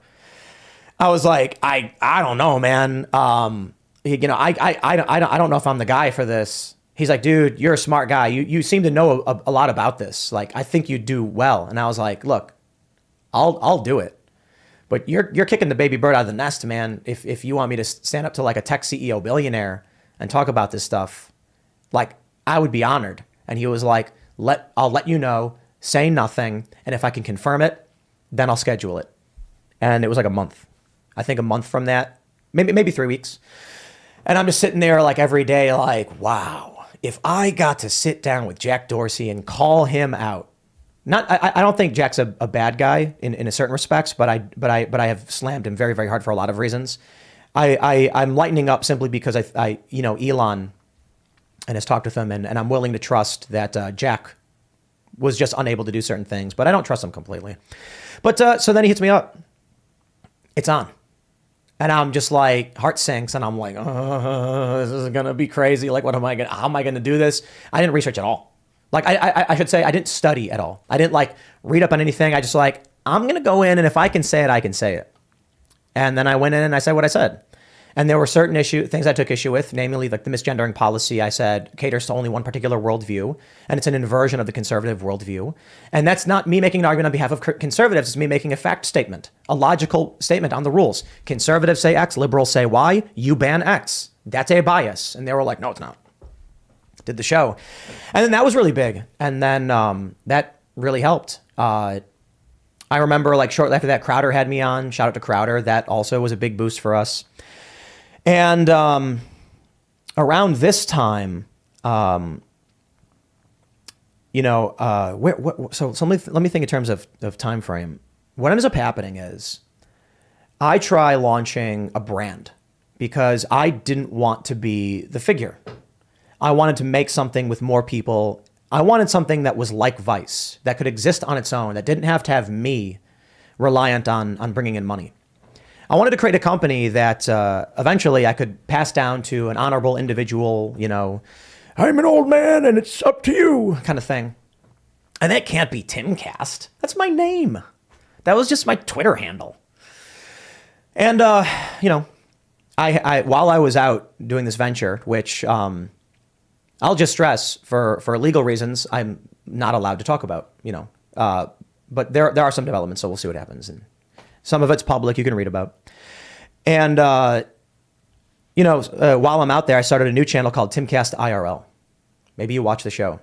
I was like, I don't know, man. I don't know if I'm the guy for this. He's like, dude, you're a smart guy. You seem to know a lot about this. Like, I think you do well. And I was like, look, I'll do it. But you're kicking the baby bird out of the nest, man. If you want me to stand up to like a tech CEO billionaire and talk about this stuff, like, I would be honored. And he was like, I'll let you know, say nothing, and if I can confirm it, then I'll schedule it. And it was like a month. I think a month from that, maybe 3 weeks. And I'm just sitting there like every day, like, wow, if I got to sit down with Jack Dorsey and call him out. I don't think Jack's a bad guy in a certain respects, but I have slammed him very, very hard for a lot of reasons. I'm lightening up simply because Elon and has talked with him, and I'm willing to trust that Jack was just unable to do certain things, but I don't trust him completely. But so then he hits me up. It's on. And I'm just like, heart sinks, and I'm like, this is going to be crazy. Like, how am I going to do this? I didn't research at all. Like, I should say I didn't study at all. I didn't like read up on anything. I just like, I'm going to go in, and if I can say it, I can say it. And then I went in and I said what I said. And there were certain things I took issue with, namely like the misgendering policy. I said caters to only one particular worldview, and it's an inversion of the conservative worldview. And that's not me making an argument on behalf of conservatives. It's me making a fact statement, a logical statement on the rules. Conservatives say X, liberals say Y, you ban X. That's a bias. And they were like, no, it's not. Did the show. And then that was really big. And then that really helped. I remember like shortly after that, Crowder had me on. Shout out to Crowder. That also was a big boost for us. And around this time, so let me think in terms of time frame. What ends up happening is I try launching a brand because I didn't want to be the figure. I wanted to make something with more people. I wanted something that was like Vice, that could exist on its own, that didn't have to have me reliant on bringing in money. I wanted to create a company that eventually I could pass down to an honorable individual, I'm an old man and it's up to you kind of thing. And that can't be Timcast. That's my name. That was just my Twitter handle. And, I while I was out doing this venture, which I'll just stress for legal reasons, I'm not allowed to talk about, but there are some developments, so we'll see what happens. And some of it's public, you can read about. And, while I'm out there, I started a new channel called Timcast IRL. Maybe you watch the show.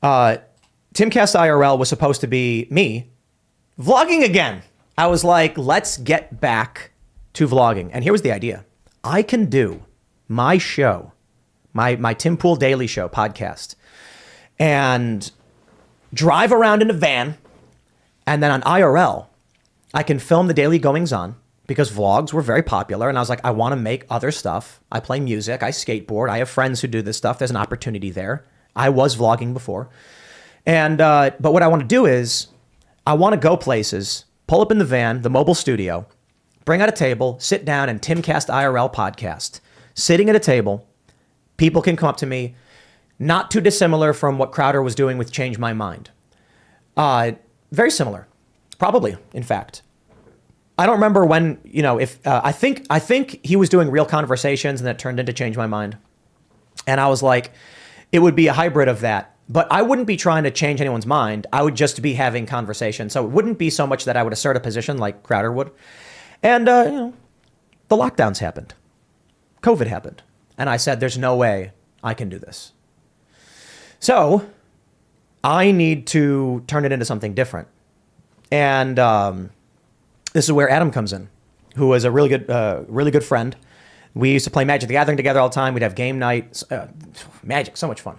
Timcast IRL was supposed to be me vlogging again. I was like, let's get back to vlogging. And here was the idea. I can do my show, my Tim Pool Daily Show podcast, and drive around in a van. And then on IRL, I can film the daily goings on because vlogs were very popular. And I was like, I want to make other stuff. I play music. I skateboard. I have friends who do this stuff. There's an opportunity there. I was vlogging before. And, but what I want to do is I want to go places, pull up in the van, the mobile studio, bring out a table, sit down and Timcast IRL podcast. Sitting at a table, people can come up to me, not too dissimilar from what Crowder was doing with Change My Mind. Very similar, probably, in fact. I don't remember when, if I think he was doing real conversations and that turned into Change My Mind. And I was like, it would be a hybrid of that. But I wouldn't be trying to change anyone's mind. I would just be having conversation. So it wouldn't be so much that I would assert a position like Crowder would. And, the lockdowns happened. COVID happened. And I said, there's no way I can do this. So I need to turn it into something different. And this is where Adam comes in, who is a really good friend. We used to play Magic the Gathering together all the time. We'd have game night. Magic, so much fun.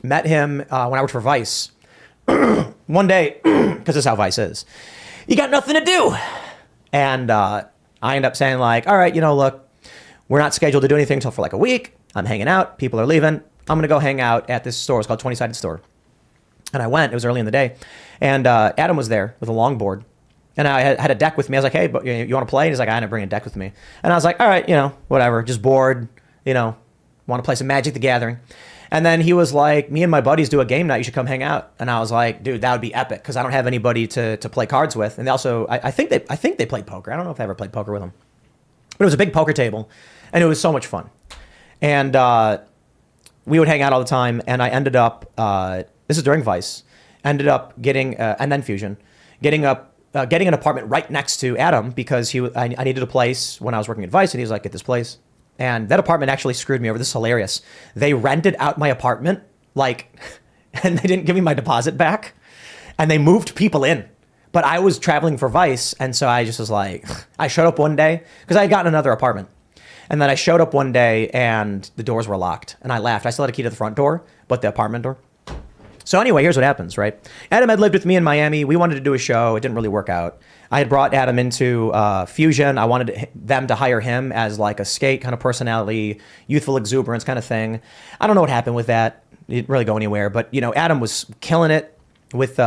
Met him when I worked for Vice. One day, because this is how Vice is, you got nothing to do. And I end up saying like, all right, look, we're not scheduled to do anything until for like a week. I'm hanging out. People are leaving. I'm going to go hang out at this store. It's called 20-Sided Store. And I went. It was early in the day. And Adam was there with a longboard. And I had a deck with me. I was like, hey, but you want to play? And he's like, I didn't bring a deck with me. And I was like, all right, whatever. Just bored, want to play some Magic the Gathering. And then he was like, me and my buddies do a game night. You should come hang out. And I was like, dude, that would be epic because I don't have anybody to play cards with. And they also, I think they played poker. I don't know if I ever played poker with them. But it was a big poker table. And it was so much fun. And we would hang out all the time. And I ended up, this is during Vice, ended up getting, and then Fusion, getting an apartment right next to Adam because I needed a place when I was working at Vice. And he was like, get this place. And that apartment actually screwed me over. This is hilarious. They rented out my apartment, and they didn't give me my deposit back. And they moved people in. But I was traveling for Vice, and so I just was like, I showed up one day, because I had gotten another apartment. And then I showed up one day, and the doors were locked. And I laughed. I still had a key to the front door, but the apartment door. So anyway, here's what happens, right? Adam had lived with me in Miami. We wanted to do a show. It didn't really work out. I had brought Adam into Fusion. I wanted them to hire him as like a skate kind of personality, youthful exuberance kind of thing. I don't know what happened with that. It didn't really go anywhere. But, Adam was killing it with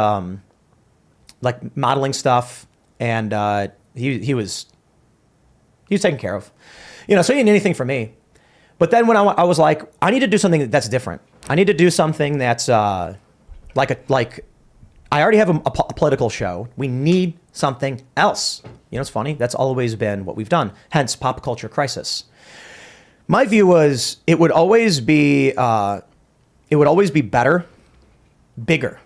like modeling stuff. And he was taken care of. So he didn't need anything from me. But then when I was like, I need to do something that's different. I need to do something that's like I already have a political show. We need something else. You know, it's funny. That's always been what we've done. Hence, pop culture crisis. My view was it would always be better, bigger,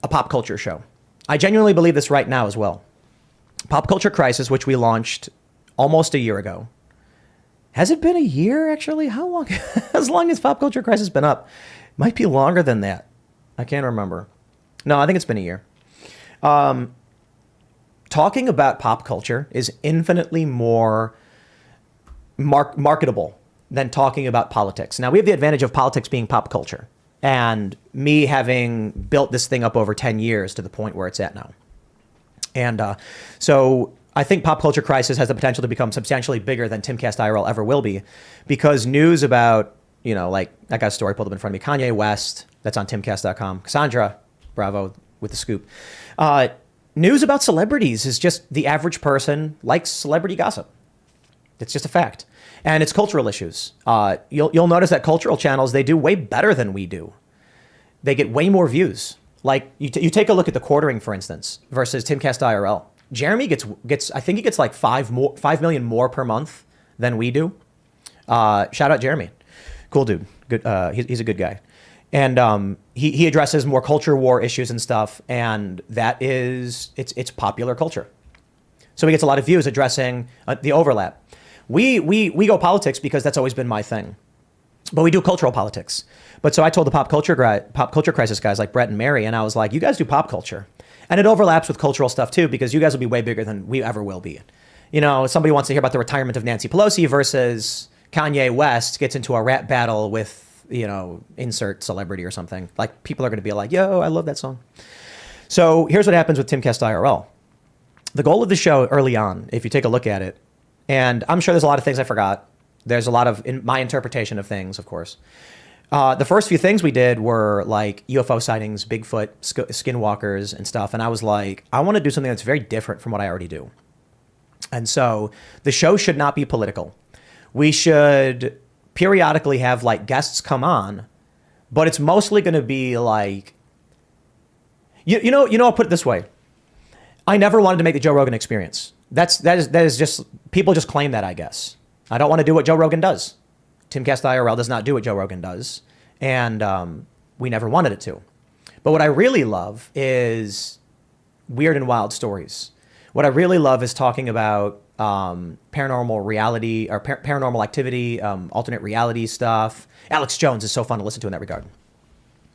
a pop culture show. I genuinely believe this right now as well. Pop Culture Crisis, which we launched almost a year ago. Has it been a year, actually? How long? As long as Pop Culture Crisis been up? Might be longer than that. I can't remember. No, I think it's been a year. Talking about pop culture is infinitely more marketable than talking about politics. Now, we have the advantage of politics being pop culture and me having built this thing up over 10 years to the point where it's at now. And so I think Pop Culture Crisis has the potential to become substantially bigger than Timcast IRL ever will be, because news about, you know, like I got a story pulled up in front of me, Kanye West, that's on timcast.com. Cassandra, bravo, with the scoop. News about celebrities is just the average person likes celebrity gossip. It's just a fact. And it's cultural issues. You'll notice that cultural channels, they do way better than we do. They get way more views. Like you take a look at the quartering, for instance, versus Timcast IRL. Jeremy gets I think he gets like 5 million more per month than we do. Shout out Jeremy, cool dude. Good. He's a good guy, and he addresses more culture war issues and stuff, and that is it's popular culture. So he gets a lot of views addressing the overlap. We go politics because that's always been my thing, but we do cultural politics. But so I told the pop culture crisis guys like Brett and Mary, and I was like, you guys do pop culture. And it overlaps with cultural stuff too, because you guys will be way bigger than we ever will be. You know, somebody wants to hear about the retirement of Nancy Pelosi versus Kanye West gets into a rap battle with, you know, insert celebrity or something. Like people are going to be like, yo, I love that song. So here's what happens with Timcast IRL. The goal of the show early on, if you take a look at it, and I'm sure there's a lot of things I forgot. There's a lot of in my interpretation of things, of course. The first few things we did were like UFO sightings, Bigfoot, skinwalkers and stuff. And I was like, I want to do something that's very different from what I already do. And so the show should not be political. We should periodically have like guests come on, but it's mostly going to be like, you know, I'll put it this way. I never wanted to make the Joe Rogan experience. That is just, people just claim that, I guess. I don't want to do what Joe Rogan does. Timcast IRL does not do what Joe Rogan does, and we never wanted it to. But what I really love is weird and wild stories. What I really love is talking about paranormal reality or paranormal activity, alternate reality stuff. Alex Jones is so fun to listen to in that regard.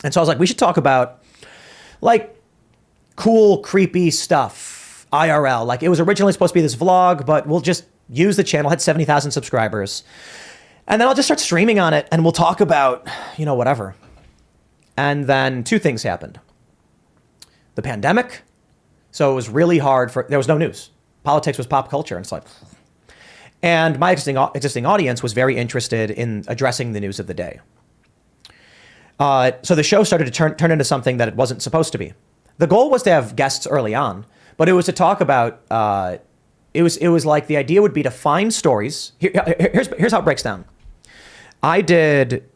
And so I was like, we should talk about like cool, creepy stuff, IRL. Like it was originally supposed to be this vlog, but we'll just use the channel, had 70,000 subscribers. And then I'll just start streaming on it and we'll talk about, you know, whatever. And then 2 things happened. The pandemic. So it was really hard there was no news. Politics was pop culture. And it's like, and my existing audience was very interested in addressing the news of the day. So the show started to turn into something that it wasn't supposed to be. The goal was to have guests early on, but it was to talk about, it was like the idea would be to find stories. Here's how it breaks down. I did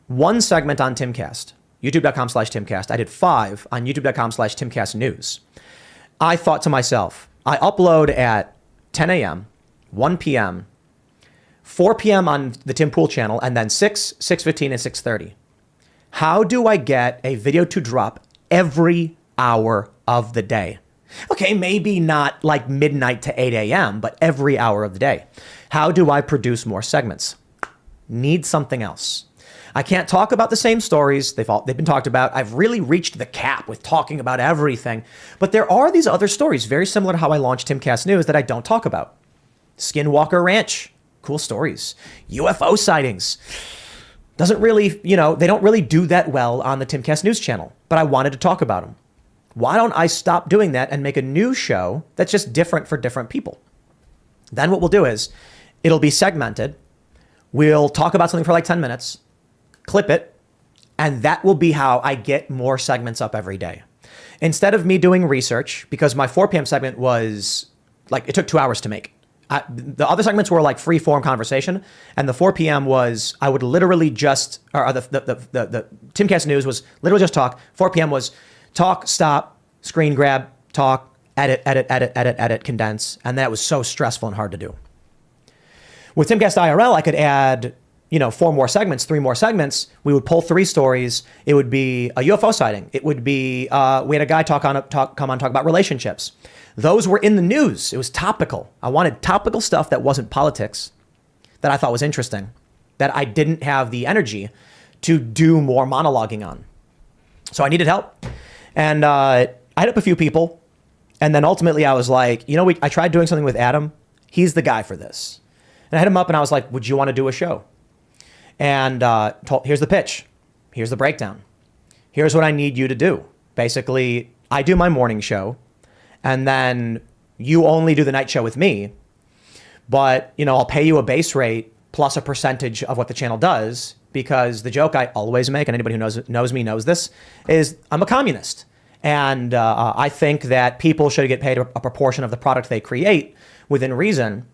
1 segment on Timcast, youtube.com/Timcast. I did 5 on youtube.com/Timcast News. I thought to myself, I upload at 10 a.m., 1 p.m., 4 p.m. on the Tim Pool channel, and then 6, 6:15, and 6:30. How do I get a video to drop every hour of the day? Okay, maybe not like midnight to 8 a.m., but every hour of the day. How do I produce more segments? Need something else. I can't talk about the same stories. They've been talked about. I've really reached the cap with talking about everything. But there are these other stories, very similar to how I launched Timcast News, that I don't talk about. Skinwalker Ranch, cool stories. UFO sightings. Doesn't really, you know, they don't really do that well on the Timcast News channel, but I wanted to talk about them. Why don't I stop doing that and make a new show that's just different for different people? Then what we'll do is it'll be segmented. We'll talk about something for like 10 minutes, clip it, and that will be how I get more segments up every day. Instead of me doing research, because my 4 p.m. segment was like, it took 2 hours to make. The other segments were like free form conversation, and the 4 p.m. was, I would literally just, or the Timcast News was literally just talk. 4 p.m. was talk, stop, screen grab, talk, edit, condense. And that was so stressful and hard to do. With Timcast IRL, I could add, 4 more segments, 3 more segments. We would pull 3 stories. It would be a UFO sighting. It would be, we had a guy come on, talk about relationships. Those were in the news. It was topical. I wanted topical stuff that wasn't politics, that I thought was interesting, that I didn't have the energy to do more monologuing on. So I needed help. And I hit up a few people. And then ultimately I was like, I tried doing something with Adam. He's the guy for this. And I hit him up and I was like, would you want to do a show? And here's the pitch. Here's the breakdown. Here's what I need you to do. Basically, I do my morning show and then you only do the night show with me. But, I'll pay you a base rate plus a percentage of what the channel does, because the joke I always make, and anybody who knows me knows this, is I'm a communist. And I think that people should get paid a proportion of the product they create within reason.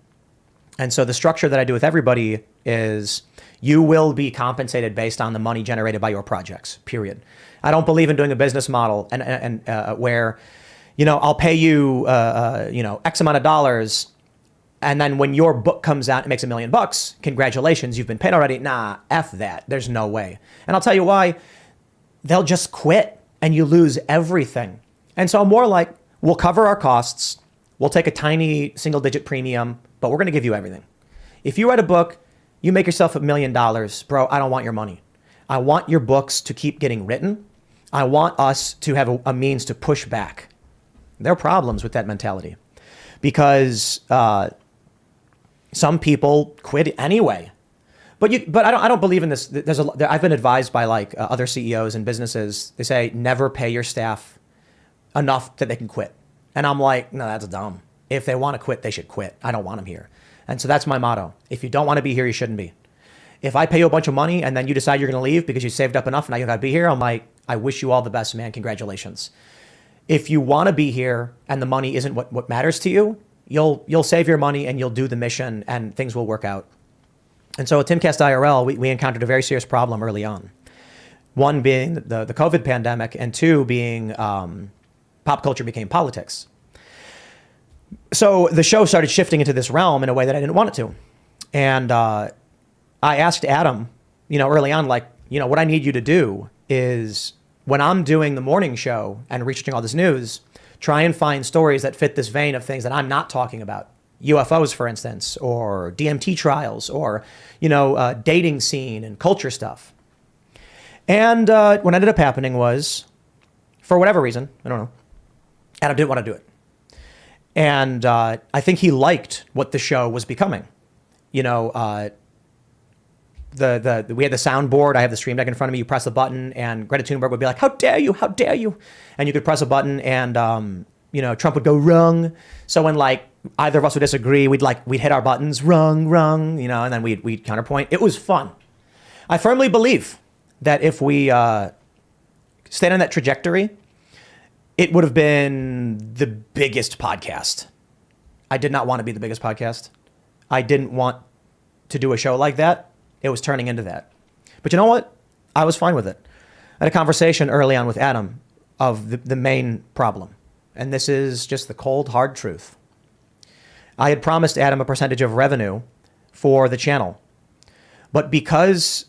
And so the structure that I do with everybody is you will be compensated based on the money generated by your projects, period. I don't believe in doing a business model and where, I'll pay you, X amount of dollars. And then when your book comes out and makes $1 million, congratulations, you've been paid already. Nah, F that. There's no way. And I'll tell you why. They'll just quit and you lose everything. And so I'm more like, we'll cover our costs. We'll take a tiny single-digit premium, but we're going to give you everything. If you write a book, you make yourself $1 million, bro, I don't want your money. I want your books to keep getting written. I want us to have a means to push back. There are problems with that mentality because some people quit anyway. But I don't believe in this. I've been advised by other CEOs and businesses. They say never pay your staff enough that they can quit. And I'm like, no, that's dumb. If they want to quit, they should quit. I don't want them here. And so that's my motto. If you don't want to be here, you shouldn't be. If I pay you a bunch of money and then you decide you're going to leave because you saved up enough and now you got to be here, I'm like, I wish you all the best, man. Congratulations. If you want to be here and the money isn't what matters to you, you'll save your money and you'll do the mission and things will work out. And so at Timcast IRL, we encountered a very serious problem early on. One being the COVID pandemic, and 2 being pop culture became politics. So the show started shifting into this realm in a way that I didn't want it to. And I asked Adam, early on, what I need you to do is when I'm doing the morning show and researching all this news, try and find stories that fit this vein of things that I'm not talking about. UFOs, for instance, or DMT trials, or, dating scene and culture stuff. And what ended up happening was, for whatever reason, I don't know, Adam didn't want to do it. And I think he liked what the show was becoming. We had the soundboard. I have the stream deck in front of me. You press the button and Greta Thunberg would be like, how dare you? How dare you? And you could press a button and, Trump would go wrong. So when either of us would disagree, we'd hit our buttons, wrong, and then we'd counterpoint. It was fun. I firmly believe that if we stayed on that trajectory, it would have been the biggest podcast. I did not want to be the biggest podcast. I didn't want to do a show like that. It was turning into that. But you know what? I was fine with it. I had a conversation early on with Adam of the main problem. And this is just the cold, hard truth. I had promised Adam a percentage of revenue for the channel. But because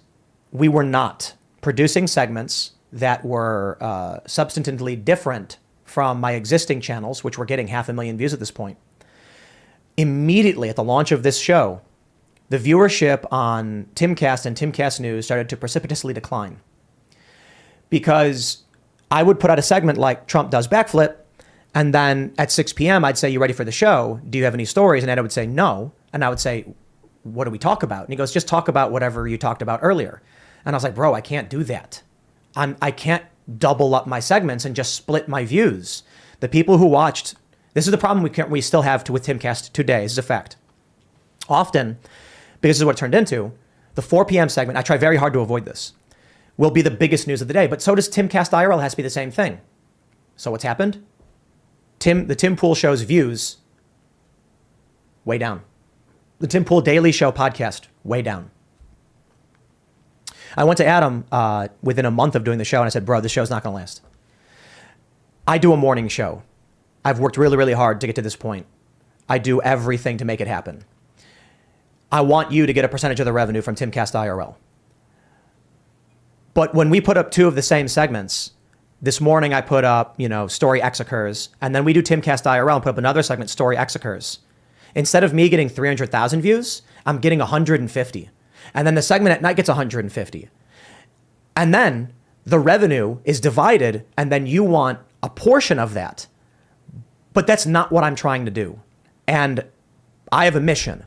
we were not producing segments that were substantively different from my existing channels, which were getting 500,000 views at this point, immediately at the launch of this show, the viewership on Timcast and Timcast News started to precipitously decline. Because I would put out a segment like Trump does backflip, and then at 6 p.m., I'd say, you ready for the show? Do you have any stories? And Ed would say, no. And I would say, what do we talk about? And he goes, just talk about whatever you talked about earlier. And I was like, bro, I can't do that. I can't double up my segments and just split my views. The people who watched, this is the problem we still have with Timcast today. This is a fact. Often, because this is what it turned into, the 4 p.m. segment, I try very hard to avoid this, will be the biggest news of the day. But so does Timcast IRL, has to be the same thing. So what's happened? The Tim Pool Show's views, way down. The Tim Pool Daily Show podcast, way down. I went to Adam within a month of doing the show and I said, bro, this show's not going to last. I do a morning show. I've worked really, really hard to get to this point. I do everything to make it happen. I want you to get a percentage of the revenue from Timcast IRL. But when we put up two of the same segments, this morning I put up, story X occurs, and then we do Timcast IRL and put up another segment, story X occurs. Instead of me getting 300,000 views, I'm getting 150. And then the segment at night gets 150. And then the revenue is divided, and then you want a portion of that. But that's not what I'm trying to do. And I have a mission.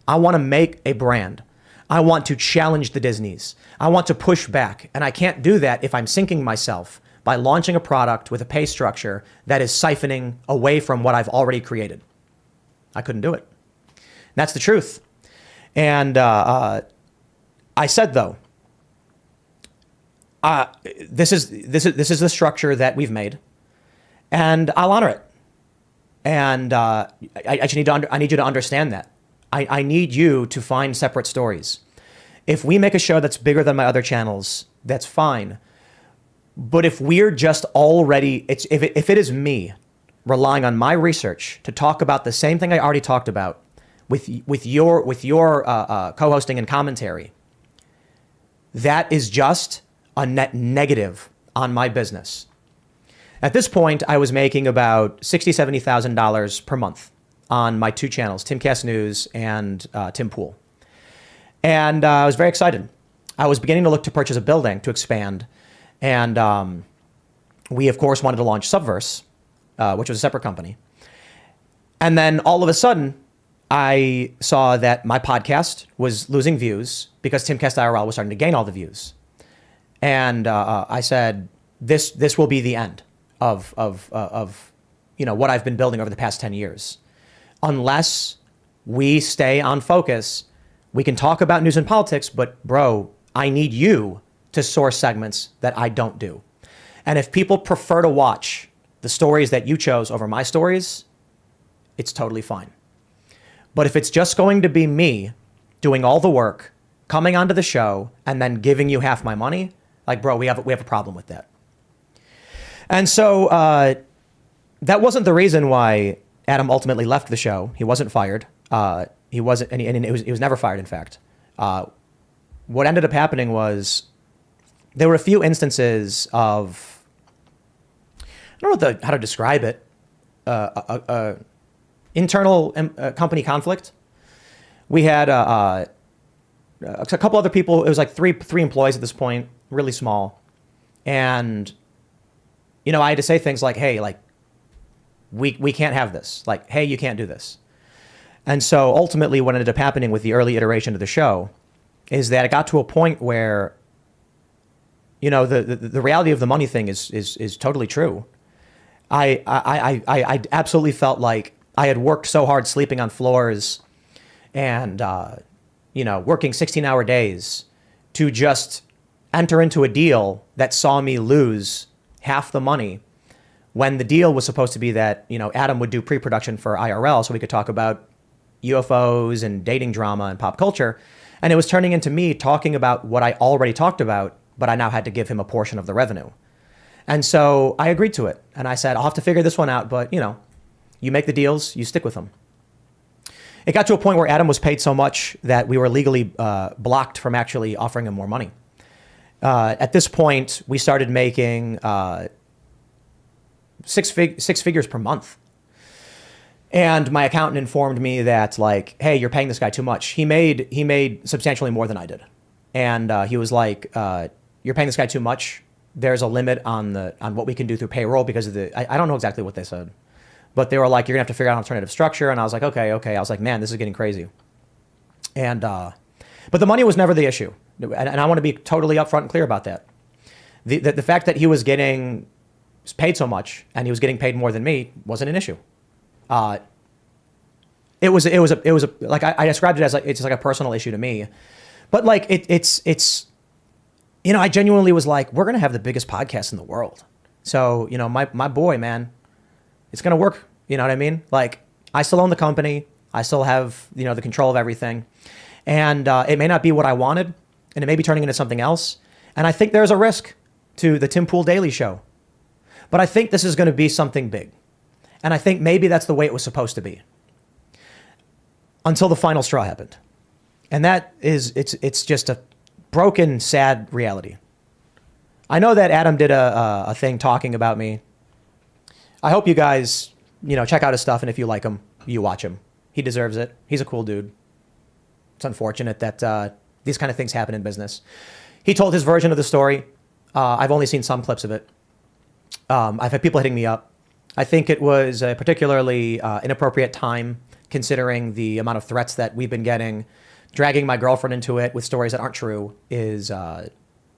I want to make a brand. I want to challenge the Disneys. I want to push back. And I can't do that if I'm sinking myself by launching a product with a pay structure that is siphoning away from what I've already created. I couldn't do it. That's the truth. And I said, though, this is the structure that we've made, and I'll honor it. And I need you to understand that. I need you to find separate stories. If we make a show that's bigger than my other channels, that's fine. But if we're just already, if it is me relying on my research to talk about the same thing I already talked about with your co-hosting and commentary, that is just a net negative on my business. At this point, I was making about $60,000, $70,000 per month on my two channels, Timcast News and Tim Pool. And I was very excited. I was beginning to look to purchase a building to expand. And we, of course, wanted to launch Subverse, which was a separate company. And then all of a sudden, I saw that my podcast was losing views because Timcast IRL was starting to gain all the views. And I said, this will be the end of what I've been building over the past 10 years. Unless we stay on focus, we can talk about news and politics, but bro, I need you to source segments that I don't do. And if people prefer to watch the stories that you chose over my stories, it's totally fine. But if it's just going to be me doing all the work, coming onto the show, and then giving you half my money, like, bro, we have a problem with that. And so that wasn't the reason why Adam ultimately left the show. He wasn't fired. He wasn't, and he was never fired, in fact. What ended up happening was there were a few instances of, I don't know how to describe it, internal company conflict. We had a couple other people. It was like three employees at this point, really small. And, I had to say things like, hey, like, we can't have this. Like, hey, you can't do this. And so ultimately what ended up happening with the early iteration of the show is that it got to a point where, the reality of the money thing is totally true. I absolutely felt like I had worked so hard sleeping on floors and, working 16-hour days to just enter into a deal that saw me lose half the money when the deal was supposed to be that, Adam would do pre-production for IRL so we could talk about UFOs and dating drama and pop culture. And it was turning into me talking about what I already talked about, but I now had to give him a portion of the revenue. And so I agreed to it. And I said, I'll have to figure this one out, but you make the deals, you stick with them. It got to a point where Adam was paid so much that we were legally blocked from actually offering him more money. At this point, we started making six figures per month. And my accountant informed me that, like, hey, you're paying this guy too much. He made substantially more than I did. And he was like, you're paying this guy too much. There's a limit on what we can do through payroll because of I don't know exactly what they said. But they were like, you're going to have to figure out an alternative structure. And I was like, okay. I was like, man, this is getting crazy. And but the money was never the issue. And I want to be totally upfront and clear about that. The fact that he was getting paid so much and he was getting paid more than me wasn't an issue. It was like I described it as like it's like a personal issue to me, but like it's I genuinely was like, we're gonna have the biggest podcast in the world, so my boy, man, it's gonna work. You know what I mean? Like, I still own the company, I still have the control of everything, and it may not be what I wanted, and it may be turning into something else, and I think there's a risk to the Tim Pool Daily Show, but I think this is going to be something big. And I think maybe that's the way it was supposed to be. Until the final straw happened. And that is, it's just a broken, sad reality. I know that Adam did a thing talking about me. I hope you guys, check out his stuff. And if you like him, you watch him. He deserves it. He's a cool dude. It's unfortunate that these kind of things happen in business. He told his version of the story. I've only seen some clips of it. I've had people hitting me up. I think it was a particularly inappropriate time considering the amount of threats that we've been getting. Dragging my girlfriend into it with stories that aren't true is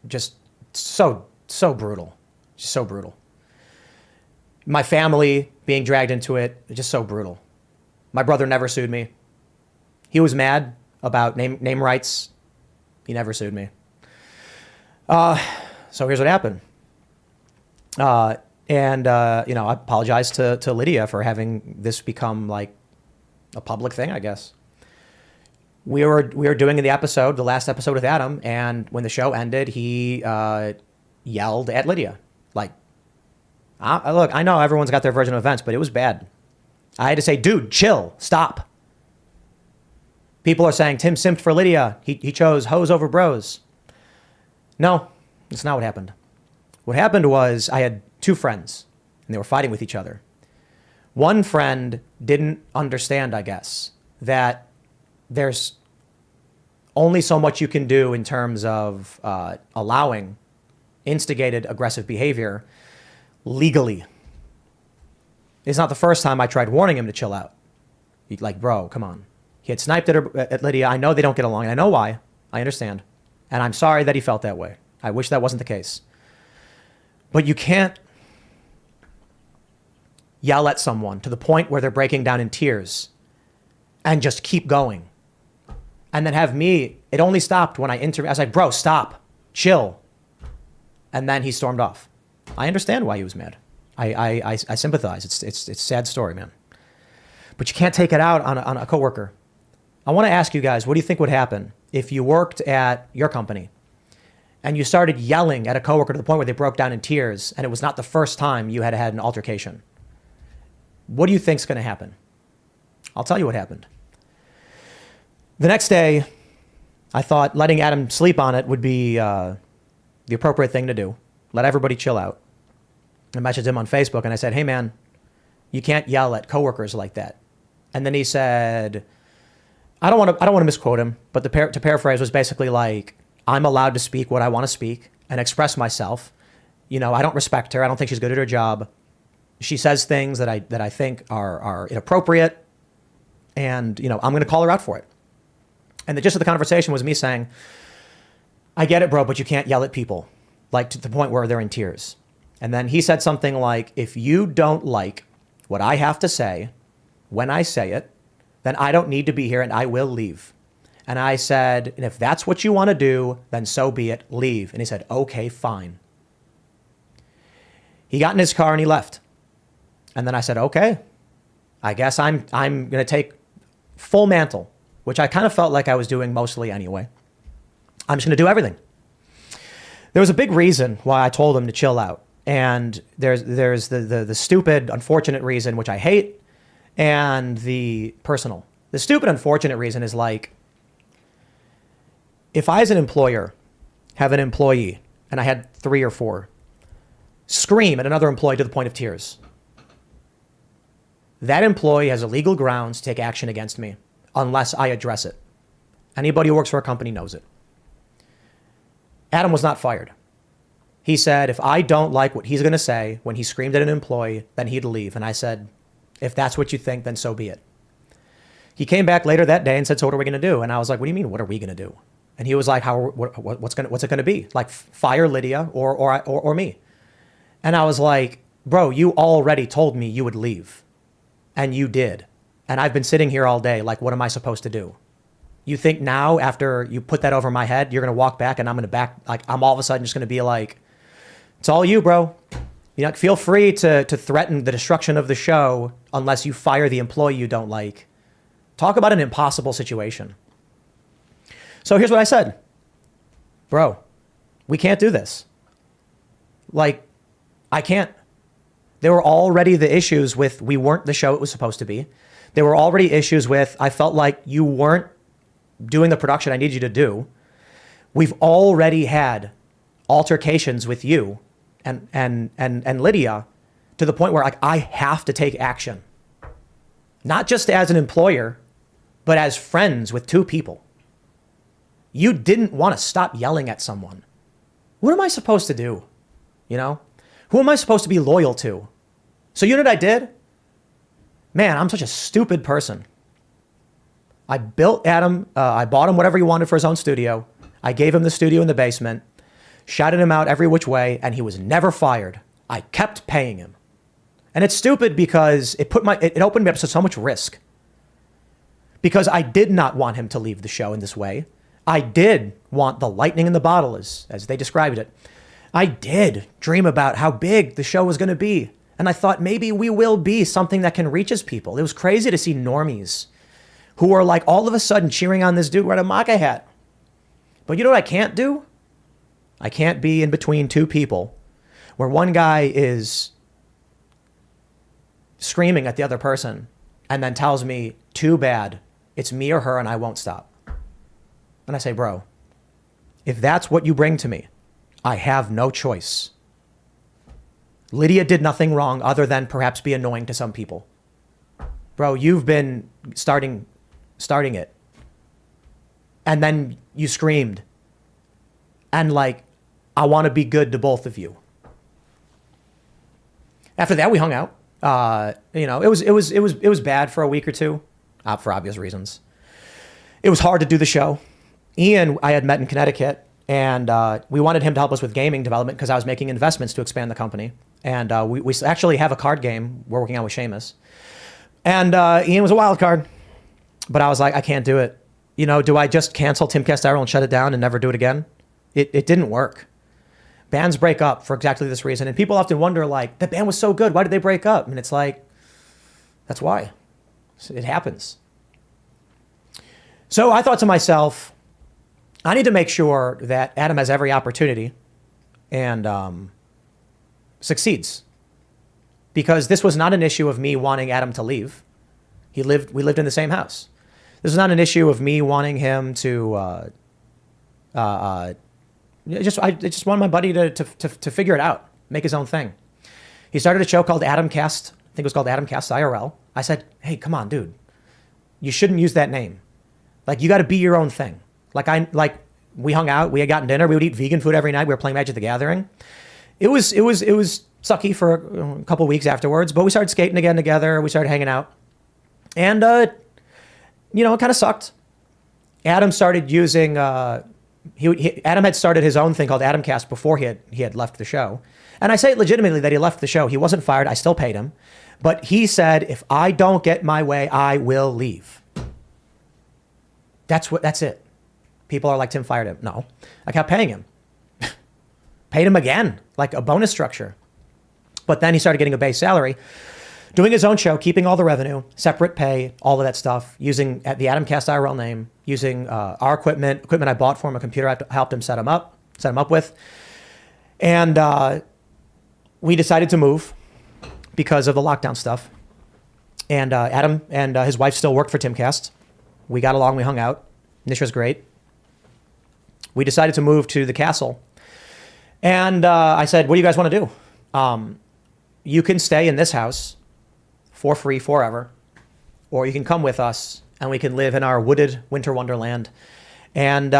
just so brutal. Just so brutal. My family being dragged into it, just so brutal. My brother never sued me. He was mad about name rights. He never sued me. So here's what happened. I apologize to Lydia for having this become like a public thing, I guess. We were doing the last episode with Adam, and when the show ended, he yelled at Lydia. Like, look, I know everyone's got their version of events, but it was bad. I had to say, dude, chill, stop. People are saying Tim simped for Lydia. He chose hoes over bros. No, that's not what happened. What happened was I had two friends, and they were fighting with each other. One friend didn't understand, I guess, that there's only so much you can do in terms of allowing instigated aggressive behavior legally. It's not the first time I tried warning him to chill out. Like, bro, come on. He had sniped at Lydia. I know they don't get along, and I know why. I understand. And I'm sorry that he felt that way. I wish that wasn't the case. But you can't yell at someone to the point where they're breaking down in tears and just keep going. And then have me, it only stopped when I was like, bro, stop, chill. And then he stormed off. I understand why he was mad. I sympathize. It's a sad story, man. But you can't take it out on a coworker. I want to ask you guys, what do you think would happen if you worked at your company and you started yelling at a coworker to the point where they broke down in tears and it was not the first time you had an altercation? What do you think's going to happen? I'll tell you what happened. The next day, I thought letting Adam sleep on it would be the appropriate thing to do. Let everybody chill out. I messaged him on Facebook and I said, hey man, you can't yell at coworkers like that. And then he said, I don't want to misquote him, but to paraphrase was basically like, I'm allowed to speak what I want to speak and express myself. I don't respect her. I don't think she's good at her job. She says things that I think are inappropriate, and I'm going to call her out for it. And the gist of the conversation was me saying, I get it, bro, but you can't yell at people, like to the point where they're in tears. And then he said something like, if you don't like what I have to say when I say it, then I don't need to be here and I will leave. And I said, and if that's what you want to do, then so be it, leave. And he said, okay, fine. He got in his car and he left. And then I said, okay, I guess I'm going to take full mantle, which I kind of felt like I was doing mostly anyway. I'm just going to do everything. There was a big reason why I told him to chill out. And there's the stupid, unfortunate reason, which I hate, and the personal. The stupid, unfortunate reason is like, if I as an employer have an employee, and I had 3 or 4, scream at another employee to the point of tears, that employee has a legal grounds to take action against me unless I address it. Anybody who works for a company knows it. Adam was not fired. He said, if I don't like what he's going to say when he screamed at an employee, then he'd leave. And I said, if that's what you think, then so be it. He came back later that day and said, so what are we going to do? And I was like, what do you mean, what are we going to do? And he was like, what's it going to be? Like fire Lydia or me? And I was like, bro, you already told me you would leave. And you did. And I've been sitting here all day. Like, what am I supposed to do? You think now, after you put that over my head, you're going to walk back and I'm going to I'm all of a sudden just going to be like, it's all you, bro. Feel free to threaten the destruction of the show unless you fire the employee you don't like. Talk about an impossible situation. So here's what I said. Bro, we can't do this. Like, I can't. There were already the issues with we weren't the show it was supposed to be. There were already issues with I felt like you weren't doing the production I need you to do. We've already had altercations with you and Lydia to the point where like I have to take action. Not just as an employer, but as friends with two people. You didn't want to stop yelling at someone. What am I supposed to do? You know? Who am I supposed to be loyal to? So you know what I did? Man, I'm such a stupid person. I built Adam, I bought him whatever he wanted for his own studio. I gave him the studio in the basement, shouted him out every which way, and he was never fired. I kept paying him. And it's stupid because it opened me up to so much risk. Because I did not want him to leave the show in this way. I did want the lightning in the bottle, as they described it. I did dream about how big the show was going to be. And I thought maybe we will be something that can reach as people. It was crazy to see normies who are like all of a sudden cheering on this dude wearing a MAGA hat. But you know what I can't do? I can't be in between two people where one guy is screaming at the other person and then tells me, too bad, it's me or her and I won't stop. And I say, bro, if that's what you bring to me, I have no choice. Lydia did nothing wrong other than perhaps be annoying to some people. Bro, you've been starting it. And then you screamed. And like, I want to be good to both of you. After that, we hung out. It was bad for a week or two, for obvious reasons. It was hard to do the show. Ian, I had met in Connecticut, and we wanted him to help us with gaming development because I was making investments to expand the company. And we actually have a card game we're working on with Seamus. And Ian was a wild card, but I was like, I can't do it. You know, do I just cancel Timcast IRL and shut it down and never do it again? It didn't work. Bands break up for exactly this reason. And people often wonder, like, the band was so good. Why did they break up? And it's like, that's why. It happens. So I thought to myself, I need to make sure that Adam has every opportunity and succeeds. Because this was not an issue of me wanting Adam to leave. We lived in the same house. This is not an issue of me wanting him to I just wanted my buddy to figure it out, make his own thing. He started a show called Timcast. I think it was called Timcast IRL. I said, hey, come on, dude. You shouldn't use that name. Like, you got to be your own thing. Like we hung out, we had gotten dinner, we would eat vegan food every night. We were playing Magic the Gathering. It was sucky for a couple of weeks afterwards, but we started skating again together. We started hanging out. And, it kind of sucked. Adam started using... Adam had started his own thing called Timcast before he had left the show. And I say it legitimately that he left the show. He wasn't fired. I still paid him. But he said, if I don't get my way, I will leave. That's it. People are like, Tim fired him. No, I kept paying him. Paid him again, like a bonus structure. But then he started getting a base salary, doing his own show, keeping all the revenue, separate pay, all of that stuff, using the Timcast IRL name, using our equipment I bought for him, a computer I helped him set him up with. And we decided to move because of the lockdown stuff. And Adam and his wife still worked for Timcast. We got along, we hung out. Nisha's great. We decided to move to the castle. And I said, what do you guys want to do? You can stay in this house for free forever, or you can come with us and we can live in our wooded winter wonderland and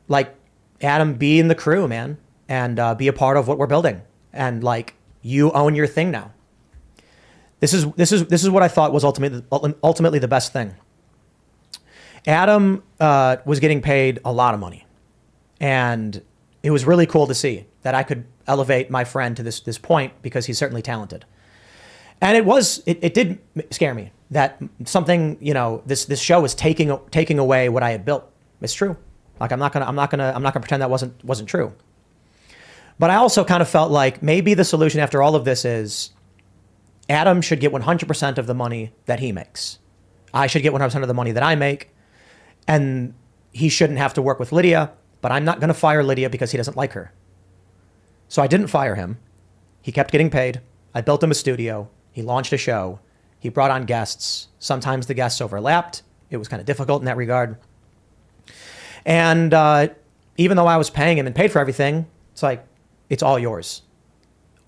like Adam, be in the crew, man, and be a part of what we're building. And like, you own your thing now. This is what I thought was ultimately the best thing. Adam was getting paid a lot of money, and it was really cool to see that I could elevate my friend to this point because he's certainly talented. And it did scare me that something, this show was taking away what I had built. It's true. Like, I'm not gonna pretend that wasn't true. But I also kind of felt like maybe the solution after all of this is Adam should get 100% of the money that he makes. I should get 100% of the money that I make. And he shouldn't have to work with Lydia, but I'm not going to fire Lydia because he doesn't like her. So I didn't fire him. He kept getting paid. I built him a studio. He launched a show. He brought on guests. Sometimes the guests overlapped. It was kind of difficult in that regard. And even though I was paying him and paid for everything, it's like, it's all yours.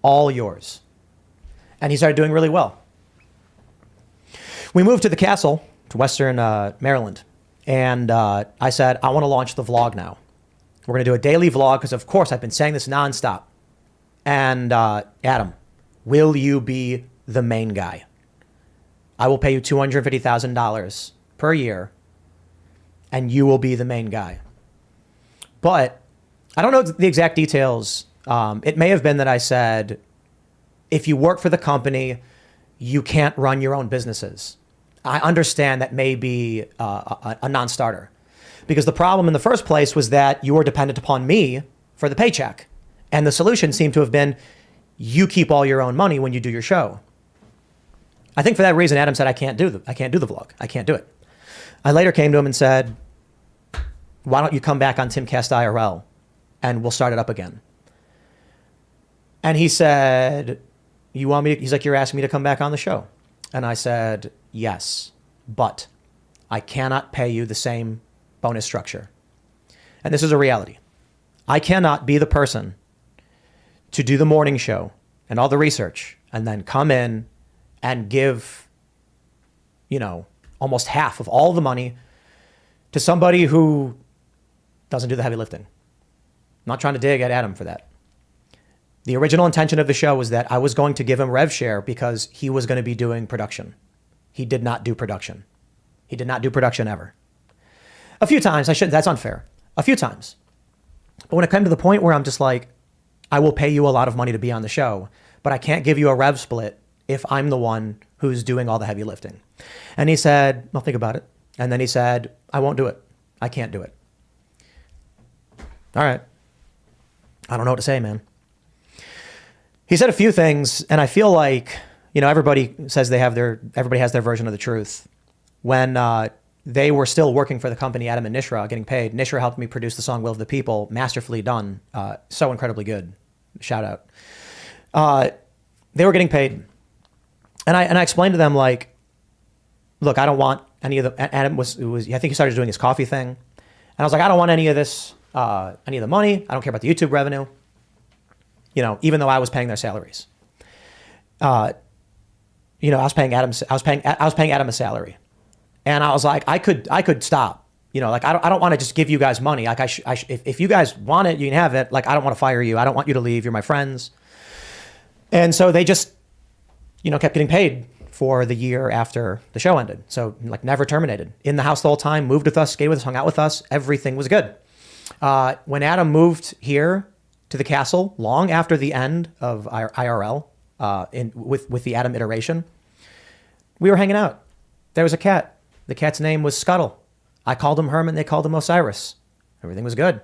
All yours. And he started doing really well. We moved to the castle, to Western Maryland. And I said, I want to launch the vlog now. We're going to do a daily vlog because, of course, I've been saying this nonstop. And Adam, will you be the main guy? I will pay you $250,000 per year, and you will be the main guy. But I don't know the exact details. It may have been that I said, if you work for the company, you can't run your own businesses. I understand that may be a non-starter. Because the problem in the first place was that you were dependent upon me for the paycheck. And the solution seemed to have been, you keep all your own money when you do your show. I think for that reason, Adam said, I can't do the vlog. I can't do it. I later came to him and said, why don't you come back on Timcast IRL and we'll start it up again? And he said, you want me to, he's like, you're asking me to come back on the show. And I said, yes, but I cannot pay you the same bonus structure. And this is a reality. I cannot be the person to do the morning show and all the research and then come in and give, almost half of all the money to somebody who doesn't do the heavy lifting. I'm not trying to dig at Adam for that. The original intention of the show was that I was going to give him rev share because he was going to be doing production. He did not do production. He did not do production ever. A few times, that's unfair. A few times. But when it came to the point where I'm just like, I will pay you a lot of money to be on the show, but I can't give you a rev split if I'm the one who's doing all the heavy lifting. And he said, I'll think about it. And then he said, I won't do it. I can't do it. All right. I don't know what to say, man. He said a few things, and I feel like, everybody says everybody has their version of the truth. When they were still working for the company, Adam and Nishra, getting paid. Nishra helped me produce the song Will of the People, masterfully done, so incredibly good. Shout out. They were getting paid. And I explained to them, like, look, I don't want any of the, Adam I think he started doing his coffee thing. And I was like, I don't want any of this, any of the money. I don't care about the YouTube revenue. Even though I was paying their salaries. I was paying Adam a salary. And I was like, I could stop. I don't want to just give you guys money. Like if you guys want it, you can have it. Like, I don't want to fire you. I don't want you to leave. You're my friends. And so they just, kept getting paid for the year after the show ended. So never terminated. In the house the whole time, moved with us, skated with us, hung out with us. Everything was good. When Adam moved here to the castle, long after the end of our IRL, with the Adam iteration, we were hanging out. There was a cat. The cat's name was Scuttle. I called him Herman. They called him Osiris. Everything was good.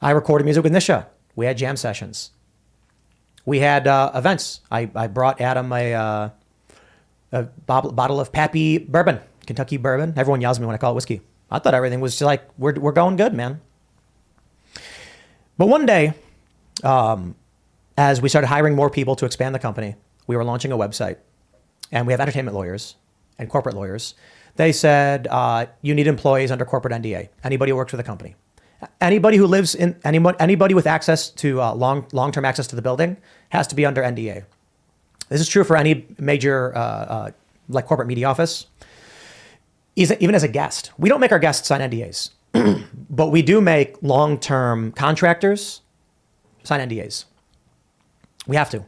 I recorded music with Nisha. We had jam sessions. We had events. I brought Adam a bottle of Pappy bourbon, Kentucky bourbon. Everyone yells at me when I call it whiskey. I thought everything was just like, we're going good, man. But one day, as we started hiring more people to expand the company, we were launching a website, and we have entertainment lawyers and corporate lawyers. They said, you need employees under corporate NDA. Anybody who works for the company. Anybody who lives in, anybody with access to long-term access to the building has to be under NDA. This is true for any major corporate media office. Even as a guest. We don't make our guests sign NDAs, but we do make long-term contractors sign NDAs. We have to.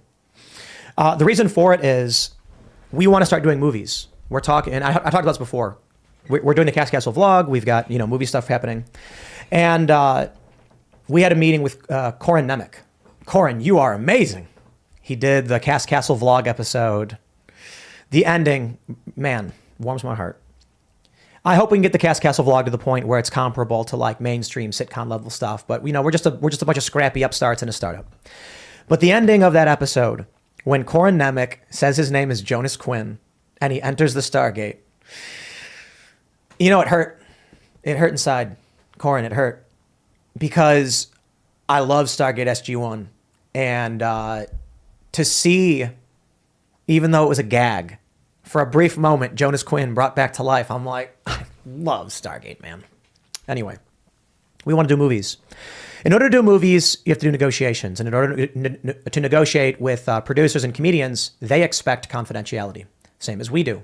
The reason for it is we want to start doing movies. We're talking, and I talked about this before. We're doing the Cast Castle vlog. We've got, movie stuff happening. And we had a meeting with Corin Nemec. Corin, you are amazing. He did the Cast Castle vlog episode. The ending, man, warms my heart. I hope we can get the Cast Castle vlog to the point where it's comparable to mainstream sitcom level stuff. But we're just a bunch of scrappy upstarts in a startup. But the ending of that episode, when Corin Nemec says his name is Jonas Quinn and he enters the Stargate, it hurt. It hurt inside. Corin, it hurt. Because I love Stargate SG-1. And to see even though it was a gag. For a brief moment, Jonas Quinn brought back to life. I'm like, I love Stargate, man. Anyway, we want to do movies. In order to do movies, you have to do negotiations. And in order to negotiate with producers and comedians, they expect confidentiality, same as we do.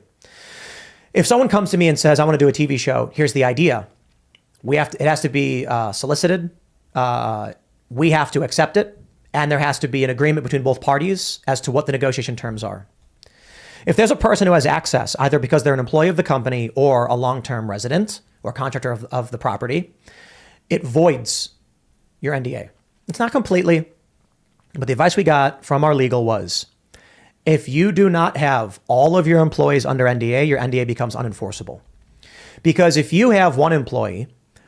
If someone comes to me and says, I want to do a TV show, here's the idea. It has to be solicited. We have to accept it. And there has to be an agreement between both parties as to what the negotiation terms are. If there's a person who has access, either because they're an employee of the company or a long-term resident or contractor of the property, it voids your NDA. It's not completely, but the advice we got from our legal was, if you do not have all of your employees under NDA, your NDA becomes unenforceable. Because if you have one employee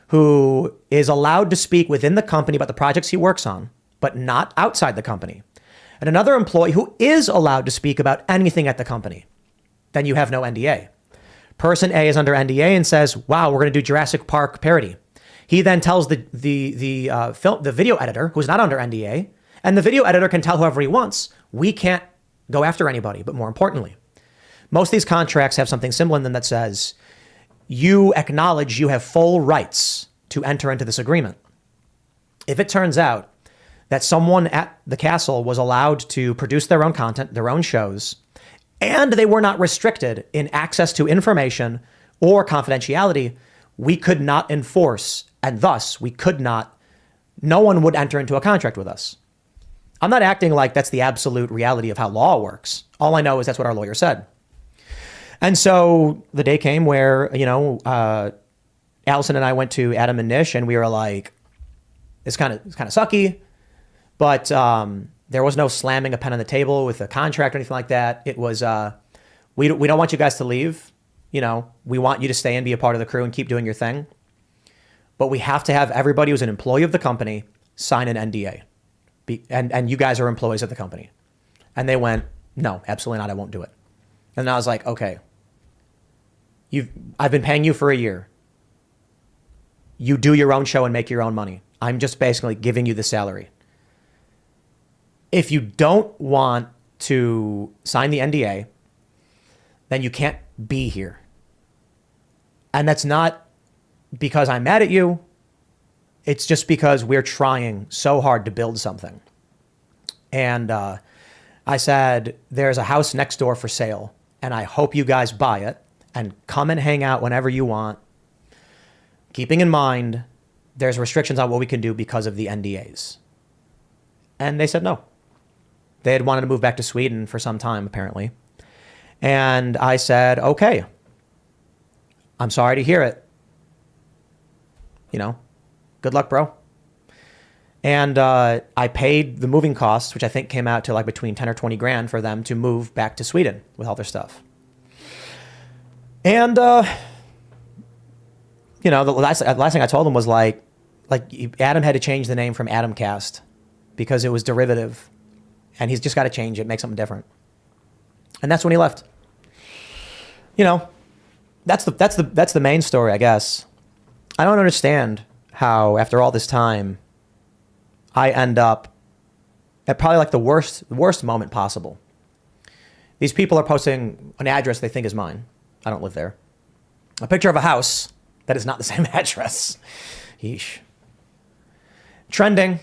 who is allowed to speak within the company about the projects he works on, but not outside the company, and another employee who is allowed to speak about anything at the company, then you have no NDA. Person A is under NDA and says, wow, we're going to do Jurassic Park parody. He then tells the video editor, who's not under NDA, and the video editor can tell whoever he wants, we can't go after anybody. But more importantly, most of these contracts have something similar in them that says, you acknowledge you have full rights to enter into this agreement. If it turns out that someone at the castle was allowed to produce their own content, their own shows, and they were not restricted in access to information or confidentiality, we could not enforce, and thus no one would enter into a contract with us. I'm not acting like that's the absolute reality of how law works. All I know is that's what our lawyer said. And so the day came where, Allison and I went to Adam and Nish and we were like, it's kind of sucky. But there was no slamming a pen on the table with a contract or anything like that. It was, we don't want you guys to leave. We want you to stay and be a part of the crew and keep doing your thing. But we have to have everybody who's an employee of the company sign an NDA. And you guys are employees of the company. And they went, no, absolutely not. I won't do it. And I was like, okay, I've been paying you for a year. You do your own show and make your own money. I'm just basically giving you the salary. If you don't want to sign the NDA, then you can't be here. And that's not because I'm mad at you. It's just because we're trying so hard to build something. And I said, there's a house next door for sale, and I hope you guys buy it and come and hang out whenever you want. Keeping in mind, there's restrictions on what we can do because of the NDAs. And they said no. They had wanted to move back to Sweden for some time, apparently. And I said, okay, I'm sorry to hear it. Good luck, bro. And I paid the moving costs, which I think came out to like between 10 or 20 grand for them to move back to Sweden with all their stuff. And, the last thing I told them was like Adam had to change the name from Timcast because it was derivative. And he's just got to change it, make something different. And that's when he left. That's the main story, I guess. I don't understand how, after all this time, I end up at probably like the worst moment possible. These people are posting an address they think is mine. I don't live there. A picture of a house that is not the same address. Yeesh. Trending.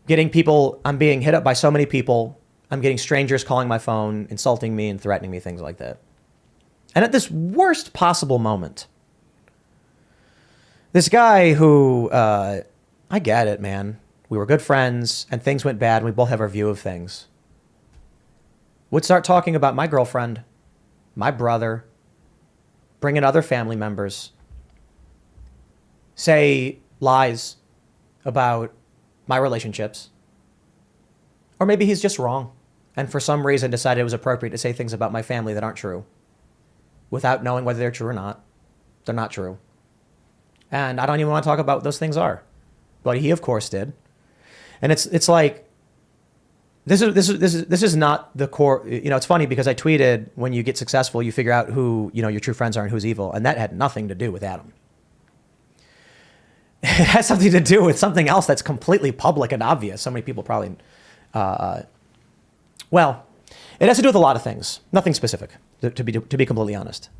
I'm being hit up by so many people. I'm getting strangers calling my phone, insulting me and threatening me, things like that. And at this worst possible moment, this guy who, I get it, man. We were good friends and things went bad and we both have our view of things. Would start talking about my girlfriend, my brother, bring in other family members, say lies about my relationships. Or maybe he's just wrong and for some reason decided it was appropriate to say things about my family that aren't true without knowing whether they're true or not. They're not true. And I don't even want to talk about what those things are. But he, of course, did. And it's like, this is not the core. It's funny because I tweeted, when you get successful, you figure out who, your true friends are and who's evil. And that had nothing to do with Adam. It has something to do with something else that's completely public and obvious. So many people probably, it's It has to do with a lot of things. Nothing specific, to be completely honest.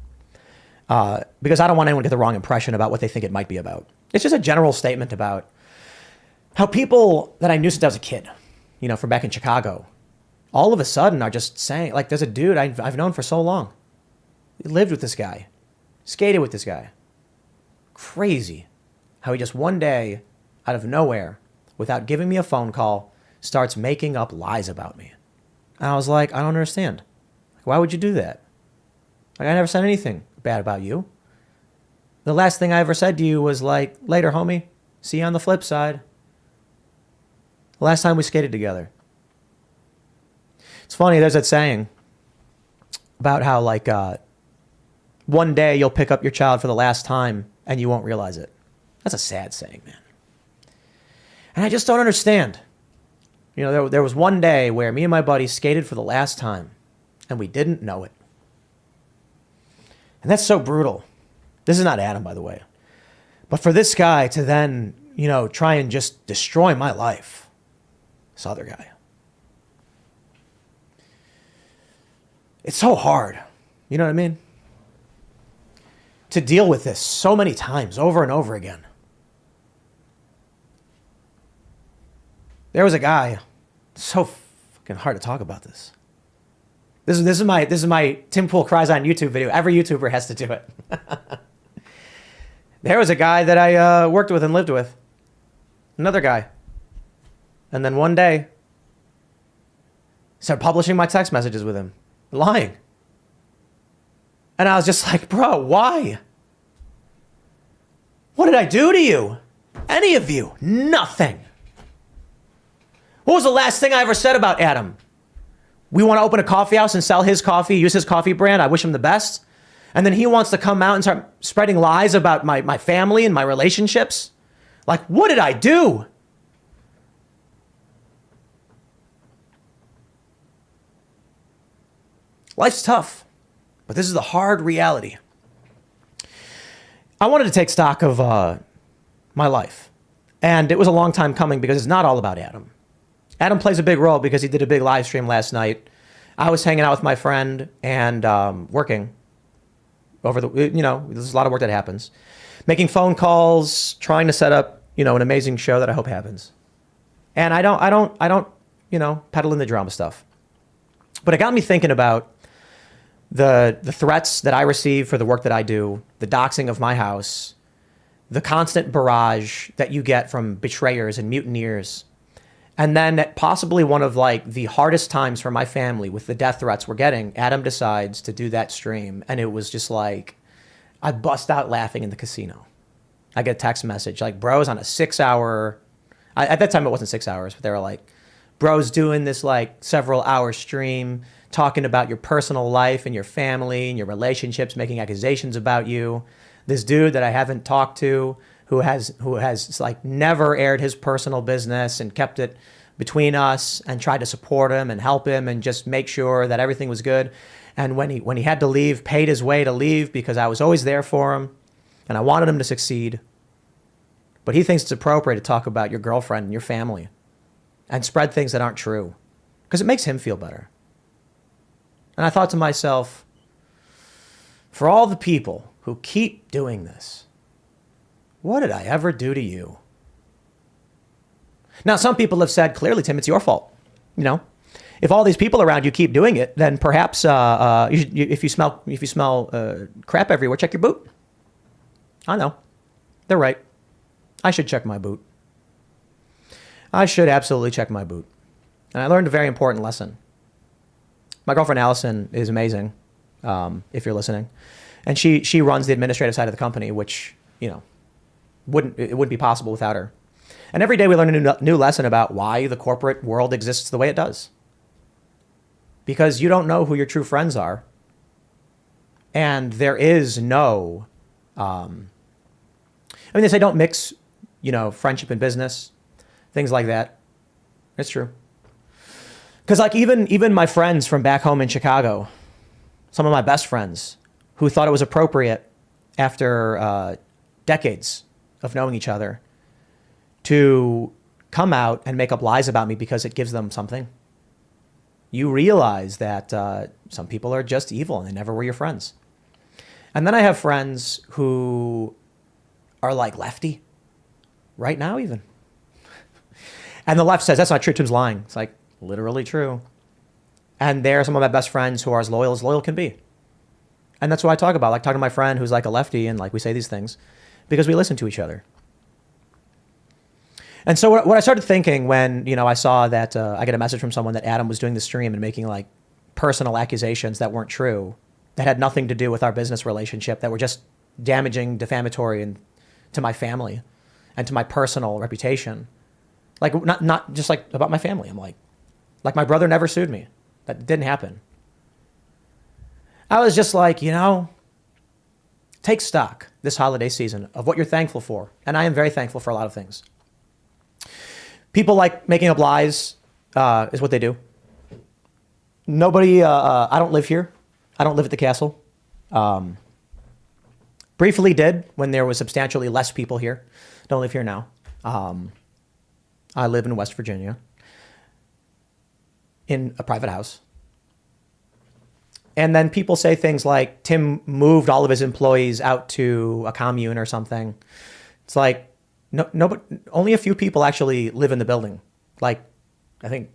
Because I don't want anyone to get the wrong impression about what they think it might be about. It's just a general statement about how people that I knew since I was a kid, from back in Chicago, all of a sudden are just saying, like, there's a dude I've known for so long. He lived with this guy, skated with this guy. Crazy how he just one day, out of nowhere, without giving me a phone call, starts making up lies about me. And I was like, I don't understand. Like, why would you do that? Like, I never said anything bad about you. The last thing I ever said to you was like, later, homie. See you on the flip side. The last time we skated together. It's funny, there's that saying about how, like, one day you'll pick up your child for the last time and you won't realize it. That's a sad saying, man. And I just don't understand. There was one day where me and my buddy skated for the last time and we didn't know it. And that's so brutal. This is not Adam, by the way. But for this guy to then, try and just destroy my life, this other guy. It's so hard. You know what I mean? To deal with this so many times, over and over again. There was a guy, so fucking hard to talk about this. This is my Tim Pool Cries on YouTube video. Every YouTuber has to do it. There was a guy that I worked with and lived with. Another guy. And then one day, started publishing my text messages with him. Lying. And I was just like, bro, why? What did I do to you? Any of you? Nothing. What was the last thing I ever said about Adam? We want to open a coffee house and sell his coffee, use his coffee brand. I wish him the best. And then he wants to come out and start spreading lies about my family and my relationships. Like, what did I do? Life's tough, but this is the hard reality. I wanted to take stock of my life. And it was a long time coming because it's not all about Adam. Adam plays a big role because he did a big live stream last night. I was hanging out with my friend and working over there's a lot of work that happens. Making phone calls, trying to set up, an amazing show that I hope happens. And I don't, peddle in the drama stuff. But it got me thinking about the threats that I receive for the work that I do, the doxing of my house, the constant barrage that you get from betrayers and mutineers. And then at possibly one of the hardest times for my family with the death threats we're getting, Adam decides to do that stream. And it was just like, I bust out laughing in the casino. I get a text message like, bro's on a 6-hour, at that time it wasn't 6 hours, but they were like, bro's doing this several hour stream, talking about your personal life and your family and your relationships, making accusations about you. This dude that I haven't talked to, who has never aired his personal business and kept it between us and tried to support him and help him and just make sure that everything was good. And when he had to leave, paid his way to leave because I was always there for him and I wanted him to succeed. But he thinks it's appropriate to talk about your girlfriend and your family and spread things that aren't true because it makes him feel better. And I thought to myself, for all the people who keep doing this, what did I ever do to you? Now, some people have said, clearly, Tim, it's your fault. If all these people around you keep doing it, then perhaps if you smell crap everywhere, check your boot. I know. They're right. I should check my boot. I should absolutely check my boot. And I learned a very important lesson. My girlfriend, Allison, is amazing, if you're listening. And she runs the administrative side of the company, which, wouldn't be possible without her. And every day we learn a new lesson about why the corporate world exists the way it does. Because you don't know who your true friends are. And there is no, they say don't mix, friendship and business, things like that. It's true. Because even my friends from back home in Chicago, some of my best friends who thought it was appropriate after decades of knowing each other to come out and make up lies about me because it gives them something. you realize that some people are just evil and they never were your friends. And then I have friends who are like lefty right now even. And the left says, that's not true, Tim's lying. It's like, literally true. And they're some of my best friends who are as loyal can be. And that's what I talk about, like talking to my friend who's like a lefty, and like we say these things because we listen to each other. And so what I started thinking when, I saw that I get a message from someone that Adam was doing the stream and making like personal accusations that weren't true, that had nothing to do with our business relationship, that were just damaging, defamatory, and to my family and to my personal reputation. Like not just like about my family. I'm like my brother never sued me. That didn't happen. I was just like, take stock this holiday season of what you're thankful for. And I am very thankful for a lot of things. People like making up lies is what they do. Nobody, I don't live here. I don't live at the castle. Briefly did when there was substantially less people here. Don't live here now. I live in West Virginia in a private house. And then people say things like Tim moved all of his employees out to a commune or something. It's like, no, but only a few people actually live in the building. Like, I think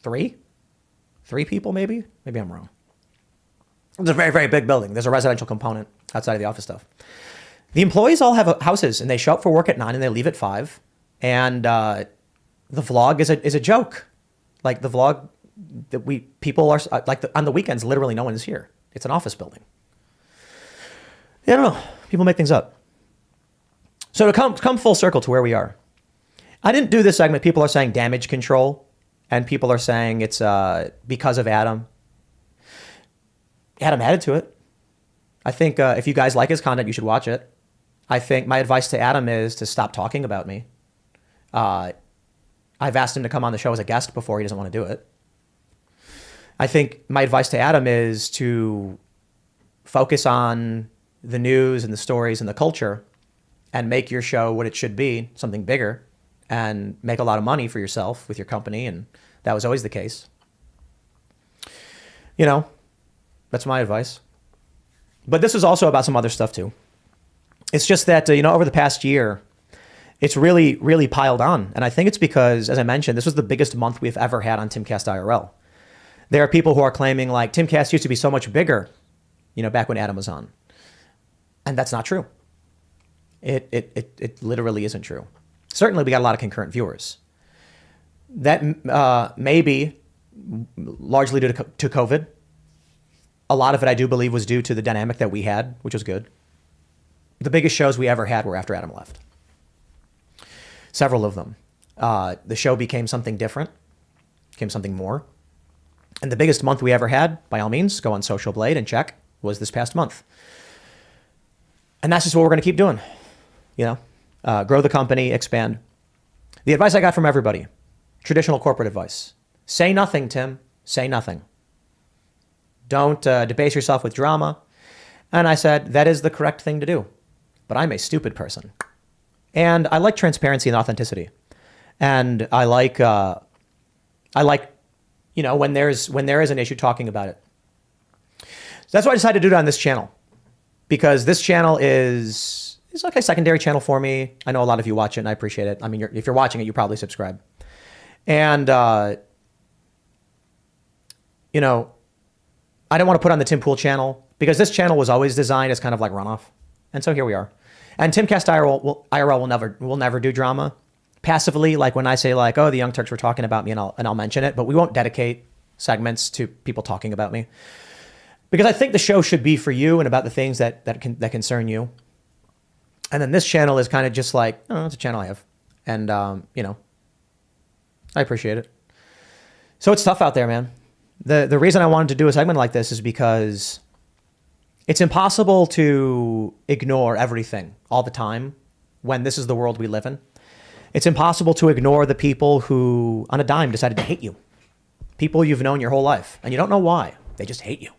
three people maybe I'm wrong. It's a very, very big building. There's a residential component outside of the office stuff. The employees all have houses and they show up for work at 9 and they leave at 5. And the vlog is a joke. Like the vlog that people are like on the weekends, literally no one is here. It's an office building. I don't know. People make things up. So to come full circle to where we are, I didn't do this segment. People are saying damage control, and people are saying it's because of Adam. Adam added to it. I think if you guys like his content, you should watch it. I think my advice to Adam is to stop talking about me. I've asked him to come on the show as a guest before. He doesn't want to do it. I think my advice to Adam is to focus on the news and the stories and the culture and make your show what it should be, something bigger, and make a lot of money for yourself with your company. And that was always the case. That's my advice. But this is also about some other stuff too. It's just that, over the past year, it's really, really piled on. And I think it's because, as I mentioned, this was the biggest month we've ever had on Timcast IRL. There are people who are claiming like Timcast used to be so much bigger, back when Adam was on. And that's not true. It literally isn't true. Certainly we got a lot of concurrent viewers. That may be largely due to COVID. A lot of it, I do believe, was due to the dynamic that we had, which was good. The biggest shows we ever had were after Adam left. Several of them. The show became something different, became something more. And the biggest month we ever had, by all means, go on Social Blade and check, was this past month. And that's just what we're going to keep doing. Grow the company, expand. The advice I got from everybody, traditional corporate advice. Say nothing, Tim. Say nothing. Don't debase yourself with drama. And I said, that is the correct thing to do. But I'm a stupid person. And I like transparency and authenticity. And I like when there is an issue, talking about it. So that's why I decided to do it on this channel, because this channel is like a secondary channel for me. I know a lot of you watch it and I appreciate it. I mean, if you're watching it, you probably subscribe. And, I didn't want to put on the Tim Pool channel because this channel was always designed as kind of like runoff. And so here we are. And Timcast IRL will never do drama. Passively, like when I say like, oh, the Young Turks were talking about me and I'll mention it, but we won't dedicate segments to people talking about me. Because I think the show should be for you and about the things that concern you. And then this channel is kind of just like, oh, it's a channel I have. And, I appreciate it. So it's tough out there, man. The reason I wanted to do a segment like this is because it's impossible to ignore everything all the time when this is the world we live in. It's impossible to ignore the people who, on a dime, decided to hate you. People you've known your whole life, and you don't know why. They just hate you.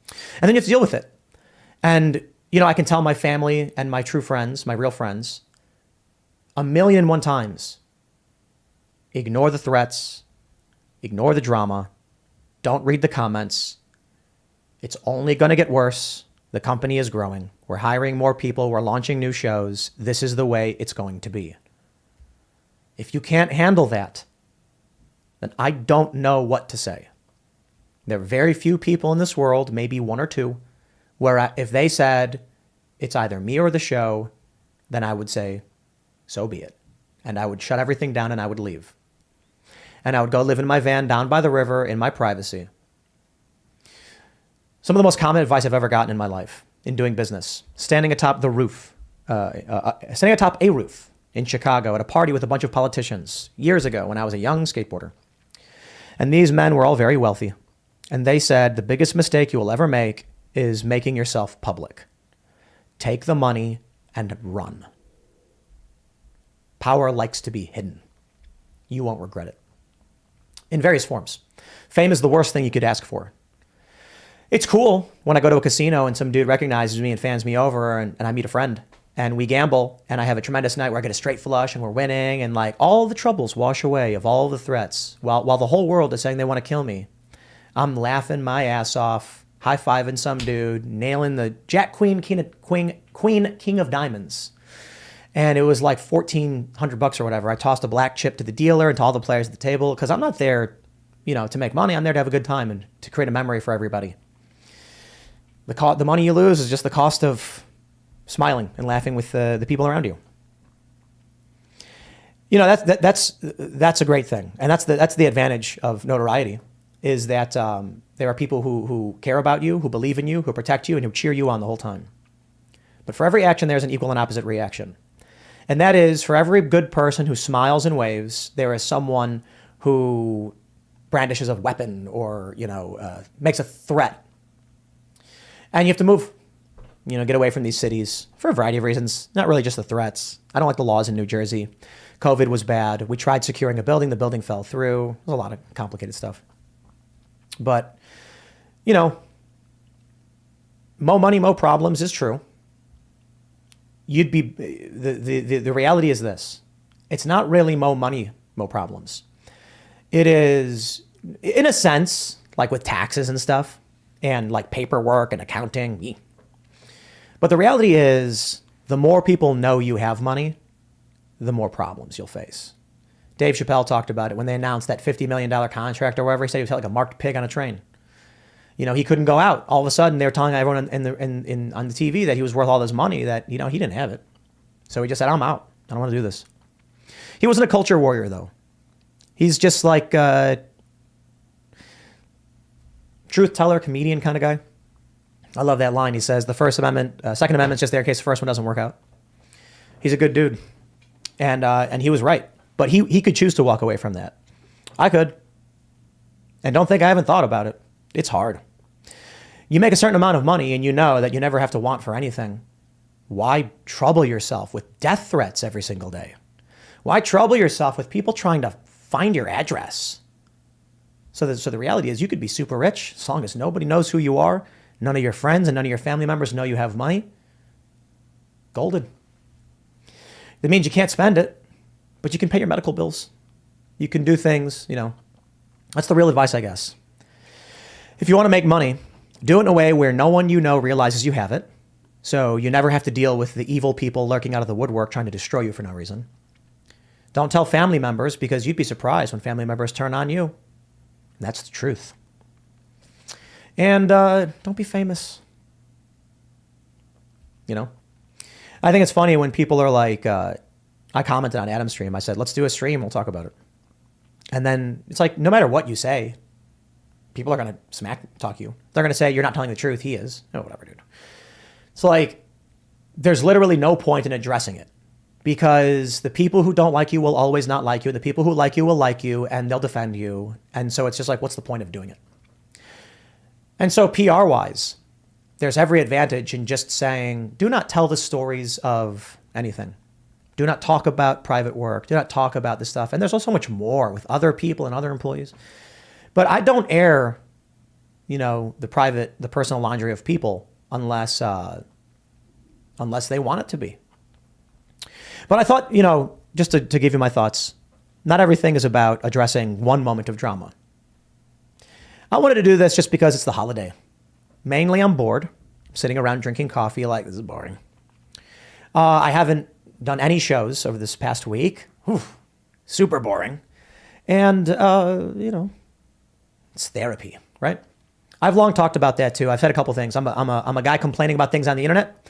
And then you have to deal with it. And, I can tell my family and my true friends, my real friends, 1,000,001 times, ignore the threats, Ignore the drama. Don't read the comments. It's only going to get worse. The company is growing. We're hiring more people. We're launching new shows. This is the way it's going to be. If you can't handle that, then I don't know what to say. There are very few people in this world, maybe one or two, where if they said it's either me or the show, then I would say, so be it. And I would shut everything down and I would leave. And I would go live in my van down by the river in my privacy. Some of the most common advice I've ever gotten in my life in doing business, standing atop the roof, standing atop a roof in Chicago at a party with a bunch of politicians years ago when I was a young skateboarder. And these men were all very wealthy. And they said, the biggest mistake you will ever make is making yourself public. Take the money and run. Power likes to be hidden. You won't regret it. In various forms. Fame is the worst thing you could ask for. It's cool when I go to a casino and some dude recognizes me and fans me over and I meet a friend and we gamble and I have a tremendous night where I get a straight flush and we're winning and like all the troubles wash away of all the threats while the whole world is saying they want to kill me. I'm laughing my ass off, high-fiving some dude, nailing the Jack Queen King of Diamonds. And it was like $1,400 or whatever. I tossed a black chip to the dealer and to all the players at the table because I'm not there, to make money. I'm there to have a good time and to create a memory for everybody. The money you lose is just the cost of smiling and laughing with the people around you. That's a great thing, and that's the advantage of notoriety. Is that there are people who care about you, who believe in you, who protect you, and who cheer you on the whole time. But for every action, there's an equal and opposite reaction. And that is, for every good person who smiles and waves, there is someone who brandishes a weapon or, makes a threat. And you have to move, get away from these cities for a variety of reasons, not really just the threats. I don't like the laws in New Jersey. COVID was bad. We tried securing a building. The building fell through. There's a lot of complicated stuff. But, mo money, mo problems is true. The reality is this. It's not really mo money, mo problems. It is, in a sense, like with taxes and stuff and like paperwork and accounting. But the reality is the more people know you have money, the more problems you'll face. Dave Chappelle talked about it when they announced that $50 million contract or whatever. He said he was like a marked pig on a train. He couldn't go out. All of a sudden, they were telling everyone on the TV that he was worth all this money that, he didn't have it. So he just said, I'm out. I don't want to do this. He wasn't a culture warrior, though. He's just like a truth teller, comedian kind of guy. I love that line. He says, the Second Amendment's just there in case the first one doesn't work out. He's a good dude. And he was right. But he could choose to walk away from that. I could. And don't think I haven't thought about it. It's hard. You make a certain amount of money and you know that you never have to want for anything. Why trouble yourself with death threats every single day? Why trouble yourself with people trying to find your address? So the reality is you could be super rich as long as nobody knows who you are. None of your friends and none of your family members know you have money. Golden. That means you can't spend it. But you can pay your medical bills. You can do things, That's the real advice, I guess. If you want to make money, do it in a way where no one you know realizes you have it. So you never have to deal with the evil people lurking out of the woodwork trying to destroy you for no reason. Don't tell family members because you'd be surprised when family members turn on you. That's the truth. And don't be famous. I think it's funny when people are like... I commented on Adam's stream. I said, let's do a stream. We'll talk about it. And then it's like, no matter what you say, people are going to smack talk you. They're going to say, you're not telling the truth. He is. Oh, whatever, dude. It's like, there's literally no point in addressing it because the people who don't like you will always not like you. The people who like you will like you and they'll defend you. And so it's just like, what's the point of doing it? And so PR wise, there's every advantage in just saying, do not tell the stories of anything. Do not talk about private work. Do not talk about this stuff. And there's also much more with other people and other employees. But I don't air, the personal laundry of people unless they want it to be. But I thought, just to give you my thoughts, not everything is about addressing one moment of drama. I wanted to do this just because it's the holiday. Mainly I'm bored. I'm sitting around drinking coffee like, this is boring. I haven't done any shows over this past week. Whew, super boring. And, it's therapy, right? I've long talked about that too. I've said a couple things. I'm a guy complaining about things on the internet.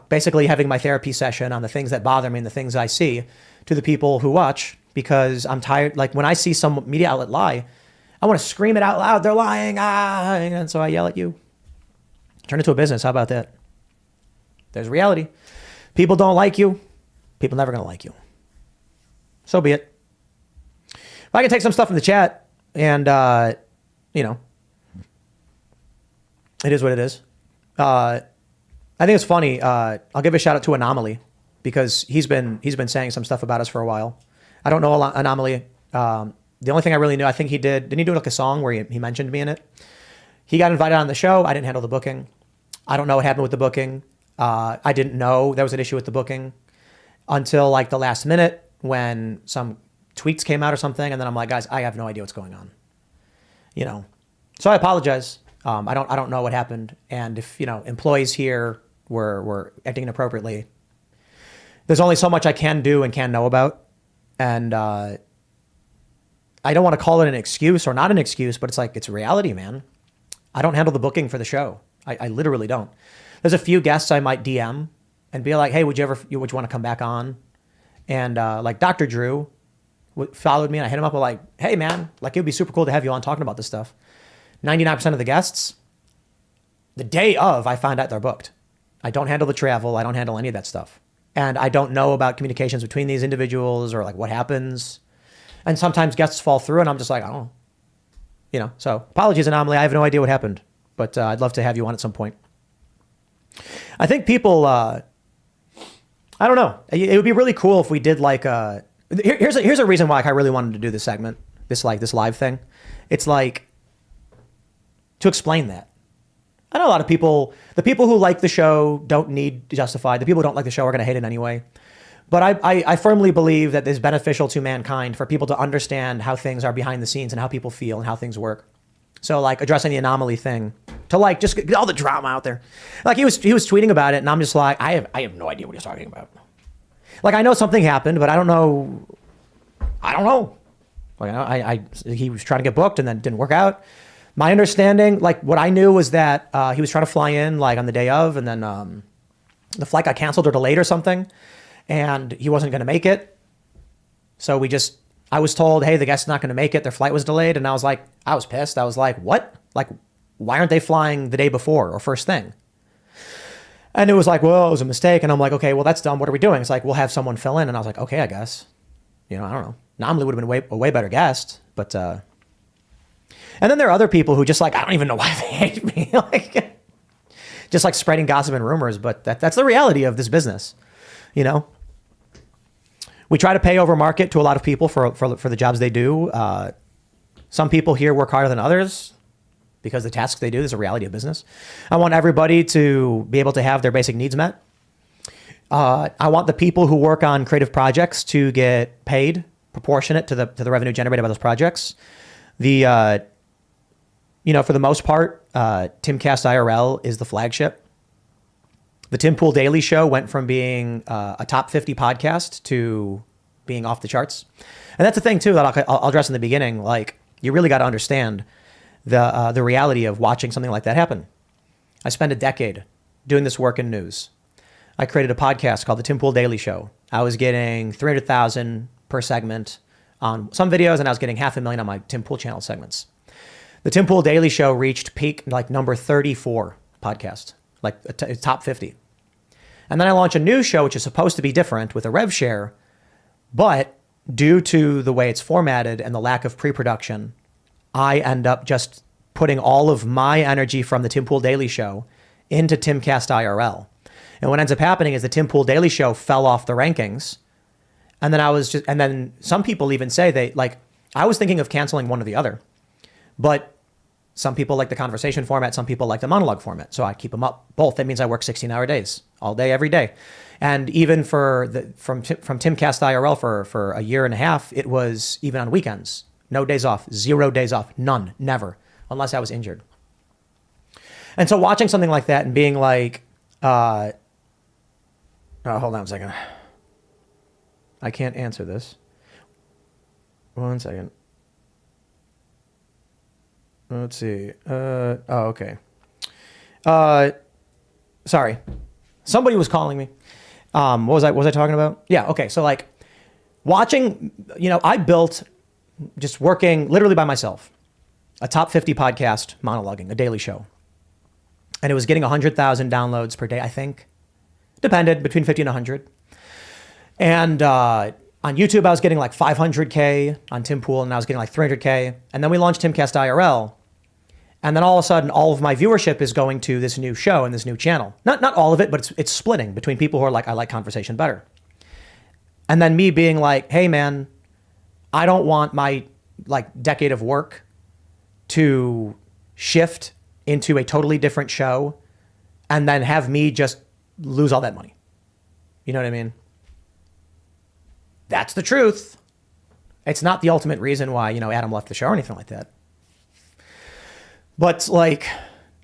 Basically having my therapy session on the things that bother me and the things I see to the people who watch, because I'm tired. Like when I see some media outlet lie, I want to scream it out loud. They're lying. And so I yell at you. Turn it into a business. How about that? There's reality. People don't like you. People never going to like you. So be it. If I can take some stuff from the chat and, it is what it is. I think it's funny. I'll give a shout out to Anomaly because he's been saying some stuff about us for a while. I don't know Anomaly. The only thing I really knew, I think didn't he do like a song where he mentioned me in it? He got invited on the show. I didn't handle the booking. I don't know what happened with the booking. I didn't know there was an issue with the booking until like the last minute when some tweets came out or something. And then I'm like, guys, I have no idea what's going on. So I apologize. I don't know what happened. And if, employees here were acting inappropriately, there's only so much I can do and can know about. And, I don't want to call it an excuse or not an excuse, but it's reality, man. I don't handle the booking for the show. I literally don't. There's a few guests I might DM and be like, hey, would you want to come back on? And like Dr. Drew followed me and I hit him up with like, hey man, like it would be super cool to have you on talking about this stuff. 99% of the guests, the day of, I find out they're booked. I don't handle the travel. I don't handle any of that stuff. And I don't know about communications between these individuals or like what happens. And sometimes guests fall through and I'm just like, I don't know. So apologies, Anomaly. I have no idea what happened, but I'd love to have you on at some point. I think people, I don't know. It would be really cool if we did like, here's a reason why I really wanted to do this segment, this live thing. It's like to explain that. I know a lot of people, the people who like the show don't need to justify. The people who don't like the show are going to hate it anyway. But I firmly believe that it's beneficial to mankind for people to understand how things are behind the scenes and how people feel and how things work. So like addressing the Anomaly thing to like just get all the drama out there. Like he was tweeting about it and I'm just like, I have no idea what he's talking about. Like I know something happened, but I don't know. Like he was trying to get booked and then it didn't work out. My understanding, like what I knew was that he was trying to fly in like on the day of and then the flight got canceled or delayed or something. And he wasn't going to make it. So I was told, hey, the guest's not going to make it. Their flight was delayed. And I was pissed. I was like, what? Like, why aren't they flying the day before or first thing? And it was like, well, it was a mistake. And I'm like, okay, well, that's dumb. What are we doing? It's like, we'll have someone fill in. And I was like, okay, I guess. I don't know. Anomaly would have been a way better guest. But, and then there are other people who just like, I don't even know why they hate me. Like, just like spreading gossip and rumors. But that's the reality of this business. We try to pay over market to a lot of people for the jobs they do. Some people here work harder than others because the tasks they do is a reality of business. I want everybody to be able to have their basic needs met. I want the people who work on creative projects to get paid proportionate to the revenue generated by those projects. For the most part, Timcast IRL is the flagship. The Tim Pool Daily Show went from being a top 50 podcast to being off the charts. And that's the thing, too, that I'll address in the beginning. Like, you really got to understand the reality of watching something like that happen. I spent a decade doing this work in news. I created a podcast called The Tim Pool Daily Show. I was getting 300,000 per segment on some videos, and I was getting 500,000 on my Tim Pool channel segments. The Tim Pool Daily Show reached peak, like, number 34 podcast, like top 50. And then I launch a new show, which is supposed to be different with a rev share, but due to the way it's formatted and the lack of pre-production, I end up just putting all of my energy from the Tim Pool Daily Show into Timcast IRL. And what ends up happening is the Tim Pool Daily Show fell off the rankings. And then some people even say I was thinking of canceling one or the other, but some people like the conversation format. Some people like the monologue format. So I keep them up both. That means I work 16-hour days all day, every day. And even from Timcast IRL for a year and a half, it was even on weekends No days off. 0 days off. None. Never. Unless I was injured. And so watching something like that and being like, oh, hold on a second. I can't answer this. 1 second. Let's see. Okay. Sorry. Somebody was calling me. What was I talking about? Yeah. Okay. So like watching, I built, just working literally by myself, a top 50 podcast monologuing, a daily show. And it was getting 100,000 downloads per day, I think. Depended, between 50 and 100. And on YouTube, I was getting like 500K on Tim Pool, and I was getting like 300K. And then we launched Timcast IRL. And then all of a sudden, all of my viewership is going to this new show and this new channel. Not all of it, but it's splitting between people who are like, I like conversation better. And then me being like, hey man, I don't want my like decade of work to shift into a totally different show and then have me just lose all that money. You know what I mean? That's the truth. It's not the ultimate reason why, Adam left the show or anything like that. But like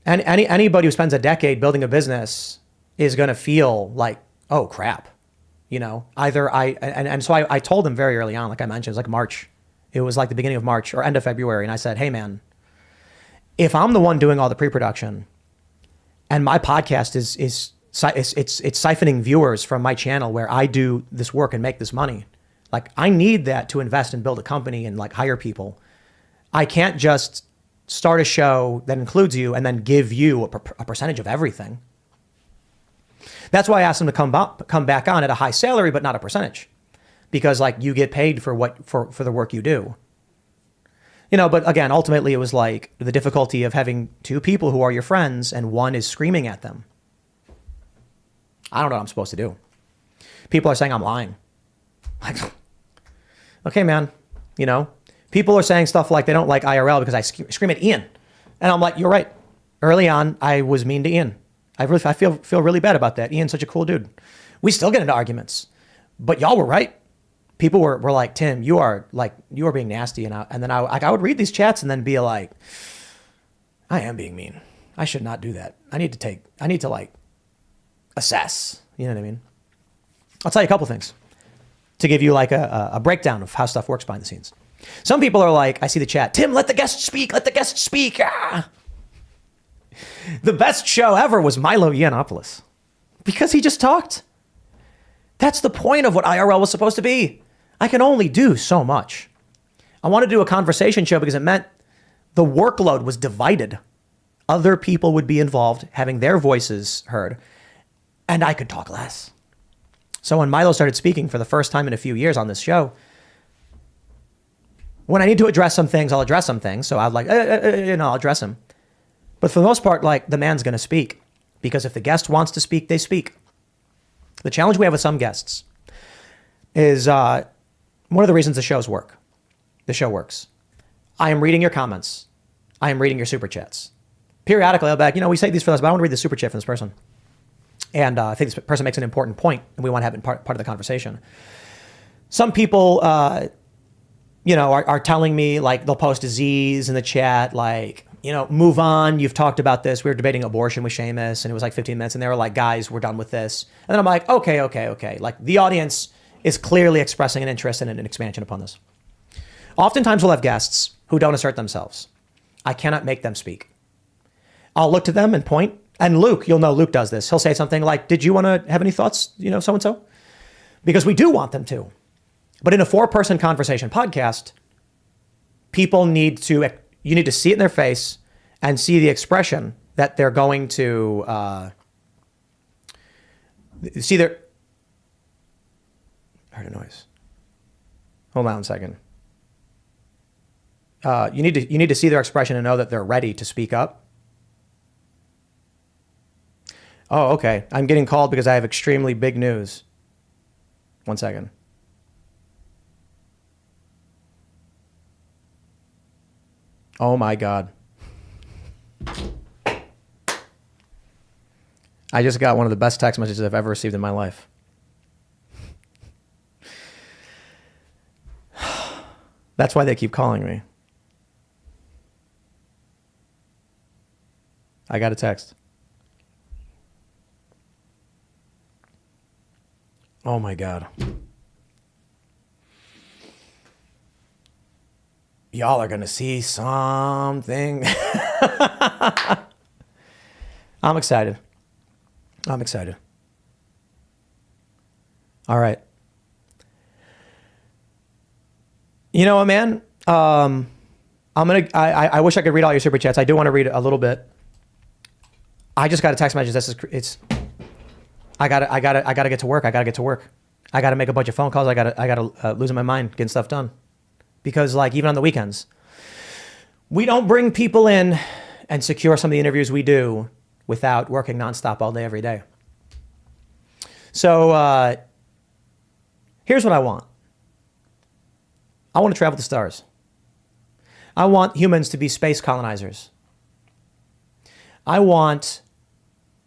anybody who spends a decade building a business is going to feel like, oh crap, either so I told him very early on, like I mentioned, it was like March. It was like the beginning of March or end of February. And I said, hey man, if I'm the one doing all the pre-production and my podcast is siphoning viewers from my channel where I do this work and make this money, like I need that to invest and build a company and like hire people. I can't just start a show that includes you and then give you a percentage of everything. That's why I asked him to come back on at a high salary, but not a percentage, because like you get paid for the work you do. But again, ultimately it was like the difficulty of having two people who are your friends and one is screaming at them. I don't know what I'm supposed to do. People are saying I'm lying. Like, okay, man, people are saying stuff like they don't like IRL because I scream at Ian. And I'm like, you're right. Early on, I was mean to Ian. I feel really bad about that. Ian's such a cool dude. We still get into arguments, but y'all were right. People were like, Tim, you are being nasty. And then I would read these chats and then be like, I am being mean. I should not do that. I need to like assess. You know what I mean? I'll tell you a couple things to give you like a breakdown of how stuff works behind the scenes. Some people are like, I see the chat, Tim, let the guest speak. Let the guest speak. Ah. The best show ever was Milo Yiannopoulos because he just talked. That's the point of what IRL was supposed to be. I can only do so much. I wanted to do a conversation show because it meant the workload was divided. Other people would be involved, having their voices heard, and I could talk less. So when Milo started speaking for the first time in a few years on this show, when I need to address some things, I'll address some things. So I'd like, I'll address him. But for the most part, like the man's going to speak because if the guest wants to speak, they speak. The challenge we have with some guests is one of the reasons the show works. I am reading your comments. I am reading your super chats. Periodically, I'll be like, we say these for this, but I want to read the super chat from this person. And I think this person makes an important point, and we want to have it part of the conversation. Some people, are telling me, like, they'll post Z's in the chat, like, move on. You've talked about this. We were debating abortion with Seamus, and it was like 15 minutes, and they were like, guys, we're done with this. And then I'm like, okay. Like, the audience is clearly expressing an interest in an expansion upon this. Oftentimes, we'll have guests who don't assert themselves. I cannot make them speak. I'll look to them and point. And Luke, you'll know Luke does this. He'll say something like, did you want to have any thoughts, so-and-so? Because we do want them to. But in a 4-person conversation podcast, you need to see it in their face and see the expression that they're going to see their, I heard a noise. Hold on a second. You need to see their expression and know that they're ready to speak up. Oh, okay. I'm getting called because I have extremely big news. 1 second. Oh my God. I just got one of the best text messages I've ever received in my life. That's why they keep calling me. I got a text. Oh my God. Y'all are going to see something. I'm excited. I'm excited. All right. You know what, man? I wish I could read all your super chats. I do want to read a little bit. I just got a text message. I gotta get to work. I gotta make a bunch of phone calls. I gotta losing my mind getting stuff done. Because like even on the weekends, we don't bring people in and secure some of the interviews we do without working nonstop all day, every day. So here's what I want. I want to travel to the stars. I want humans to be space colonizers. I want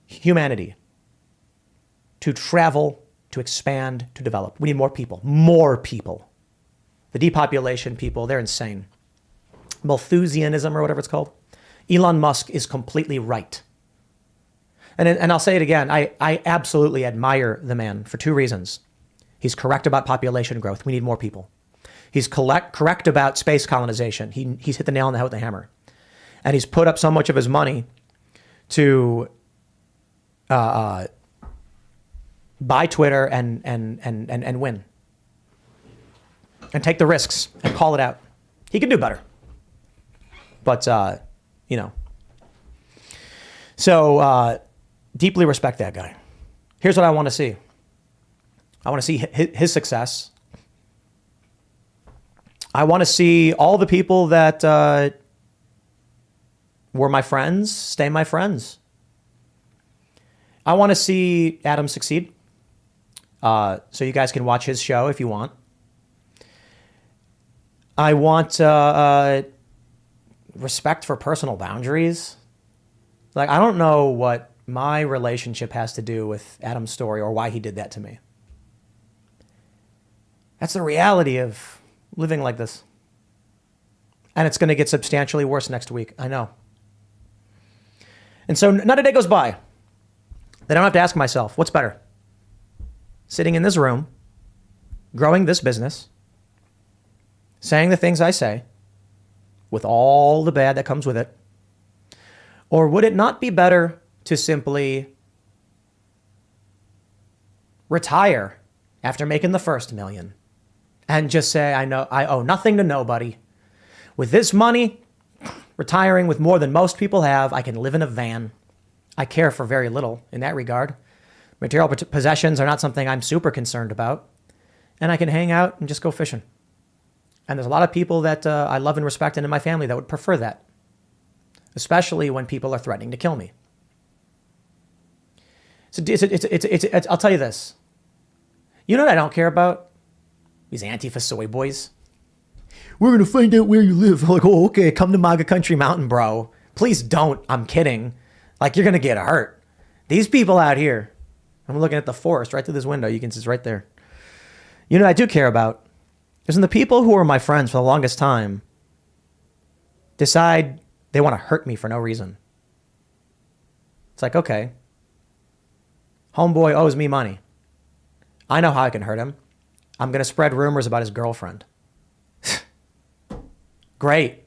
humanity to travel, to expand, to develop. We need more people. More people. The depopulation people, they're insane. Malthusianism or whatever it's called. Elon Musk is completely right. And I'll say it again, I absolutely admire the man for two reasons. He's correct about population growth. We need more people. He's correct about space colonization. He's hit the nail on the head with the hammer. And he's put up so much of his money to buy Twitter and win. And take the risks and call it out. He could do better. But, you know. So, deeply respect that guy. Here's what I want to see. I want to see his success. I want to see all the people that were my friends stay my friends. I want to see Adam succeed. So you guys can watch his show if you want. I want respect for personal boundaries. Like, I don't know what my relationship has to do with Adam's story or why he did that to me. That's the reality of living like this. And it's going to get substantially worse next week. I know. And so not a day goes by that I don't have to ask myself, what's better? Sitting in this room, growing this business, saying the things I say, with all the bad that comes with it, or would it not be better to simply retire after making the first $1 million and just say, I owe nothing to nobody. With this money, retiring with more than most people have, I can live in a van. I care for very little in that regard. Material possessions are not something I'm super concerned about. And I can hang out and just go fishing. And there's a lot of people that I love and respect and in my family that would prefer that. Especially when people are threatening to kill me. I'll tell you this. You know what I don't care about? These Antifa soy boys. We're going to find out where you live. I'm like, oh, okay, come to MAGA Country Mountain, bro. Please don't. I'm kidding. Like, you're going to get hurt. These people out here, I'm looking at the forest right through this window. You can see it's right there. You know what I do care about? Is when the people who were my friends for the longest time decide they want to hurt me for no reason. It's like, okay, homeboy owes me money. I know how I can hurt him. I'm going to spread rumors about his girlfriend. Great.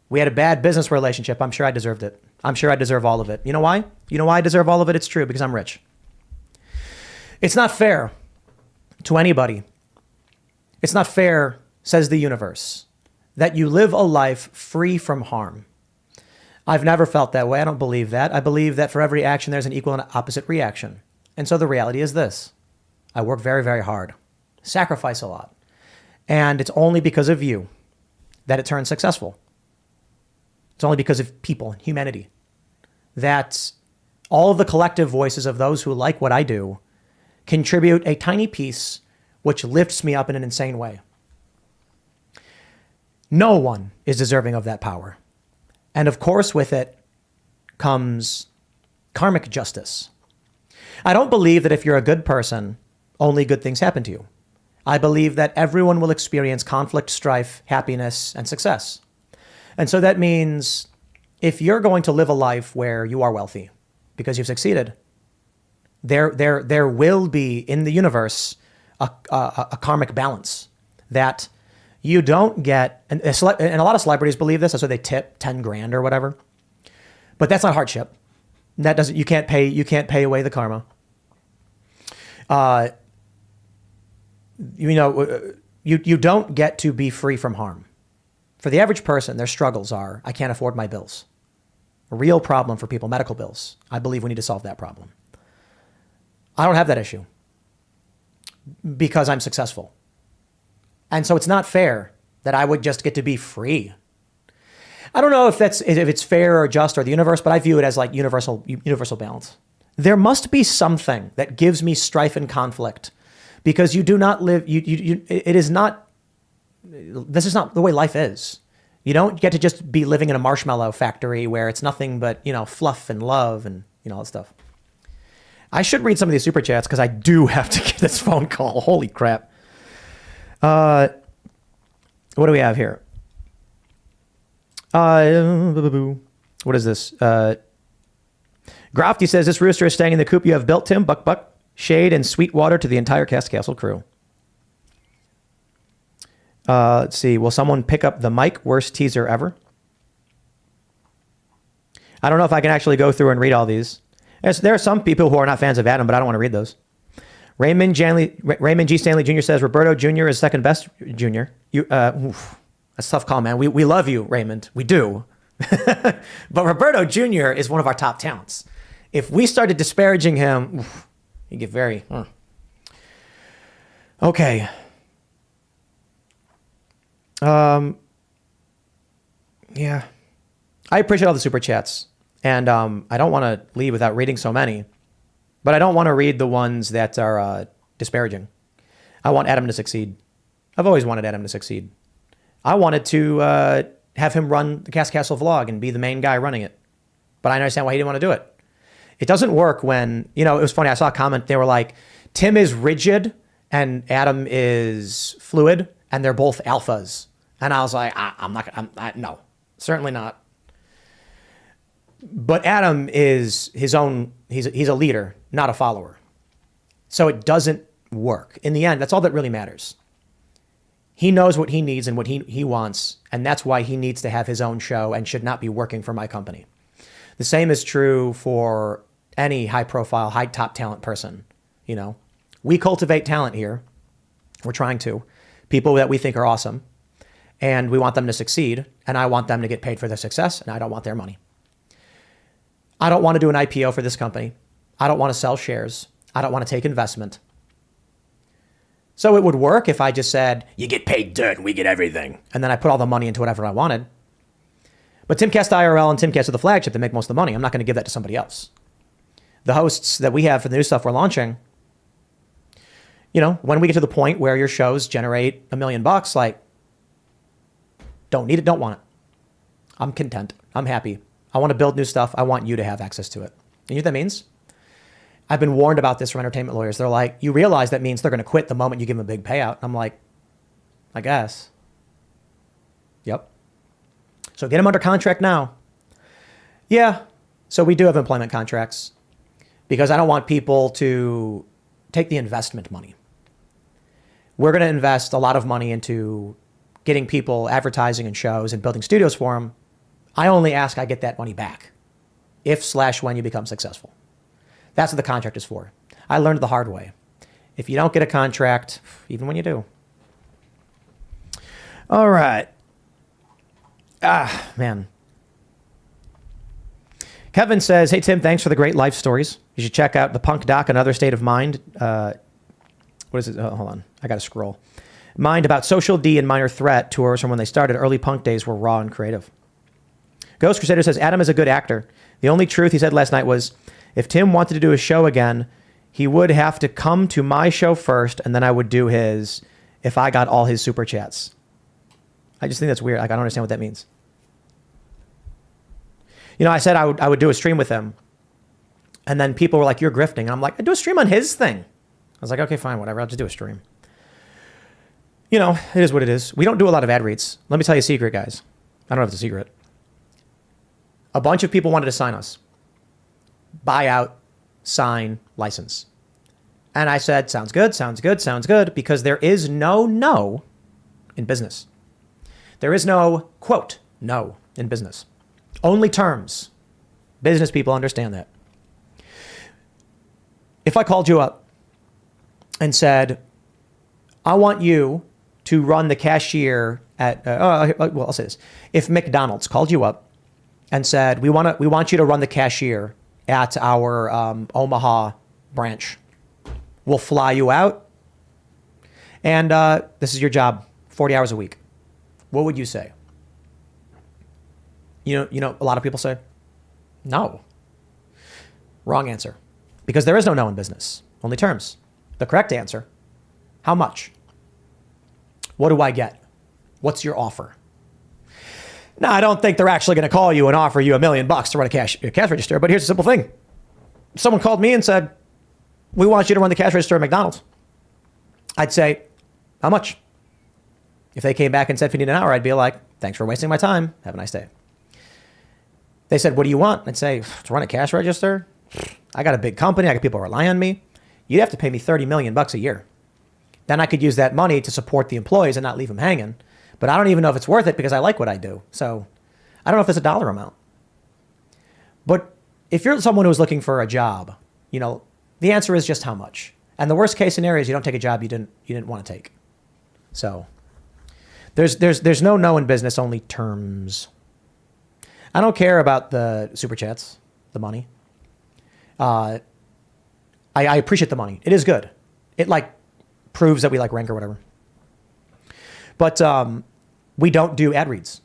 We had a bad business relationship. I'm sure I deserved it. I'm sure I deserve all of it. You know why? You know why I deserve all of it? It's true, because I'm rich. It's not fair to anybody. It's not fair, says the universe, that you live a life free from harm. I've never felt that way. I don't believe that. I believe that for every action, there's an equal and opposite reaction. And so the reality is this. I work very, very hard, sacrifice a lot. And it's only because of you that it turns successful. It's only because of people, humanity, that all of the collective voices of those who like what I do contribute a tiny piece which lifts me up in an insane way. No one is deserving of that power. And of course, with it comes karmic justice. I don't believe that if you're a good person, only good things happen to you. I believe that everyone will experience conflict, strife, happiness, and success. And so that means if you're going to live a life where you are wealthy because you've succeeded, there will be in the universe a karmic balance that you don't get. And a lot of celebrities believe this. That's why they tip 10 grand or whatever. But that's not hardship. That doesn't. You can't pay away the karma. You don't get to be free from harm. For the average person, their struggles are, I can't afford my bills. A real problem for people, medical bills. I believe we need to solve that problem. I don't have that issue because I'm successful. And so it's not fair that I would just get to be free. I don't know if it's fair or just or the universe, but I view it as like universal balance. There must be something that gives me strife and conflict because you do not live, it is not, this is not the way life is. You don't get to just be living in a marshmallow factory where it's nothing but, fluff and love and, all that stuff. I should read some of these super chats because I do have to get this phone call. Holy crap. What do we have here? What is this? Grofty says, this rooster is staying in the coop you have built, Tim. Buck, buck. Shade and sweet water to the entire Cast Castle crew. Let's see. Will someone pick up the Mike worst teaser ever? I don't know if I can actually go through and read all these. There are some people who are not fans of Adam, but I don't want to read those. Raymond G. Stanley Jr. says Roberto Jr. is second best junior. That's a tough call, man. We love you, Raymond. We do. But Roberto Jr. is one of our top talents. If we started disparaging him, you get very... Okay. Yeah. I appreciate all the super chats. And I don't want to leave without reading so many. But I don't want to read the ones that are disparaging. I want Adam to succeed. I've always wanted Adam to succeed. I wanted to have him run the Cast Castle vlog and be the main guy running it. But I understand why he didn't want to do it. It doesn't work when, it was funny. I saw a comment. They were like, Tim is rigid and Adam is fluid and they're both alphas. And I was like, no, certainly not. But Adam is his own, he's a leader, not a follower. So it doesn't work. In the end, that's all that really matters. He knows what he needs and what he wants, and that's why he needs to have his own show and should not be working for my company. The same is true for any high-profile, high-top talent person. We cultivate talent here. We're trying to. People that we think are awesome, and we want them to succeed, and I want them to get paid for their success, and I don't want their money. I don't want to do an IPO for this company. I don't want to sell shares. I don't want to take investment. So it would work if I just said, you get paid dirt and we get everything. And then I put all the money into whatever I wanted. But Timcast IRL and Timcast are the flagship that make most of the money. I'm not going to give that to somebody else. The hosts that we have for the new stuff we're launching, when we get to the point where your shows generate $1 million, don't need it, don't want it. I'm content. I'm happy. I want to build new stuff. I want you to have access to it. And you know what that means? I've been warned about this from entertainment lawyers. They're like, you realize that means they're going to quit the moment you give them a big payout. I'm like, I guess. Yep. So get them under contract now. Yeah. So we do have employment contracts because I don't want people to take the investment money. We're going to invest a lot of money into getting people advertising and shows and building studios for them. I only ask I get that money back if/when you become successful. That's what the contract is for. I learned the hard way. If you don't get a contract, even when you do. All right. Man. Kevin says, hey, Tim, thanks for the great life stories. You should check out The Punk Doc, Another State of Mind. What is it? Oh, hold on. I got to scroll. Mind about Social D and Minor Threat tours from when they started. Early punk days were raw and creative. Ghost Crusader says, Adam is a good actor. The only truth he said last night was, if Tim wanted to do a show again, he would have to come to my show first, and then I would do his if I got all his super chats. I just think that's weird. I don't understand what that means. I said I would do a stream with him, and then people were like, you're grifting. And I'm like, I do a stream on his thing. I was like, okay, fine, whatever. I'll just do a stream. You know, it is what it is. We don't do a lot of ad reads. Let me tell you a secret, guys. I don't know if it's a secret. A bunch of people wanted to sign us. Buyout, sign, license. And I said, sounds good, sounds good, sounds good, because there is no in business. There is no, quote, no in business. Only terms. Business people understand that. If I called you up and said, I want you to run the cashier at, well, I'll say this. If McDonald's called you up and said, we want you to run the cashier at our Omaha branch, we'll fly you out, and this is your job, 40 hours a week. What would you say? You know, a lot of people say, no. Wrong answer. Because there is no in business, only terms. The correct answer, how much? What do I get? What's your offer? Now, I don't think they're actually going to call you and offer you $1 million to run a cash register, but here's a simple thing. Someone called me and said, we want you to run the cash register at McDonald's. I'd say, how much? If they came back and said, if you need an hour, I'd be like, thanks for wasting my time. Have a nice day. They said, what do you want? I'd say, to run a cash register? I got a big company. I got people rely on me. You'd have to pay me $30 million a year. Then I could use that money to support the employees and not leave them hanging. But I don't even know if it's worth it because I like what I do. So I don't know if there's a dollar amount. But if you're someone who's looking for a job, you know, the answer is just how much. And the worst case scenario is you don't take a job you didn't want to take. So there's no in business, only terms. I don't care about the super chats, the money. I appreciate the money. It is good. It like proves that we like rank or whatever. But we don't do ad reads.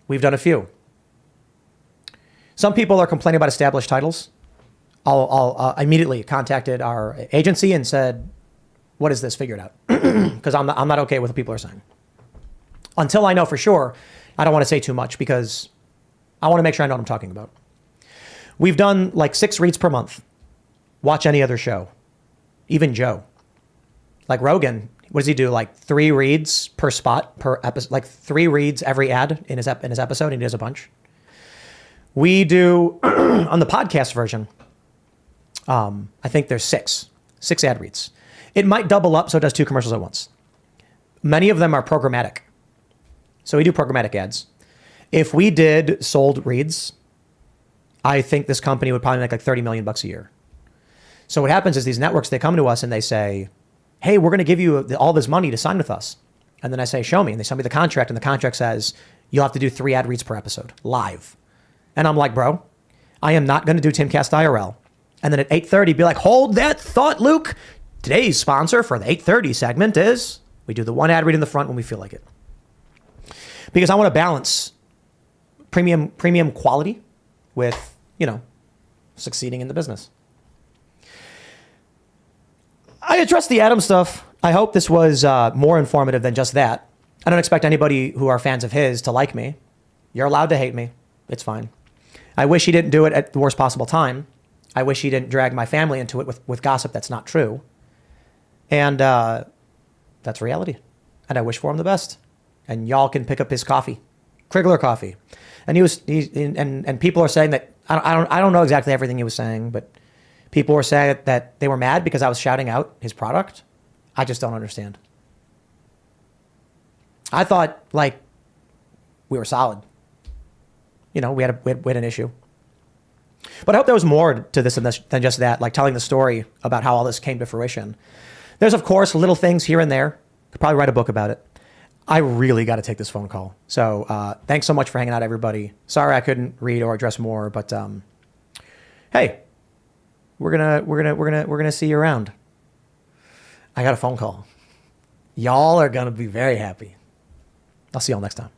We've done a few. Some people are complaining about established titles. I'll immediately contacted our agency and said, what is this? Figure it out. Because I'm not okay with what people are saying. Until I know for sure, I don't want to say too much because I want to make sure I know what I'm talking about. We've done like 6 reads per month. Watch any other show. Even Joe. Like Rogan, what does he do? Like 3 reads per spot, per episode, like 3 reads every ad in his episode, and he does a bunch. We do, on the podcast version, I think there's 6 ad reads. It might double up, so it does 2 commercials at once. Many of them are programmatic. So we do programmatic ads. If we did sold reads, I think this company would probably make like $30 million a year. So what happens is these networks, they come to us and they say, hey, we're going to give you all this money to sign with us. And then I say, show me. And they send me the contract, and the contract says, you'll have to do 3 ad reads per episode, live. And I'm like, bro, I am not going to do Timcast IRL. And then at 8:30, be like, hold that thought, Luke. Today's sponsor for the 8:30 segment is, we do the 1 ad read in the front when we feel like it. Because I want to balance premium quality with, you know, succeeding in the business. I addressed the Adam stuff. I hope this was more informative than just that. I don't expect anybody who are fans of his to like me. You're allowed to hate me. It's fine. I wish he didn't do it at the worst possible time. I wish he didn't drag my family into it with gossip that's not true. And that's reality. And I wish for him the best. And y'all can pick up his coffee, Krigler coffee. And and people are saying that, I don't know exactly everything he was saying, but people were saying that they were mad because I was shouting out his product. I just don't understand. I thought like we were solid. You know, we had an issue. But I hope there was more to this than just that, like telling the story about how all this came to fruition. There's, of course, little things here and there. Could probably write a book about it. I really got to take this phone call. So thanks so much for hanging out, everybody. Sorry I couldn't read or address more, but hey, we're gonna see you around. I got a phone call. Y'all are gonna be very happy. I'll see y'all next time.